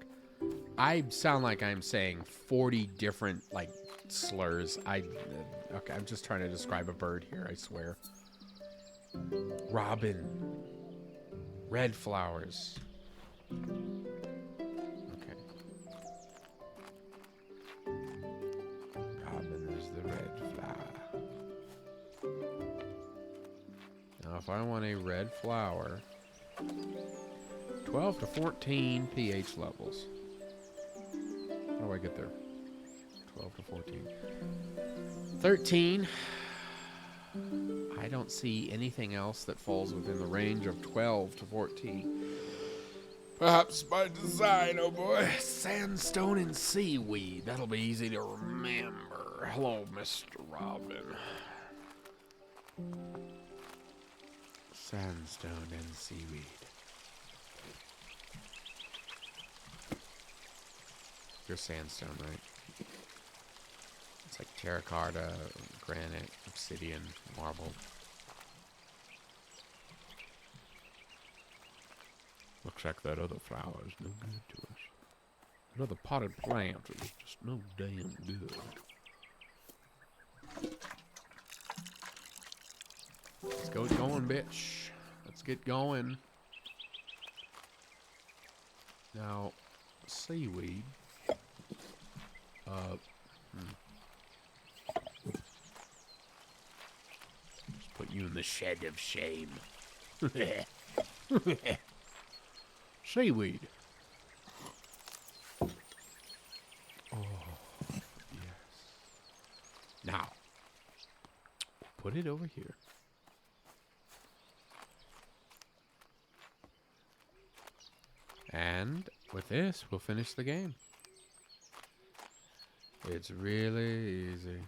I sound like I'm saying 40 different, like, slurs. Okay, I'm just trying to describe a bird here, I swear. Robin. Red flowers. Okay. Robin is the red flower. Now, if I want a red flower, 12 to 14 pH levels. How do I get there? 12 to 14. 13. I don't see anything else that falls within the range of 12 to 14. Perhaps by design, oh boy. Sandstone and seaweed. That'll be easy to remember. Hello, Mr. Robin. Sandstone and seaweed. You're sandstone, right? It's like terracotta, granite, obsidian, marble. Looks like that other flower is no good to us. That other potted plant is just no damn good. Let's go going, bitch. Let's get going. Now, seaweed. Just put you in the shed of shame. Seaweed. Oh, yes. Now, put it over here. And with this, we'll finish the game. It's really easy.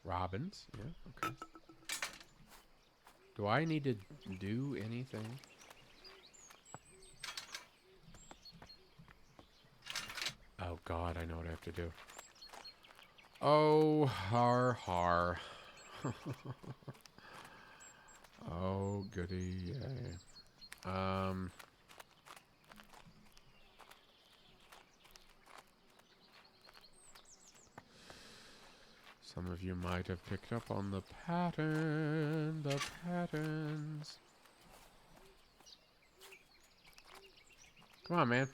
Robins, yeah, okay. Do I need to do anything? Oh God, I know what I have to do. Oh, har. Oh, goody, yay. Some of you might have picked up on the pattern, the patterns. Come on, man.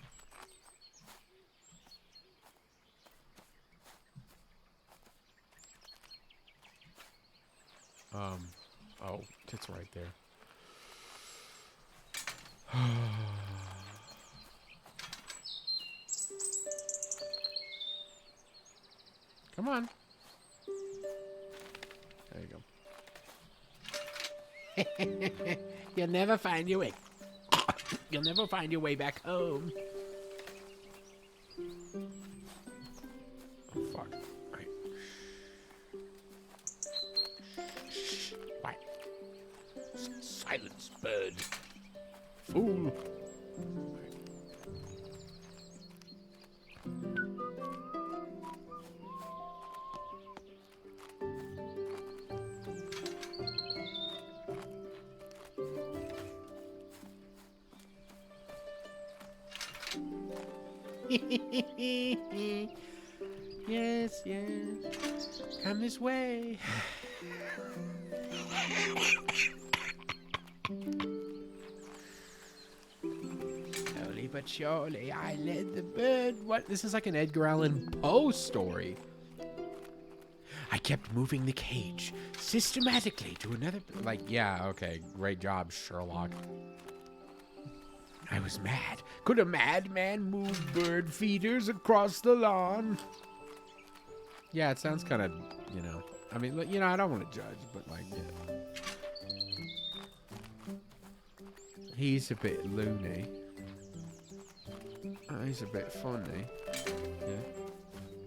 Oh, it's right there. Come on. There you go. You'll never find your way. You'll never find your way back home. Silence, bird. Fool. Yes, yes. Come this way. Slowly but surely, I led the bird. What? This is like an Edgar Allan Poe story. I kept moving the cage systematically to another. Like, yeah, okay, great job, Sherlock. I was mad. Could a madman move bird feeders across the lawn? Yeah, it sounds kind of, I mean, I don't want to judge, but like, yeah. He's a bit loony. He's a bit funny. Yeah.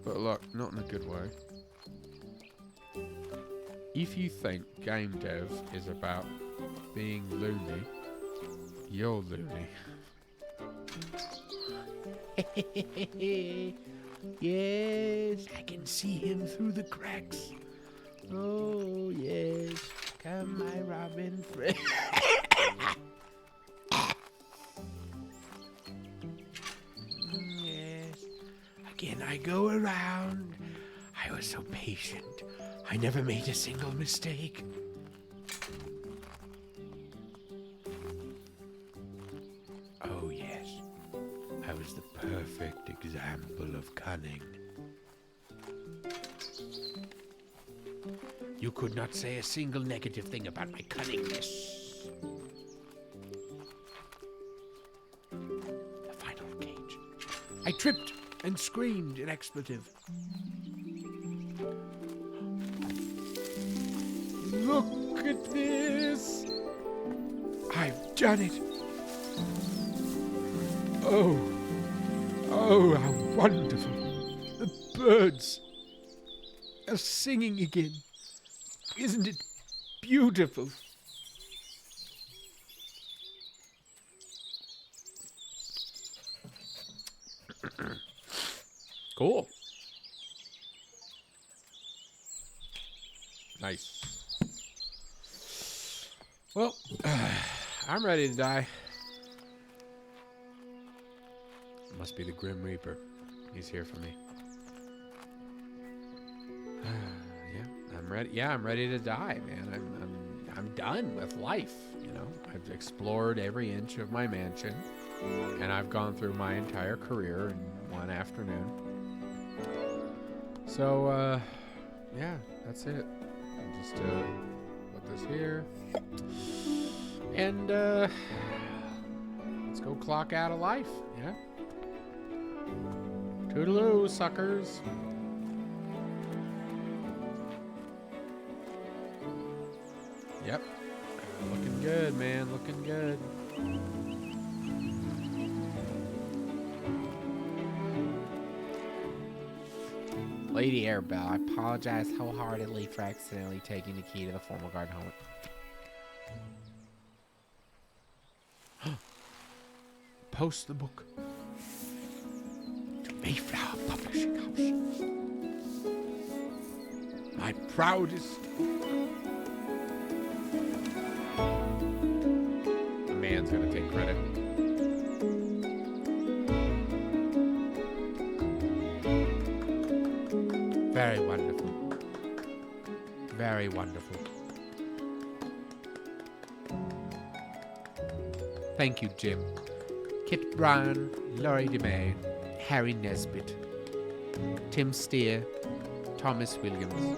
But look, not in a good way. If you think game dev is about being loony, you're loony. Yes, I can see him through the cracks. Oh, yes. Come, my robin friend. Yes. Again, I go around. I was so patient. I never made a single mistake. Oh, yes. I was the perfect example of cunning. You could not say a single negative thing about my cunningness. The final cage. I tripped and screamed an expletive. Look at this! I've done it! Oh, how wonderful. The birds are singing again. Isn't it beautiful? Cool. Nice. Well, I'm ready to die. Must be the Grim Reaper. He's here for me. Yeah, I'm ready. Yeah, I'm ready to die, man. I'm done with life. I've explored every inch of my mansion, and I've gone through my entire career in one afternoon. So, yeah, that's it. I'll just put this here, and let's go clock out of life. Yeah. Toodaloo, suckers. Yep. Looking good, man. Looking good. Lady Airbell, I apologize wholeheartedly for accidentally taking the key to the formal guard home. Post the book to Mayflower Publishing House. My proudest. The man's gonna take credit. Very wonderful. Very wonderful. Thank you, Jim. Kit Brown, Laurie DeMay, Harry Nesbitt, Tim Steer, Thomas Williams,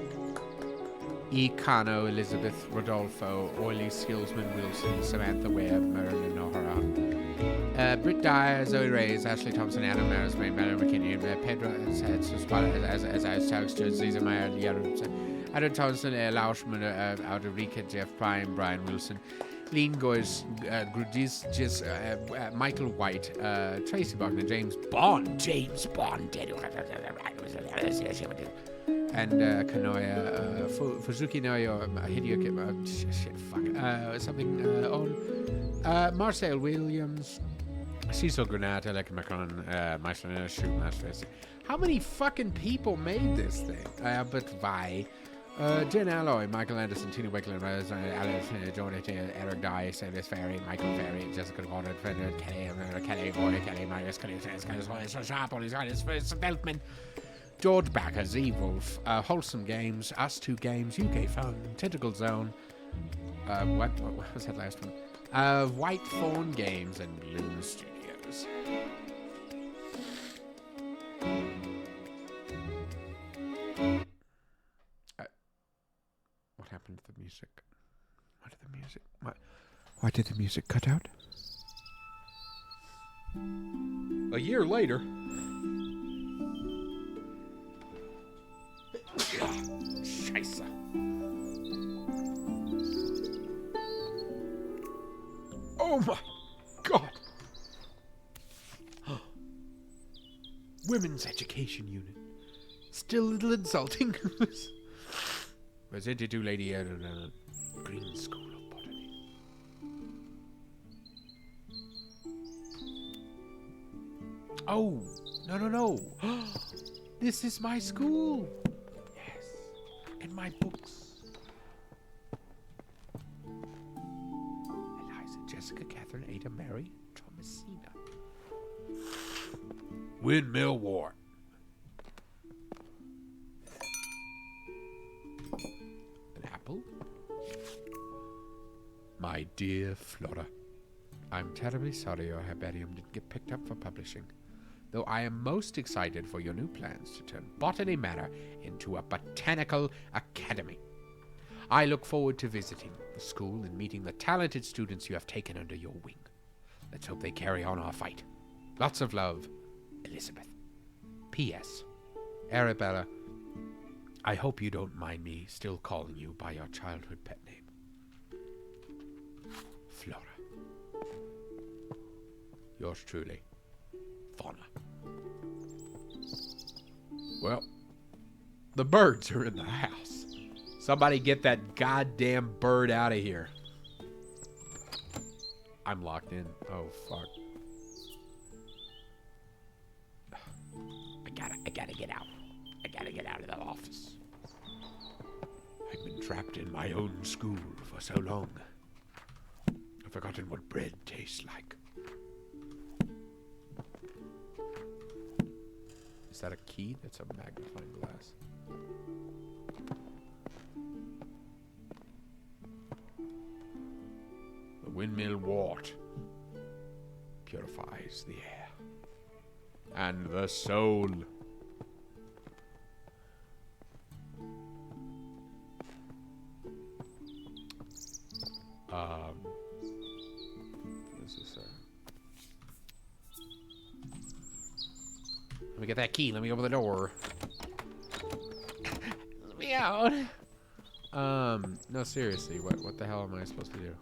E. Cano, Elizabeth Rodolfo, Orly Skillsman Wilson, Samantha Webb, Marilyn O'Haran, Britt Dyer, Zoe Reyes, Ashley Thompson, Anna Maris, Mary McKinney, Pedro as Tagstur, Ziza Meyer, Adam Thompson, Lauschman, Alderika, Jeff Prime, Brian Wilson, Lean Goys, Grudis, Michael White, Tracy Buckner, James Bond, and Kanoya, Fuzuki Noyo, Hideo, on Marcel Williams, Cecil Granata, Alec Macron, Maestro Shoot, Master. How many fucking people made this thing? Albert Vi, Jen Alloy, Michael Anderson, Tina Wickler, Alice, Jordan, Eric Dye, Sanders Ferry, Michael Ferry, Jessica Gordon, Kelly, Boy, Kelly, Marius, Kelly, Sharp, all his Veltman, George Backer, Z-Wolf, Wholesome Games, Us Two Games, UK Fun, Tentacle Zone, what was that last one? White Thorn Games and Bloom Studios. What happened to the music? Why did the music cut out? A year later. Scheisse. Oh my God! Women's Education Unit. Still a little insulting. Presented to Lady Anna, Green School of Botany. Oh, no. This is my school. Yes. And my books. Eliza, Jessica, Catherine, Ada, Mary, Thomasina. Windmill War. An apple? My dear Flora, I'm terribly sorry your herbarium didn't get picked up for publishing, though I am most excited for your new plans to turn Botany Manor into a botanical academy. I look forward to visiting the school and meeting the talented students you have taken under your wing. Let's hope they carry on our fight. Lots of love, Elizabeth. P.S. Arabella, I hope you don't mind me still calling you by your childhood pet name. Flora. Yours truly, Fauna. Well, the birds are in the house. Somebody get that goddamn bird out of here. I'm locked in. Oh, fuck. I gotta get out. I gotta get out of the office. I've been trapped in my own school for so long. I've forgotten what bread tastes like. Is that a key? That's a magnifying glass. The windmill wart purifies the air and the soul. What is this? Let me get that key. Let me open the door. Let me out. No, seriously. What the hell am I supposed to do?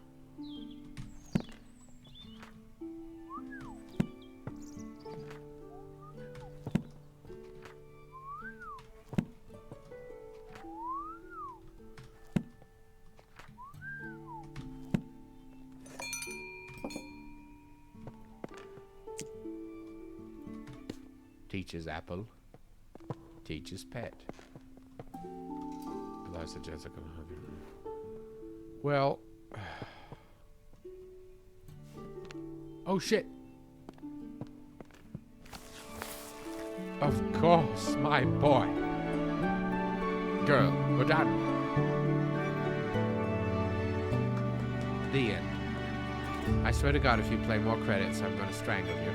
Teacher's apple. Teacher's pet. Eliza Jessica. Well. Oh shit. Of course, my boy. Girl, we're done. The end. I swear to God, if you play more credits, I'm gonna strangle you.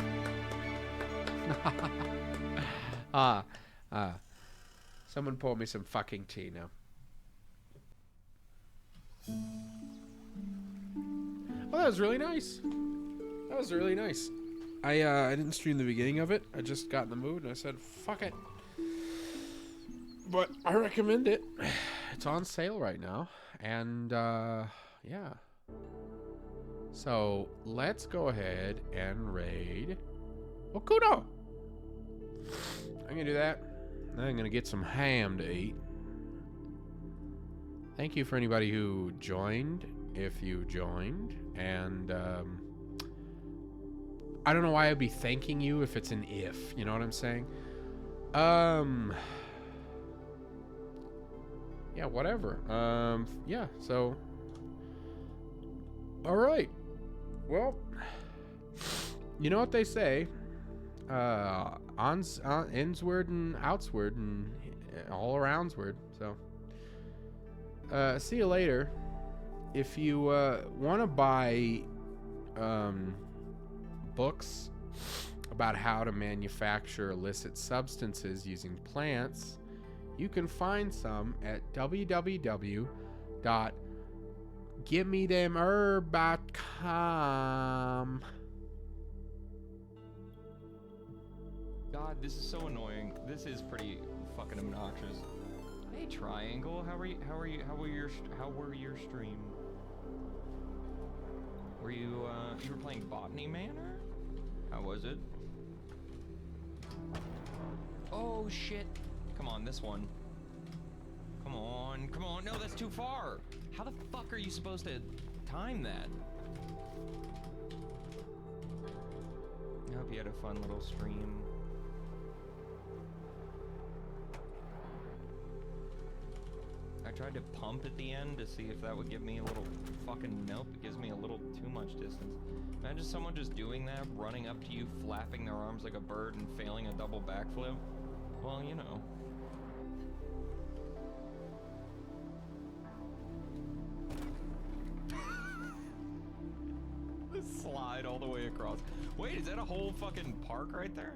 Someone pour me some fucking tea now. Well, that was really nice. That was really nice. I didn't stream the beginning of it. I just got in the mood and I said, fuck it. But I recommend it. It's on sale right now. And, yeah. So, let's go ahead and raid Okuno. I'm gonna do that. I'm gonna get some ham to eat. Thank you for anybody who joined, if you joined, and I don't know why I'd be thanking you if it's an if, you know what I'm saying? Yeah, whatever. Yeah, so all right. Well, you know what they say, insward and outsward and all aroundsward, so see you later. If you want to buy books about how to manufacture illicit substances using plants, you can find some at www.givemethemherb.com. God, this is so annoying. This is pretty fucking obnoxious. Hey, Triangle, how were your stream? Were you were playing Botany Manor? How was it? Oh shit! Come on, this one. Come on, come on! No, that's too far. How the fuck are you supposed to time that? I hope you had a fun little stream. I tried to pump at the end to see if that would give me a little fucking nope. It gives me a little too much distance. Imagine someone just doing that, running up to you, flapping their arms like a bird and failing a double backflip. Well, you know. Slide all the way across. Wait, is that a whole fucking park right there?